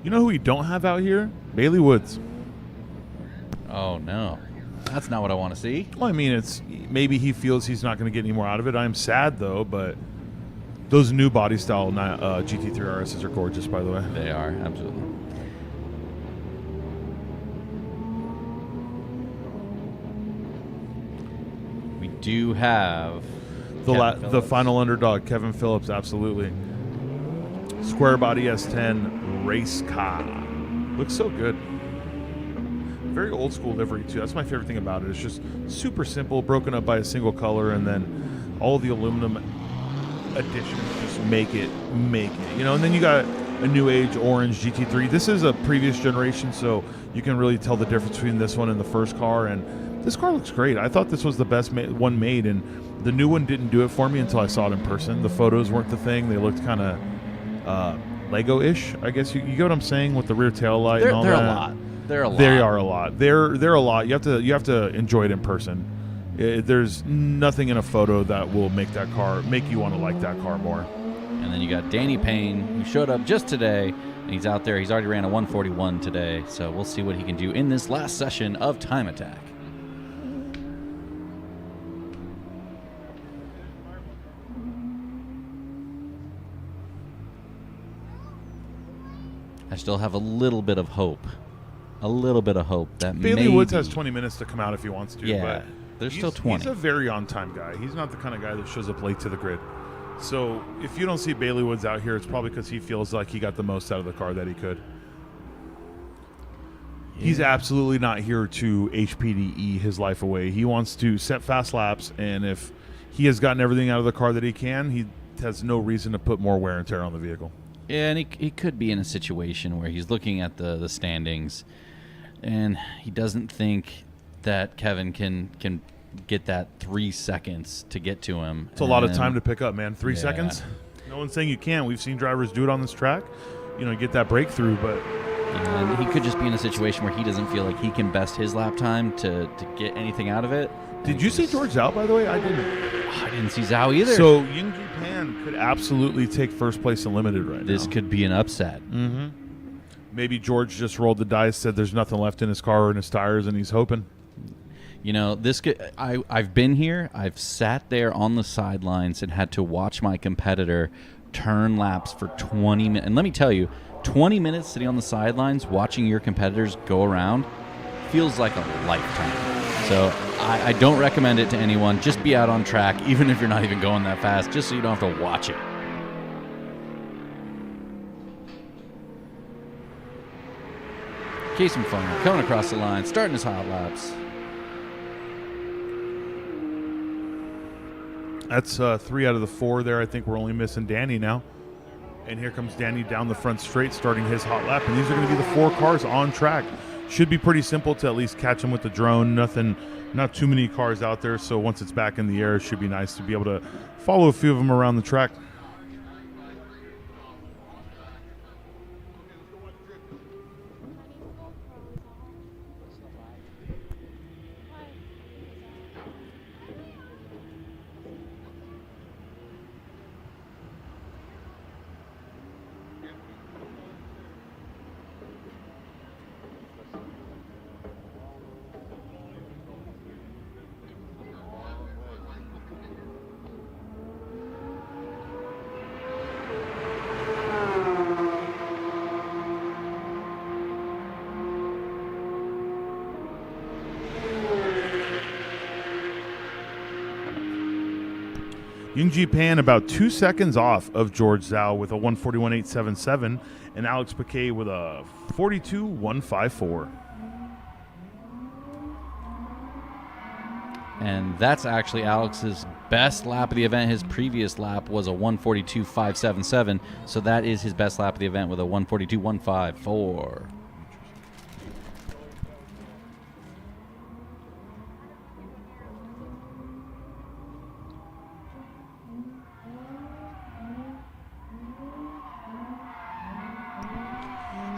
You know who we don't have out here? Bailey Woods. Oh, no. That's not what I want to see. Well, I mean, it's maybe he feels he's not going to get any more out of it. I'm sad, though, but those new body style GT3 RSs are gorgeous, by the way. They are, absolutely. We do have The final underdog, Kevin Phillips, absolutely. Square body S10 race car. Looks so good. Very old school livery, too. That's my favorite thing about it. It's just super simple, broken up by a single color, and then all the aluminum additions just make it. You know, and then you got a new age orange GT3. This is a previous generation, so you can really tell the difference between this one and the first car, and this car looks great. I thought this was the best one made, and the new one didn't do it for me until I saw it in person. The photos weren't the thing. They looked kind of Lego-ish, I guess. You get what I'm saying with the rear tail light and all that? They're a lot. They are a lot. They're a lot. You have to enjoy it in person. There's nothing in a photo that will make you want to like that car more. And then you got Danny Payne, who showed up just today, and he's out there. He's already ran a 141 today, so we'll see what he can do in this last session of Time Attack. I still have a little bit of hope. That Bailey Woods has 20 minutes to come out if he wants to. Yeah, There's still 20. He's a very on-time guy. He's not the kind of guy that shows up late to the grid. So if you don't see Bailey Woods out here, it's probably because he feels like he got the most out of the car that he could. Yeah. He's absolutely not here to HPDE his life away. He wants to set fast laps, and if he has gotten everything out of the car that he can, he has no reason to put more wear and tear on the vehicle. Yeah, and he could be in a situation where he's looking at the standings, and he doesn't think that Kevin can get that 3 seconds to get to him. It's a lot of time to pick up, man. 3 Yeah. seconds? No one's saying you can't. We've seen drivers do it on this track, get that breakthrough, but... And he could just be in a situation where he doesn't feel like he can best his lap time to get anything out of it. Did you see George Zhao, by the way? I didn't. I didn't see Zhao either. So Yingji Pan could absolutely take first place in Limited right now. This could be an upset. Mm-hmm. Maybe George just rolled the dice, said there's nothing left in his car or in his tires, and he's hoping. This could. I've been here. I've sat there on the sidelines and had to watch my competitor turn laps for 20 minutes. And let me tell you, 20 minutes sitting on the sidelines watching your competitors go around feels like a lifetime. So I don't recommend it to anyone. Just be out on track, even if you're not even going that fast, just so you don't have to watch it. Case Farmer coming across the line, starting his hot laps. That's 3 out of the 4 there. I think we're only missing Danny now. And here comes Danny down the front straight, starting his hot lap. And these are going to be the 4 cars on track. Should be pretty simple to at least catch him with the drone. Not too many cars out there. So once it's back in the air, it should be nice to be able to follow a few of them around the track. Yingji Pan about 2 seconds off of George Zhao with a 141.877 and Alex Paquet with a 42.154. And that's actually Alex's best lap of the event. His previous lap was a 142.577, so that is his best lap of the event with a 142.154.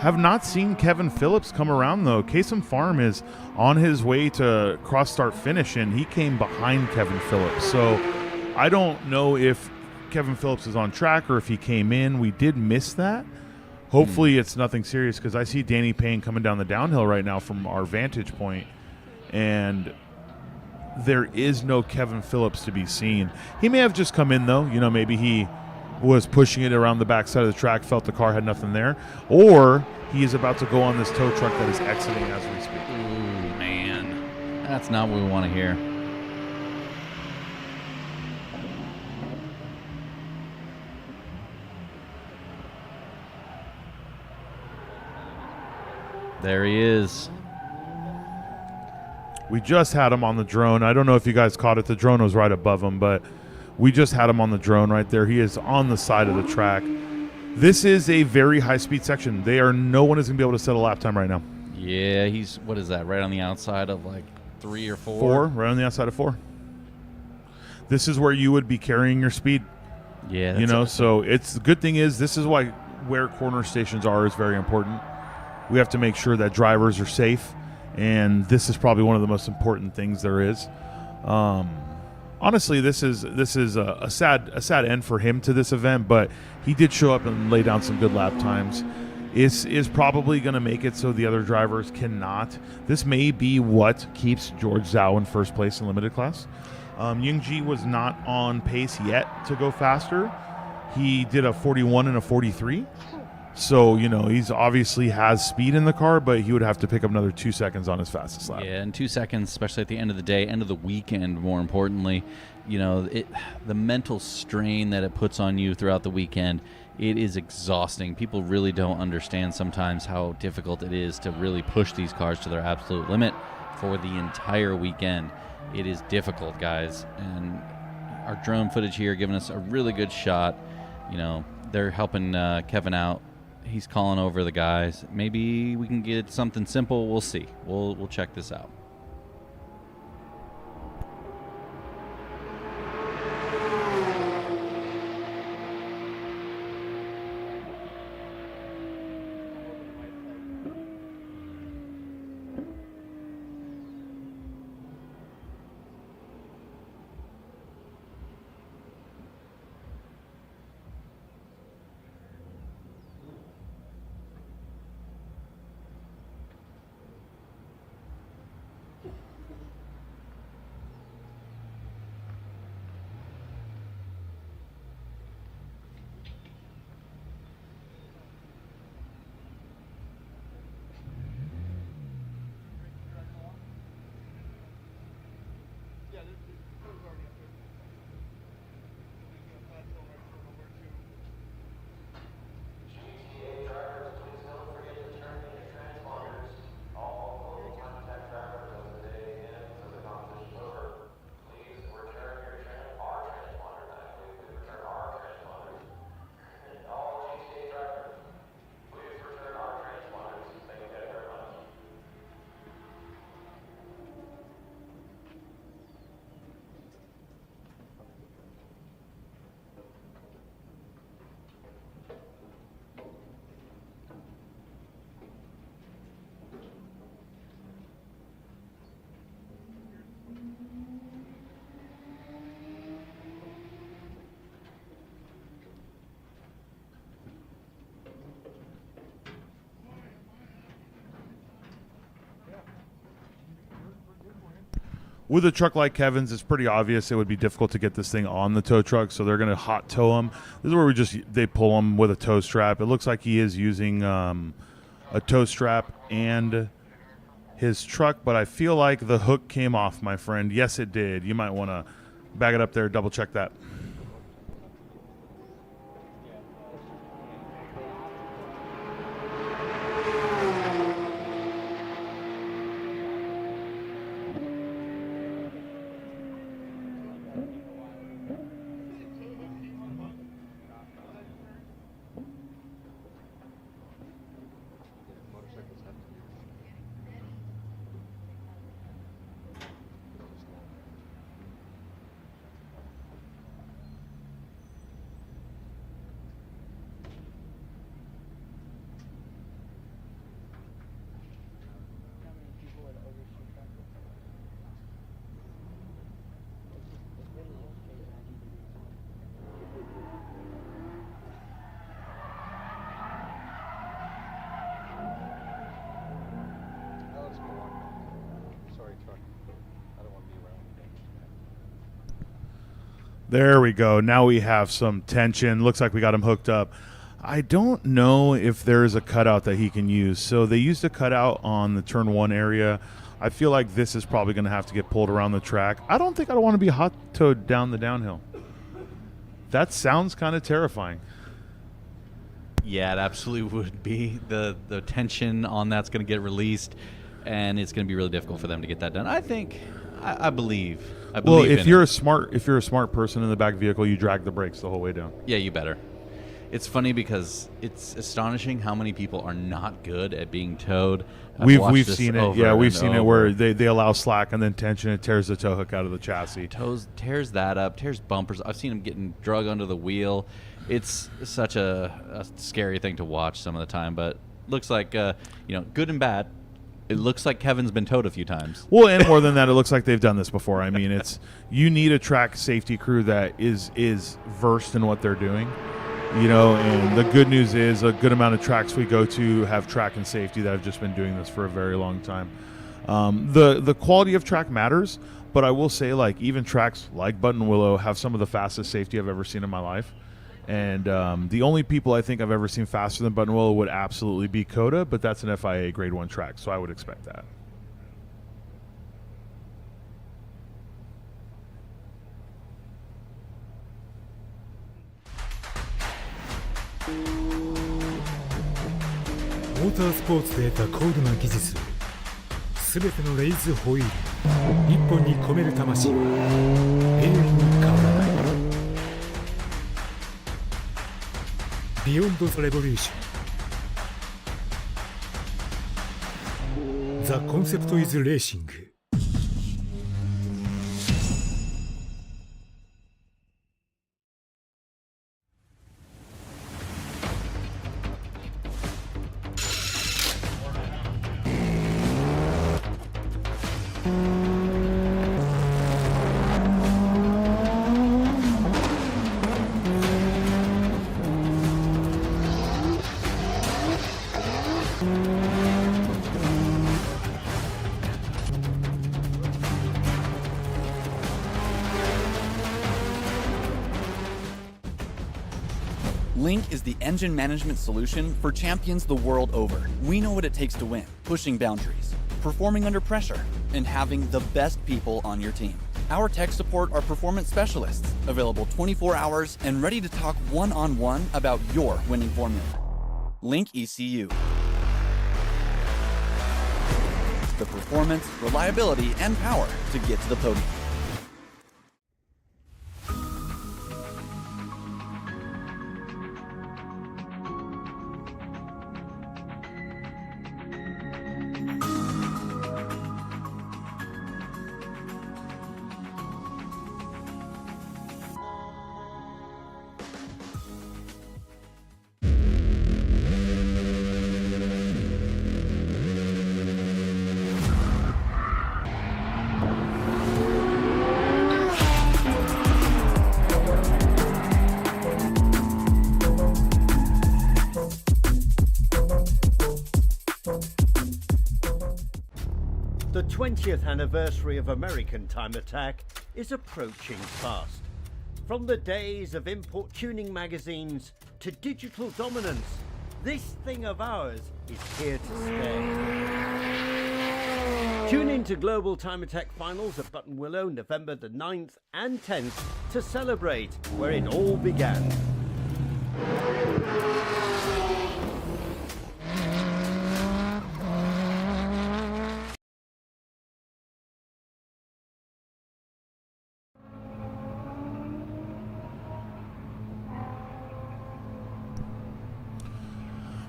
Have not seen Kevin Phillips come around, though. Kasem Farm is on his way to cross-start finish, and he came behind Kevin Phillips. So I don't know if Kevin Phillips is on track or if he came in. We did miss that. Hopefully it's nothing serious, because I see Danny Payne coming down the downhill right now from our vantage point, and there is no Kevin Phillips to be seen. He may have just come in, though. Maybe he was pushing it around the backside of the track, felt the car had nothing there, or he is about to go on this tow truck that is exiting as we speak. Ooh, man. That's not what we want to hear. There he is. We just had him on the drone. I don't know if you guys caught it. The drone was right above him, but we just had him on the drone right there. He is on the side of the track. This is a very high-speed section. No one is going to be able to set a lap time right now. Yeah, he's, what is that, right on the outside of like 3 or 4? 4, right on the outside of 4. This is where you would be carrying your speed. Yeah. So it's the good thing is this is why where corner stations are is very important. We have to make sure that drivers are safe, and this is probably one of the most important things there is. Honestly, this is a sad end for him to this event, but he did show up and lay down some good lap times. Is probably going to make it so the other drivers cannot. This may be what keeps George Zhao in first place in limited class. Yingji was not on pace yet to go faster. He did a 41 and a 43. So, he's obviously has speed in the car, but he would have to pick up another 2 seconds on his fastest lap. Yeah, and 2 seconds, especially at the end of the day, end of the weekend, more importantly, the mental strain that it puts on you throughout the weekend, it is exhausting. People really don't understand sometimes how difficult it is to really push these cars to their absolute limit for the entire weekend. It is difficult, guys, and our drone footage here giving us a really good shot. They're helping Kevin out. He's calling over the guys. Maybe we can get something simple. We'll see. We'll check this out. With a truck like Kevin's, it's pretty obvious it would be difficult to get this thing on the tow truck, so they're going to hot tow him. This is where they pull him with a tow strap. It looks like he is using a tow strap and his truck, but I feel like the hook came off, my friend. Yes, it did. You might want to back it up there, double check that. There we go. Now we have some tension. Looks like we got him hooked up. I don't know if there is a cutout that he can use. So they used a cutout on the turn one area. I feel like this is probably going to have to get pulled around the track. I don't think I want to be hot towed down the downhill. That sounds kind of terrifying. Yeah, it absolutely would be. The tension on that's going to get released, and it's going to be really difficult for them to get that done. I believe. Well, if you're a smart person in the back vehicle, you drag the brakes the whole way down. Yeah, you better. It's funny because it's astonishing how many people are not good at being towed. We've seen it. Yeah, we've seen it where they allow slack and then tension. It tears the tow hook out of the chassis. Tears that up. Tears bumpers. I've seen them getting drug under the wheel. It's such a scary thing to watch some of the time. But looks like good and bad. It looks like Kevin's been towed a few times. Well, and more than that, it looks like they've done this before. I mean, you need a track safety crew that is versed in what they're doing. And the good news is a good amount of tracks we go to have track and safety that have just been doing this for a very long time. The quality of track matters, but I will say, like, even tracks like Buttonwillow have some of the fastest safety I've ever seen in my life. And the only people I think I've ever seen faster than Buttonwillow would absolutely be Coda, but that's an FIA Grade 1 track, so I would expect that.モータースポーツで得た高度な技術すべてのレイズホイール一本に込める魂は永遠に変わらないビヨンド・ザ・レボリューションザ・コンセプト・イズ・レーシングLink is the engine management solution for champions the world over. We know what it takes to win, pushing boundaries, performing under pressure, and having the best people on your team. Our tech support are performance specialists, available 24 hours and ready to talk one-on-one about your winning formula. Link ECU. The performance, reliability, and power to get to the podium. The 20th anniversary of American Time Attack is approaching fast. From the days of import tuning magazines to digital dominance, this thing of ours is here to stay. Tune in to Global Time Attack Finals at Buttonwillow November the 9th and 10th to celebrate where it all began.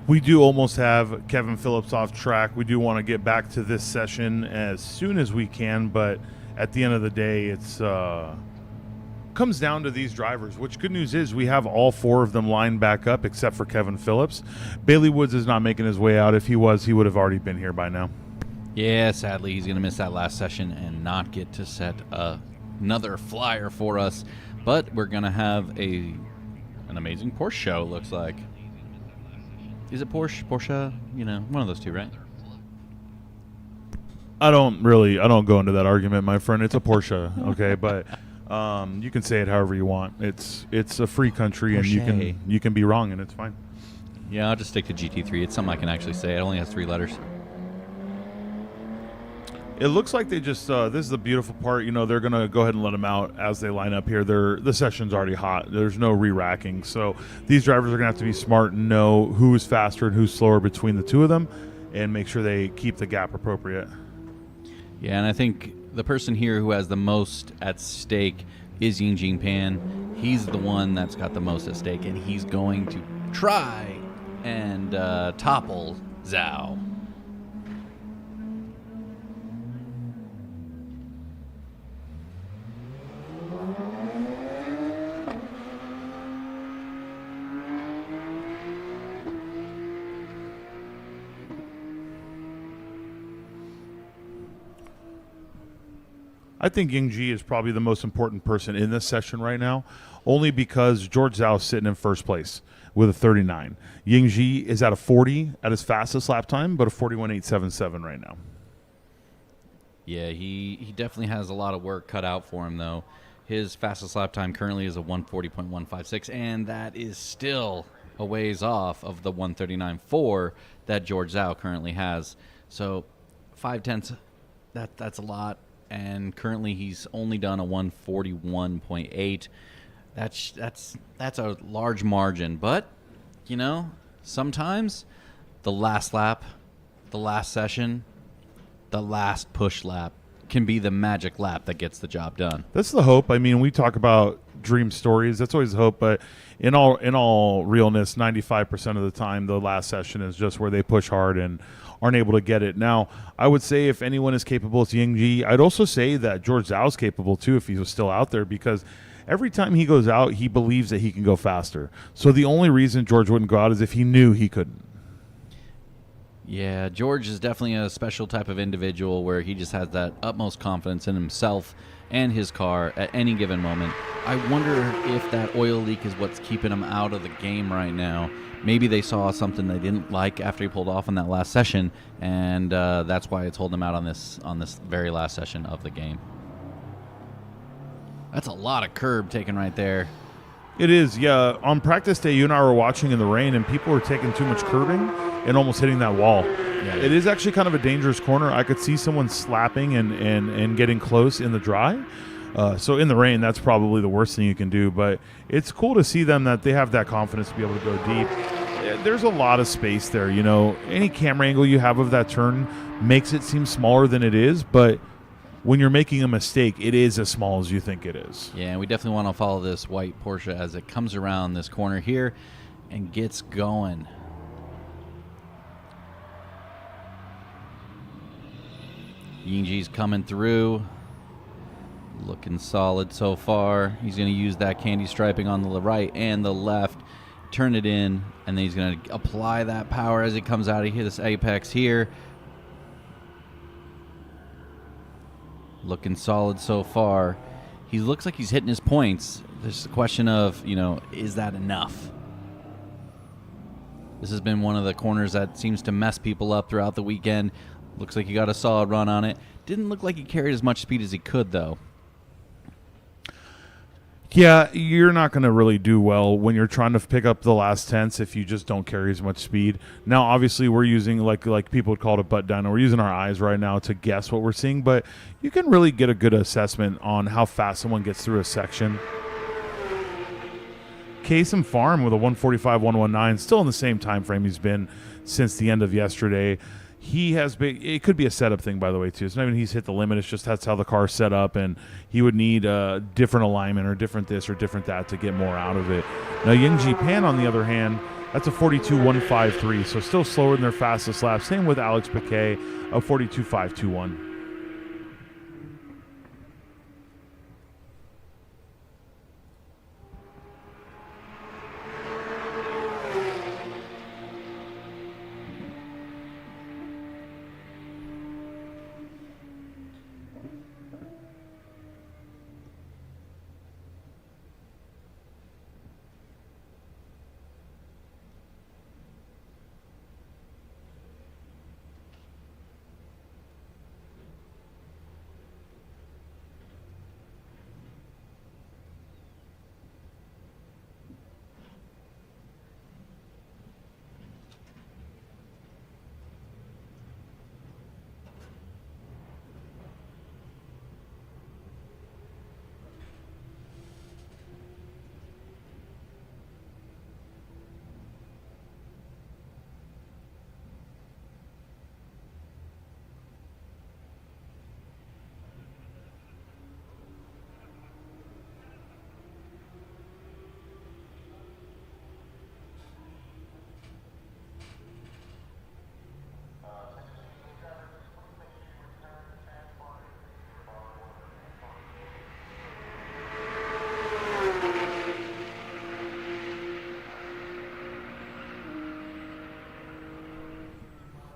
We do almost have Kevin Phillips off track. We do want to get back to this session as soon as we can, but at the end of the day, it's comes down to these drivers, which good news is we have all four of them lined back up except for Kevin Phillips. Bailey Woods is not making his way out. If he was, he would have already been here by now. Yeah, sadly, he's going to miss that last session and not get to set another flyer for us. But we're going to have an amazing Porsche show, looks like. Is it Porsche? Porsche? You know, one of those two, right? I don't go into that argument, my friend. It's a Porsche, okay? But you can say it however you want. It's a free country, Porsche. and you can be wrong, and it's fine. Yeah, I'll just stick to GT3. It's something I can actually say. It only has 3 letters. It looks like they just this is the beautiful part. You know, they're gonna go ahead and let them out as they line up here. The session's already hot. There's no re-racking, so these drivers are gonna have to be smart and know who is faster and who's slower between the two of them, and make sure they keep the gap appropriate. Yeah, and I think the person here who has the most at stake is Ying Pan. He's the one that's got the most at stake, and he's going to try and topple Zhao. I think Yingji is probably the most important person in this session right now, only because George Zhao is sitting in first place with a 39. Yingji is at a 40 at his fastest lap time, but a 41.877 right now. Yeah, he definitely has a lot of work cut out for him, though. His fastest lap time currently is a 140.156, and that is still a ways off of the 139.4 that George Zhao currently has. So 0.5, that's a lot, and currently he's only done a 141.8. That's a large margin, but sometimes the last lap, the last session, the last push lap can be the magic lap that gets the job done. That's the hope. I mean, we talk about dream stories. That's always the hope, but in all realness, 95% of the time, the last session is just where they push hard and aren't able to get it. Now, I would say if anyone is capable, it's Yingji. I'd also say that George Zhao is capable too if he was still out there, because every time he goes out, he believes that he can go faster. So the only reason George wouldn't go out is if he knew he couldn't. Yeah, George is definitely a special type of individual where he just has that utmost confidence in himself and his car at any given moment. I wonder if that oil leak is what's keeping him out of the game right now. Maybe they saw something they didn't like after he pulled off in that last session, and that's why it's holding him out on this very last session of the game. That's a lot of curb taken right there. It is, yeah. On practice day, you and I were watching in the rain, and people were taking too much curbing and almost hitting that wall. Yeah. It is actually kind of a dangerous corner. I could see someone slapping and getting close in the dry. So in the rain, that's probably the worst thing you can do. But it's cool to see them that they have that confidence to be able to go deep. There's a lot of space there. Any camera angle you have of that turn makes it seem smaller than it is, but when you're making a mistake, it is as small as you think it is. Yeah, we definitely want to follow this white Porsche as it comes around this corner here and gets going. Yingji's coming through. Looking solid so far. He's going to use that candy striping on the right and the left. Turn it in, and then he's going to apply that power as it comes out of this apex here. Looking solid so far. He looks like he's hitting his points. There's a question of, is that enough? This has been one of the corners that seems to mess people up throughout the weekend. Looks like he got a solid run on it. Didn't look like he carried as much speed as he could, though. Yeah, you're not going to really do well when you're trying to pick up the last tenths if you just don't carry as much speed. Now, obviously, we're using, like people would call it a butt down, we're using our eyes right now to guess what we're seeing, but you can really get a good assessment on how fast someone gets through a section. Kasem Farm with a 145.119, still in the same time frame he's been since the end of yesterday. He has been, it could be a setup thing, by the way, too. It's not even he's hit the limit. It's just that's how the car's set up, and he would need a different alignment or different this or different that to get more out of it. Now, Yingji Pan, on the other hand, that's a 42.153, so still slower than their fastest lap. Same with Alex Piquet, a 42.521.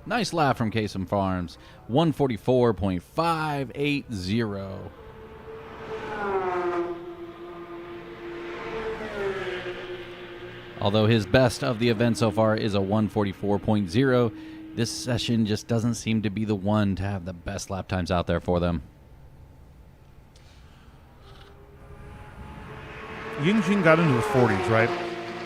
Nice lap from Kasem Farms. 144.580. Although his best of the event so far is a 144.0, this session just doesn't seem to be the one to have the best lap times out there for them. Yingjin got into the 40s, right?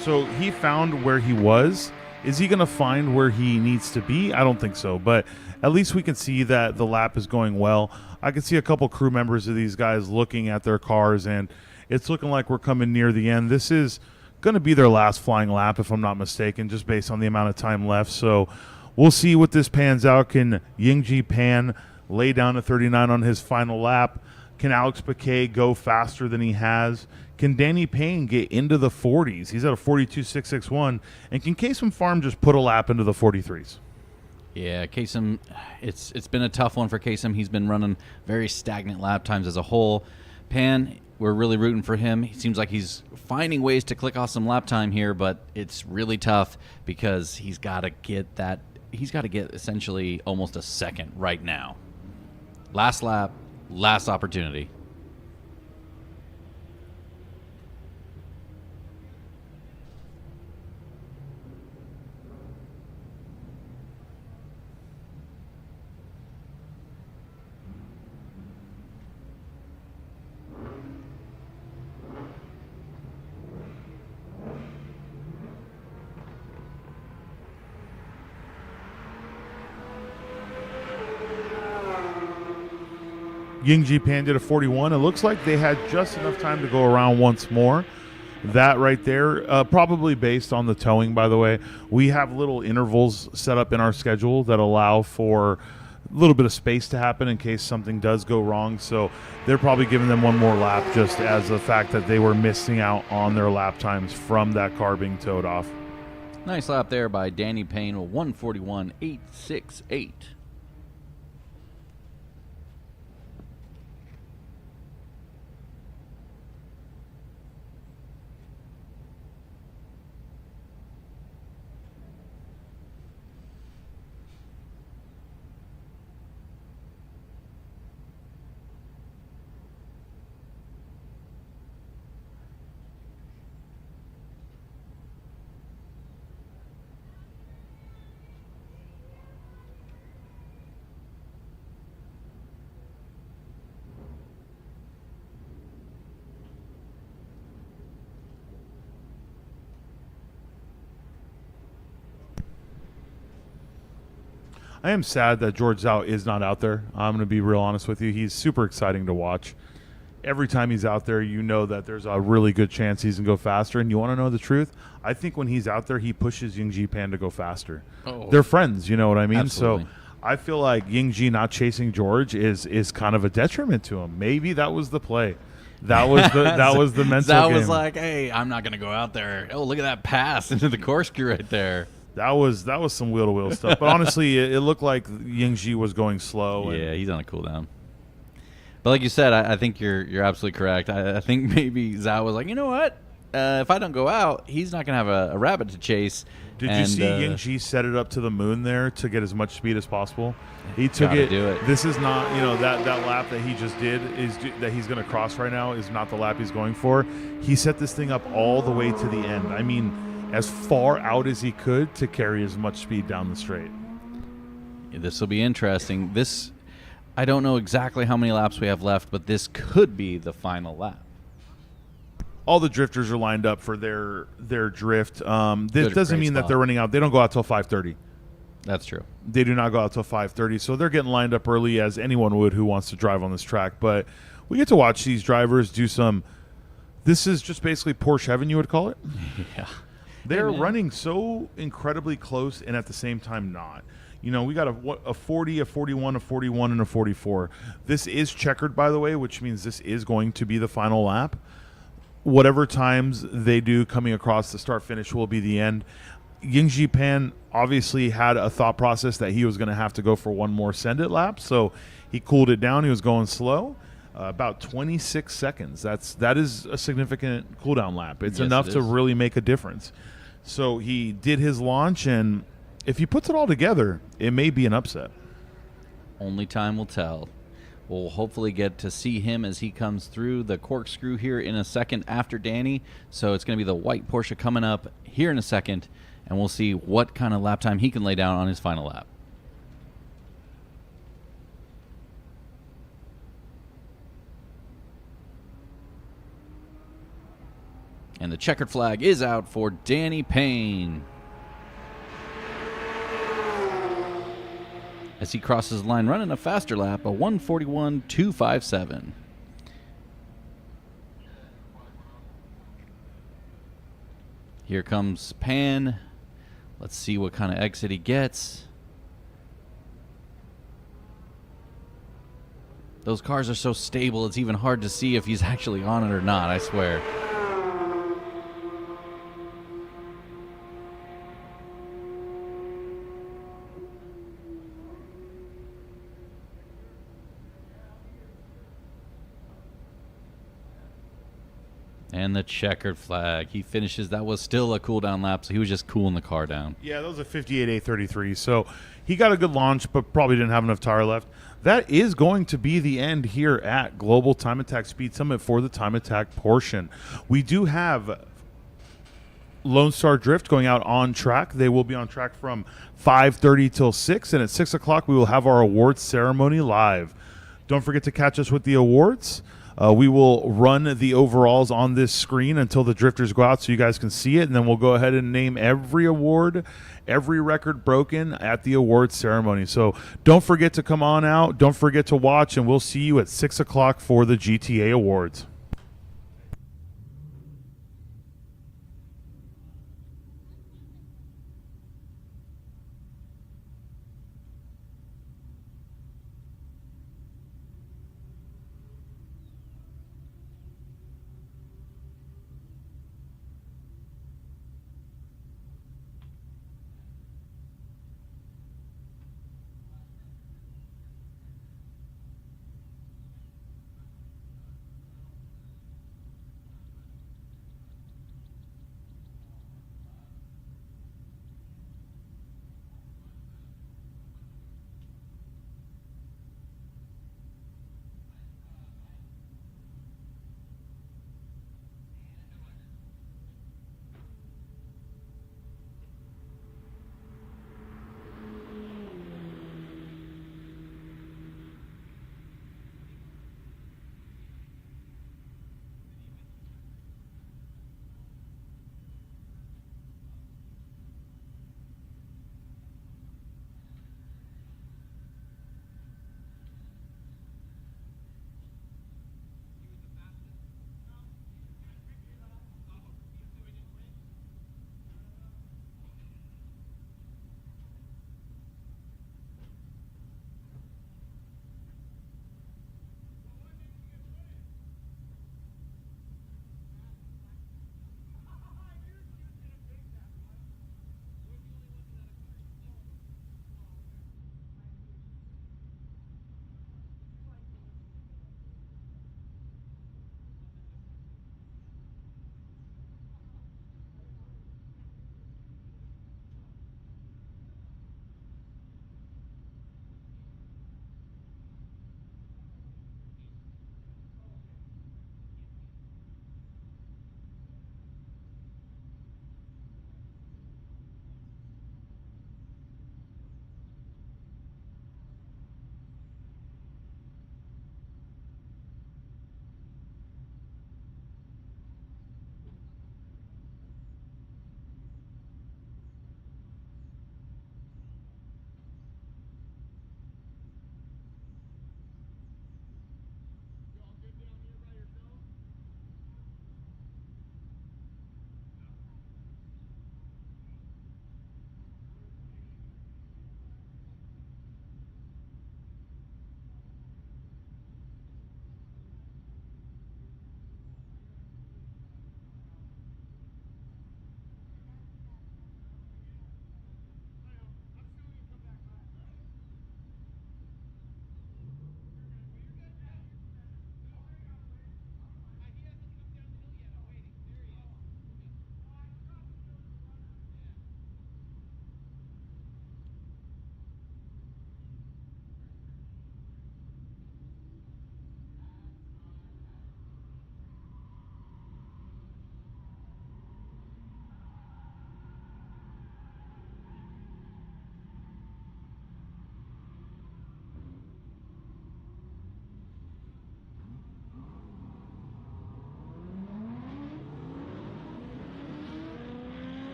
So he found where he was. Is he going to find where he needs to be? I don't think so, but at least we can see that the lap is going well. I can see a couple crew members of these guys looking at their cars, and it's looking like we're coming near the end. This is going to be their last flying lap, if I'm not mistaken, just based on the amount of time left. So we'll see what this pans out. Can Yingji Pan lay down a 39 on his final lap? Can Alex Paquet go faster than he has? Can Danny Payne get into the 40s? He's at a 42.661. And can Kasem Farm just put a lap into the 43s? Yeah, Kasem, it's been a tough one for Kasem. He's been running very stagnant lap times as a whole. Pan, we're really rooting for him. He seems like he's finding ways to click off some lap time here, but it's really tough because he's got to get essentially almost a second right now. Last lap, last opportunity. Yingji Pan did a 41. It looks like they had just enough time to go around once more. That right there, probably based on the towing, by the way. We have little intervals set up in our schedule that allow for a little bit of space to happen in case something does go wrong. So they're probably giving them one more lap just as the fact that they were missing out on their lap times from that car being towed off. Nice lap there by Danny Payne with 141.868. I am sad that George Zhao is not out there. I'm going to be real honest with you. He's super exciting to watch. Every time he's out there, you know that there's a really good chance he's going to go faster. And you want to know the truth? I think when he's out there, he pushes Yingji Pan to go faster. Oh. They're friends, you know what I mean? Absolutely. So I feel like Yingji not chasing George is kind of a detriment to him. Maybe that was the play. That was the mental That game. was like, hey, I'm not going to go out there. Oh, look at that pass into the corkscrew right there. That was some wheel-to-wheel stuff. But honestly, it looked like Yingji was going slow. Yeah, he's on a cooldown. But like you said, I think you're absolutely correct. I think maybe Zhao was like, you know what? If I don't go out, he's not going to have a rabbit to chase. Did you see Yingji set it up to the moon there to get as much speed as possible? He took Gotta it. do it. This is not, that lap that he just did that he's going to cross right now is not the lap he's going for. He set this thing up all the way to the end. I mean, as far out as he could to carry as much speed down the straight. This will be interesting. I don't know exactly how many laps we have left, but this could be the final lap. All the drifters are lined up for their drift. This doesn't great mean that spot. they're running out. They don't go out till 5:30. That's true. They do not go out till 5:30, so they're getting lined up early as anyone would who wants to drive on this track. But we get to watch these drivers do some. This is just basically Porsche heaven, you would call it. Yeah. They're Hey, man. running so incredibly close and at the same time not. We got a 40, a 41, a 41, and a 44. This is checkered, by the way, which means this is going to be the final lap. Whatever times they do coming across the start-finish will be the end. Yingji Pan obviously had a thought process that he was going to have to go for one more send-it lap, so he cooled it down. He was going slow. About 26 seconds. That is a significant cooldown lap. It's Yes, enough it to is. really make a difference. So he did his launch, and if he puts it all together, it may be an upset. Only time will tell. We'll hopefully get to see him as he comes through the corkscrew here in a second after Danny. So it's going to be the white Porsche coming up here in a second, and we'll see what kind of lap time he can lay down on his final lap. And the checkered flag is out for Danny Payne. As he crosses the line running a faster lap, a 1:41.257. Here comes Pan. Let's see what kind of exit he gets. Those cars are so stable, it's even hard to see if he's actually on it or not, I swear. And the checkered flag. He finishes. That was still a cool down lap, so he was just cooling the car down. Yeah, that was a 58.833. So he got a good launch, but probably didn't have enough tire left. That is going to be the end here at Global Time Attack Speed Summit for the Time Attack portion. We do have Lone Star Drift going out on track. They will be on track from 5:30 till 6, and at 6 o'clock we will have our awards ceremony live. Don't forget to catch us with the awards. We will run the overalls on this screen until the drifters go out so you guys can see it, and then we'll go ahead and name every award, every record broken at the awards ceremony. So don't forget to come on out. Don't forget to watch, and we'll see you at 6 o'clock for the GTA Awards.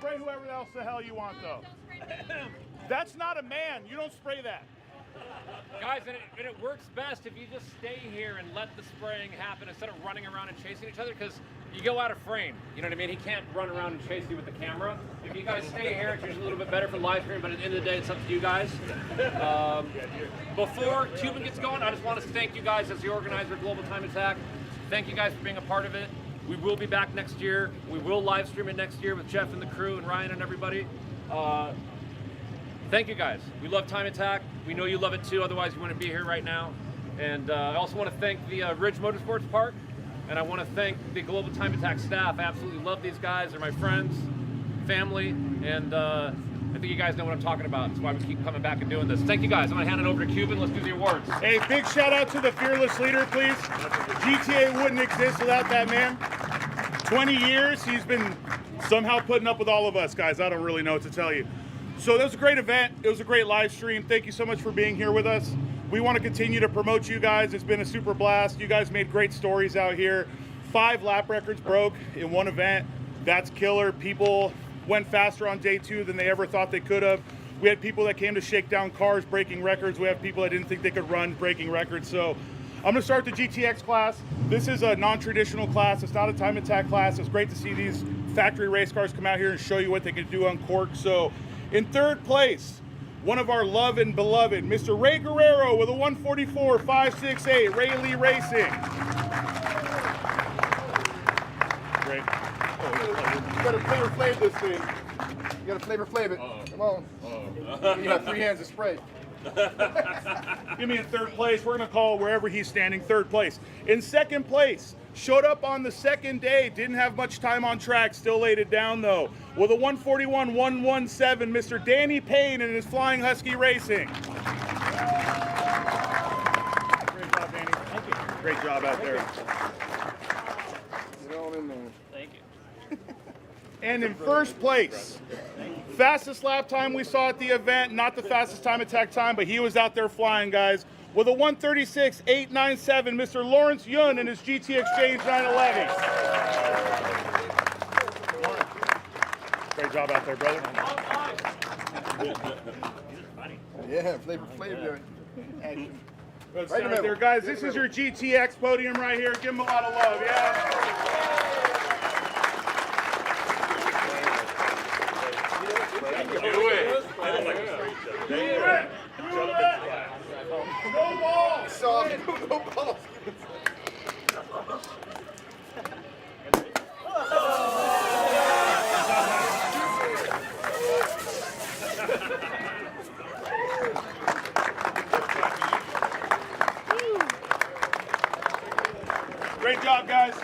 spray whoever else the hell you want, though. That's not a man. You don't spray that. Guys, and it works best if you just stay here and let the spraying happen instead of running around and chasing each other, because you go out of frame. You know what I mean? He can't run around and chase you with the camera. If you guys stay here, it's usually a little bit better for live stream, but at the end of the day, it's up to you guys. Before Cuban gets going, I just want to thank you guys as the organizer of Global Time Attack. Thank you guys for being a part of it. We will be back next year. We will live stream it next year with Jeff and the crew and Ryan and everybody. Thank you guys. We love Time Attack. We know you love it too, otherwise you wouldn't be here right now. And I also want to thank the Ridge Motorsports Park, and I want to thank the Global Time Attack staff. I absolutely love these guys. They're my friends, family, and I think you guys know what I'm talking about. That's why we keep coming back and doing this. Thank you guys. I'm going to hand it over to Cuban. Let's do the awards. Hey, big shout out to the fearless leader, please. GTA wouldn't exist without that man. 20 years, he's been somehow putting up with all of us, guys. I don't really know what to tell you. So that was a great event. It was a great live stream. Thank you so much for being here with us. We want to continue to promote you guys. It's been a super blast. You guys made great stories out here. 5 lap records broke in one event. That's killer. People went faster on day 2 than they ever thought they could have. We had people that came to shake down cars breaking records. We have people that didn't think they could run breaking records. So I'm going to start the GTX class. This is a non-traditional class. It's not a time attack class. It's great to see these factory race cars come out here and show you what they can do on cork. So in 3rd place, one of our loved and beloved, Mr. Ray Guerrero with a 144.568, Ray Lee Racing. Great. You gotta flavor flav this thing. You gotta flavor flav it. Come on. You got 3 hands to spray. Give me in 3rd place. We're going to call wherever he's standing 3rd place. In 2nd place, showed up on the 2nd day, didn't have much time on track, still laid it down though. With a 141.117, Mr. Danny Payne and his Flying Husky Racing. Great job, Danny. Thank you. Great job out there. Get on in there. Thank you. And in 1st place, fastest lap time we saw at the event, not the fastest time attack time, but he was out there flying, guys. With a 136.897, Mr. Lawrence Yun and his GT Exchange 911. Great job out there, brother. Yeah, flavor flav action. Good start there, guys. This is your GTX podium right here. Give him a lot of love, yeah? No balls! No balls. Great job, guys.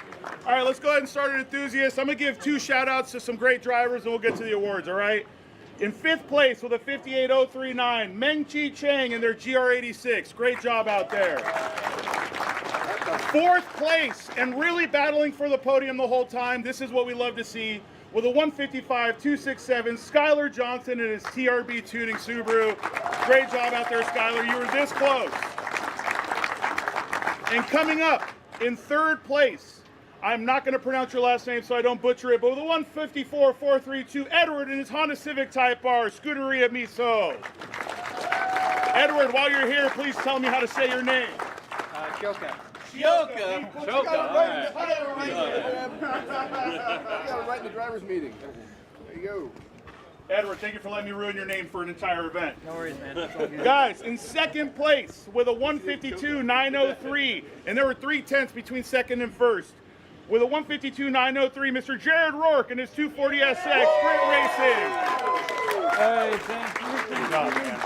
All right, let's go ahead and start at enthusiasts. I'm going to give 2 shout-outs to some great drivers, and we'll get to the awards, all right? In 5th place with a 58.039, Meng Chi Chang and their GR86. Great job out there. 4th place, and really battling for the podium the whole time. This is what we love to see. With a 155.267, Skylar Johnson and his TRB Tuning Subaru. Great job out there, Skylar. You were this close. And coming up in 3rd place, I'm not going to pronounce your last name so I don't butcher it, but with a 154.432, Edward and his Honda Civic Type R, Scuderia Miso. Edward, while you're here, please tell me how to say your name. Kyoka. Yoka. You got it right in the driver's meeting. There you go. Edward, thank you for letting me ruin your name for an entire event. No worries, man. It's all good. Guys, in 2nd place with a 152.903, and there were 3 tenths between 2nd and 1st. With a 152.903, Mr. Jared Rourke and his 240SX Sprint Racing. Hey, thank you. Good job, man.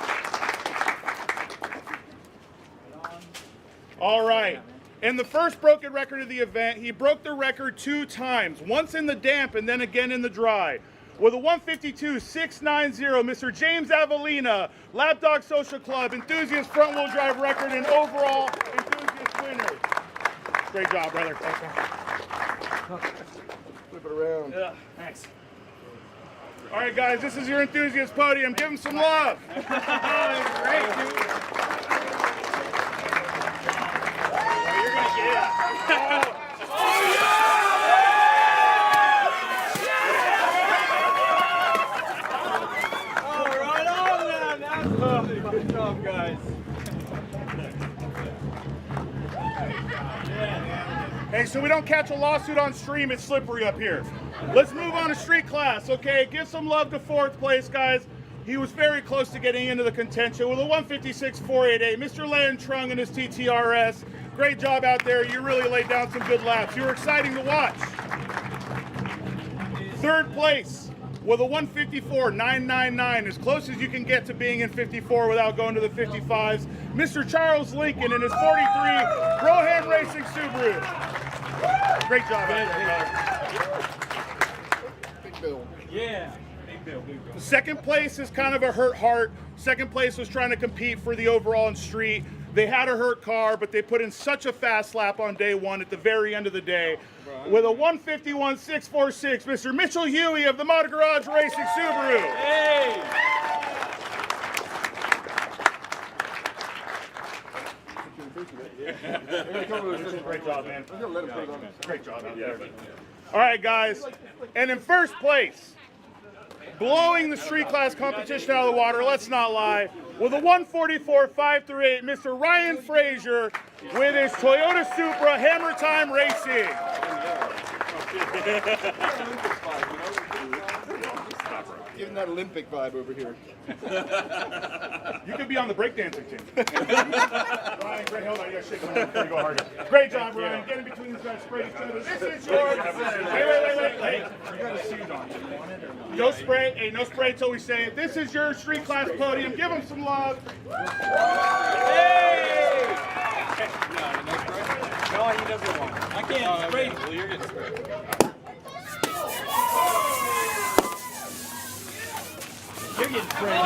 All right. In the first broken record of the event, he broke the record 2 times, once in the damp and then again in the dry. With a 152.690, Mr. James Avelina, Lapdog Social Club, enthusiast front wheel drive record and overall enthusiast winner. Great job, brother. Flip it around. Yeah, thanks. All right, guys, this is your enthusiast podium. Give him some love. Great, dude. You're gonna get it. Oh, yeah! Hey, so we don't catch a lawsuit on stream, it's slippery up here. Let's move on to street class, okay? Give some love to fourth place, guys. He was very close to getting into the contention with a 156.488. Mr. Lan Trung and his TTRS. Great job out there. You really laid down some good laps. You were exciting to watch. Third place with a 154.999, as close as you can get to being in 54 without going to the 55s. Mr. Charles Lincoln in his 43 Broham Racing Subaru. Great job out there, Big Bill. Yeah. Big Bill. Second place is kind of a hurt heart. Second place was trying to compete for the overall in street. They had a hurt car, but they put in such a fast lap on day one at the very end of the day. With a 151.646, Mr. Mitchell Huey of the Motor Garage Racing Subaru. Hey! Great job, man. I'm gonna let him put it on. Great job out there. All right, guys. And in first place, blowing the street class competition out of the water, let's not lie, with a 144.538, Mr. Ryan Frazier with his Toyota Supra Hammer Time Racing. Giving that Olympic vibe over here. You could be on the breakdancing team. Ryan, great. Hold on, you gotta shake my hand before you go harder. Great job, Ryan. Get in between these guys, spray each other. This is yours. Wait. You got a suit on. No spray. Hey, no spray until we say it. This is your street class podium. Give them some love. Hey! No, he doesn't want it. I can't spray. Well, you're getting sprayed. You're getting sprayed.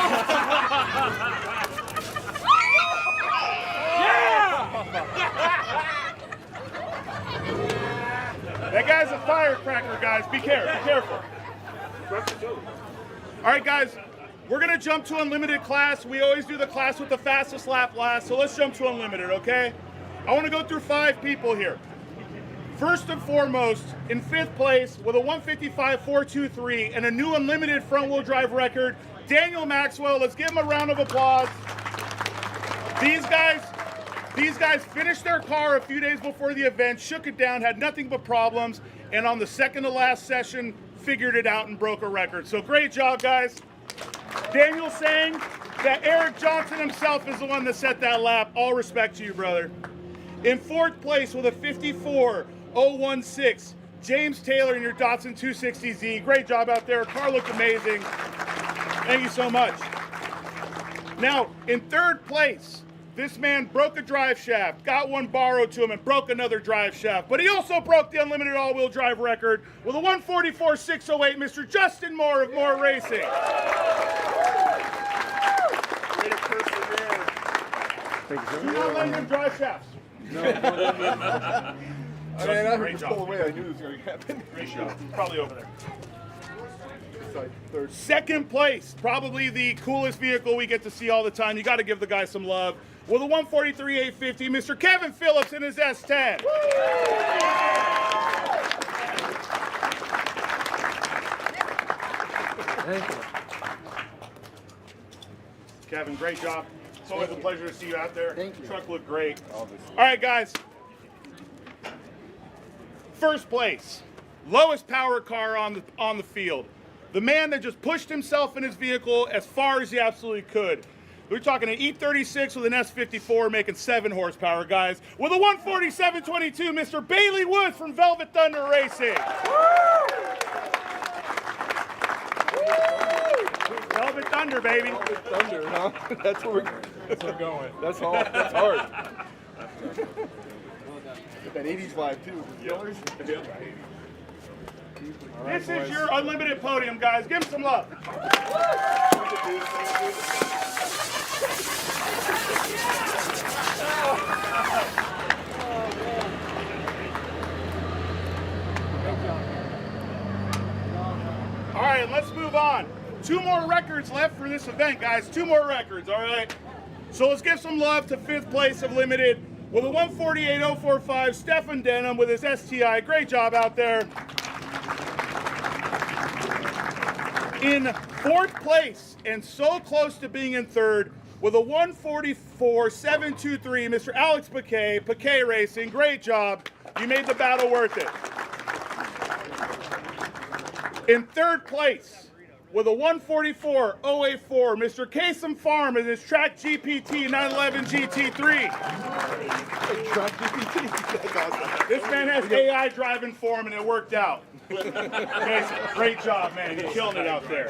That guy's a firecracker, guys. Be careful. All right, guys. We're going to jump to Unlimited class. We always do the class with the fastest lap last, so let's jump to Unlimited, okay? I want to go through 5 people here. First and foremost, in 5th place with a 155.423 and a new Unlimited front-wheel drive record, Daniel Maxwell. Let's give him a round of applause. These guys finished their car a few days before the event, shook it down, had nothing but problems, and on the second to last session, figured it out and broke a record. So great job, guys. Daniel saying that Eric Johnson himself is the one that set that lap. All respect to you, brother. In 4th place with a 54.016, James Taylor in your Datsun 260Z. Great job out there. Car looked amazing. Thank you so much. Now, in 3rd place, this man broke a drive shaft, got one borrowed to him, and broke another drive shaft. But he also broke the Unlimited all-wheel drive record with a 144.608, Mr. Justin Moore of Moore Racing. Do not let him drive shafts. I heard Great this job. pull away. I knew this was going to happen. Great job. Probably over there. Sorry, 3rd. 2nd place, probably the coolest vehicle we get to see all the time. You got to give the guy some love. With a 143.850, Mr. Kevin Phillips in his S10. Thank you. Kevin, great job. It's always a pleasure to see you out there. Thank you. Truck looked great. All right, guys. First place, lowest power car on the field. The man that just pushed himself in his vehicle as far as he absolutely could. We're talking an E36 with an S54 making 7 horsepower, guys. With a 147.22, Mr. Bailey Woods from Velvet Thunder Racing. Velvet Thunder, baby. Thunder, huh? That's where we're going. That's hard. That's hard. Get that 80s vibe, too. This is your Unlimited podium, guys. Give him some love. All right, let's move on. 2 more records left for this event, guys. 2 more records, all right? So let's give some love to 5th place of Limited with a 148.045, Stefan Denham with his STI. Great job out there. In 4th place, and so close to being in 3rd, with a 144.723, Mr. Alex Paquet, Paquet Racing. Great job. You made the battle worth it. In third place, with a 144.084, Mr. Kasem Farm in his Track GPT 911 GT3. Track GPT. That's awesome. This man has AI driving for him, and it worked out. Kasem, great job, man. You're killing it out there.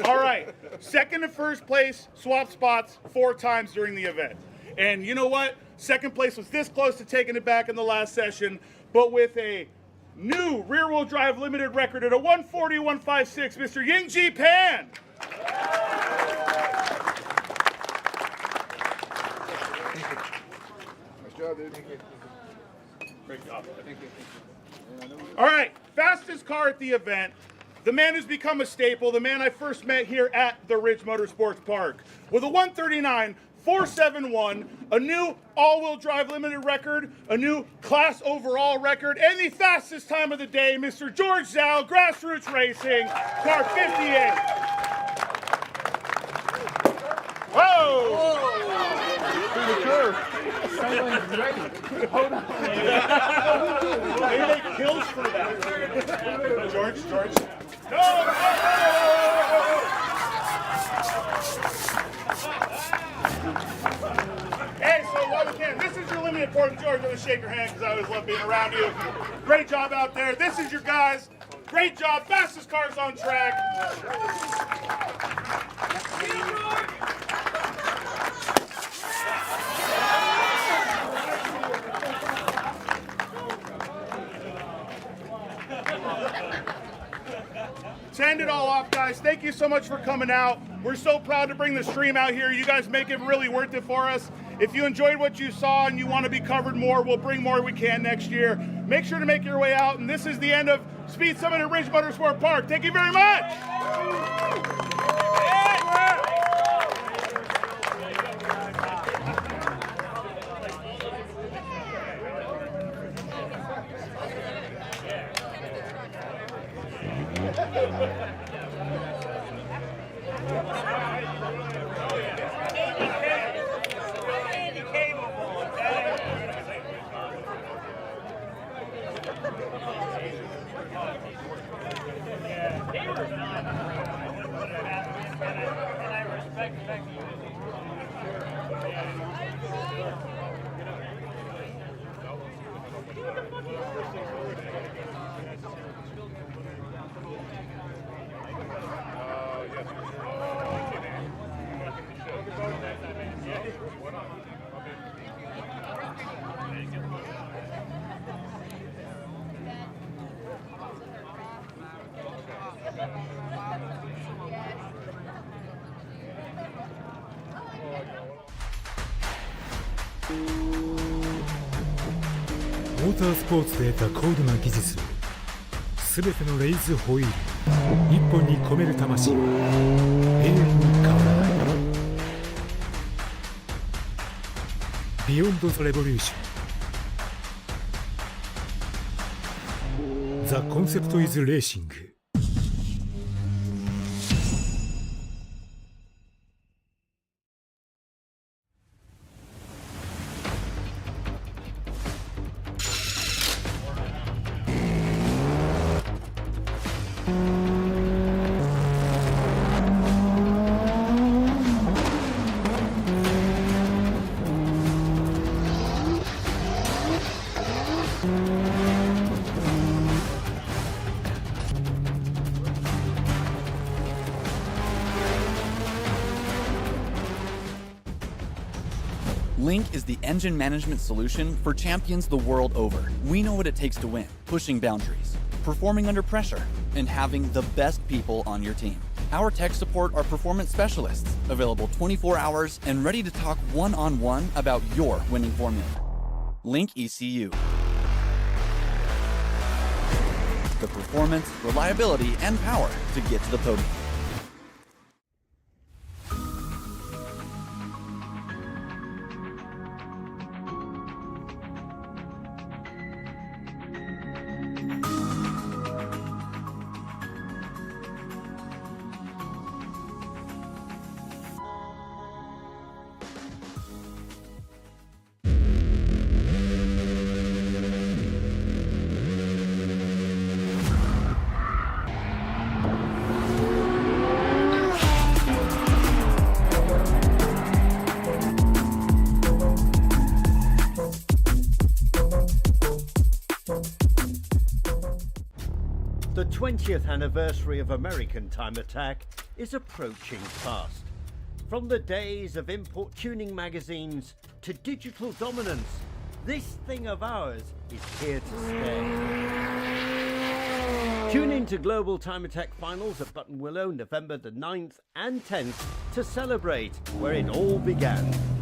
All right. Second and first place, swap spots 4 times during the event. And you know what? Second place was this close to taking it back in the last session, but with a new rear-wheel drive limited record at a 140.156, Mr. Yingji Pan. Nice job, dude. Great job. Thank you. All right, fastest car at the event. The man who's become a staple, the man I first met here at the Ridge Motorsports Park. With a 139.471, a new all-wheel drive limited record, a new class overall record, and the fastest time of the day, Mr. George Zhao, Grassroots Racing, car 58. Whoa! Premature. Hold on. They make kills for that. George. No! Hey, so while we can, this is your limited portion, George. Let's shake your hand because I always love being around you. Great job out there. This is your guys. Great job. Fastest cars on track. To end it all off, guys, thank you so much for coming out. We're so proud to bring the stream out here. You guys make it really worth it for us. If you enjoyed what you saw and you want to be covered more, we'll bring more we can next year. Make sure to make your way out. And this is the end of Speed Summit at Ridge Motorsport Park. Thank you very much.モータースポーツで得た高度な技術をすべてのレイズホイール一本に込める魂は永遠に変わらない。ビヨンド・ザ・レボリューション。ザ・コンセプト・イズ・レーシング。Link is the engine management solution for champions the world over. We know what it takes to win, pushing boundaries, performing under pressure, and having the best people on your team. Our tech support are performance specialists, available 24 hours and ready to talk one-on-one about your winning formula. Link ECU. The performance, reliability, and power to get to the podium. The 20th anniversary of American Time Attack is approaching fast. From the days of import tuning magazines to digital dominance, this thing of ours is here to stay. Tune in to Global Time Attack Finals at Buttonwillow November the 9th and 10th to celebrate where it all began.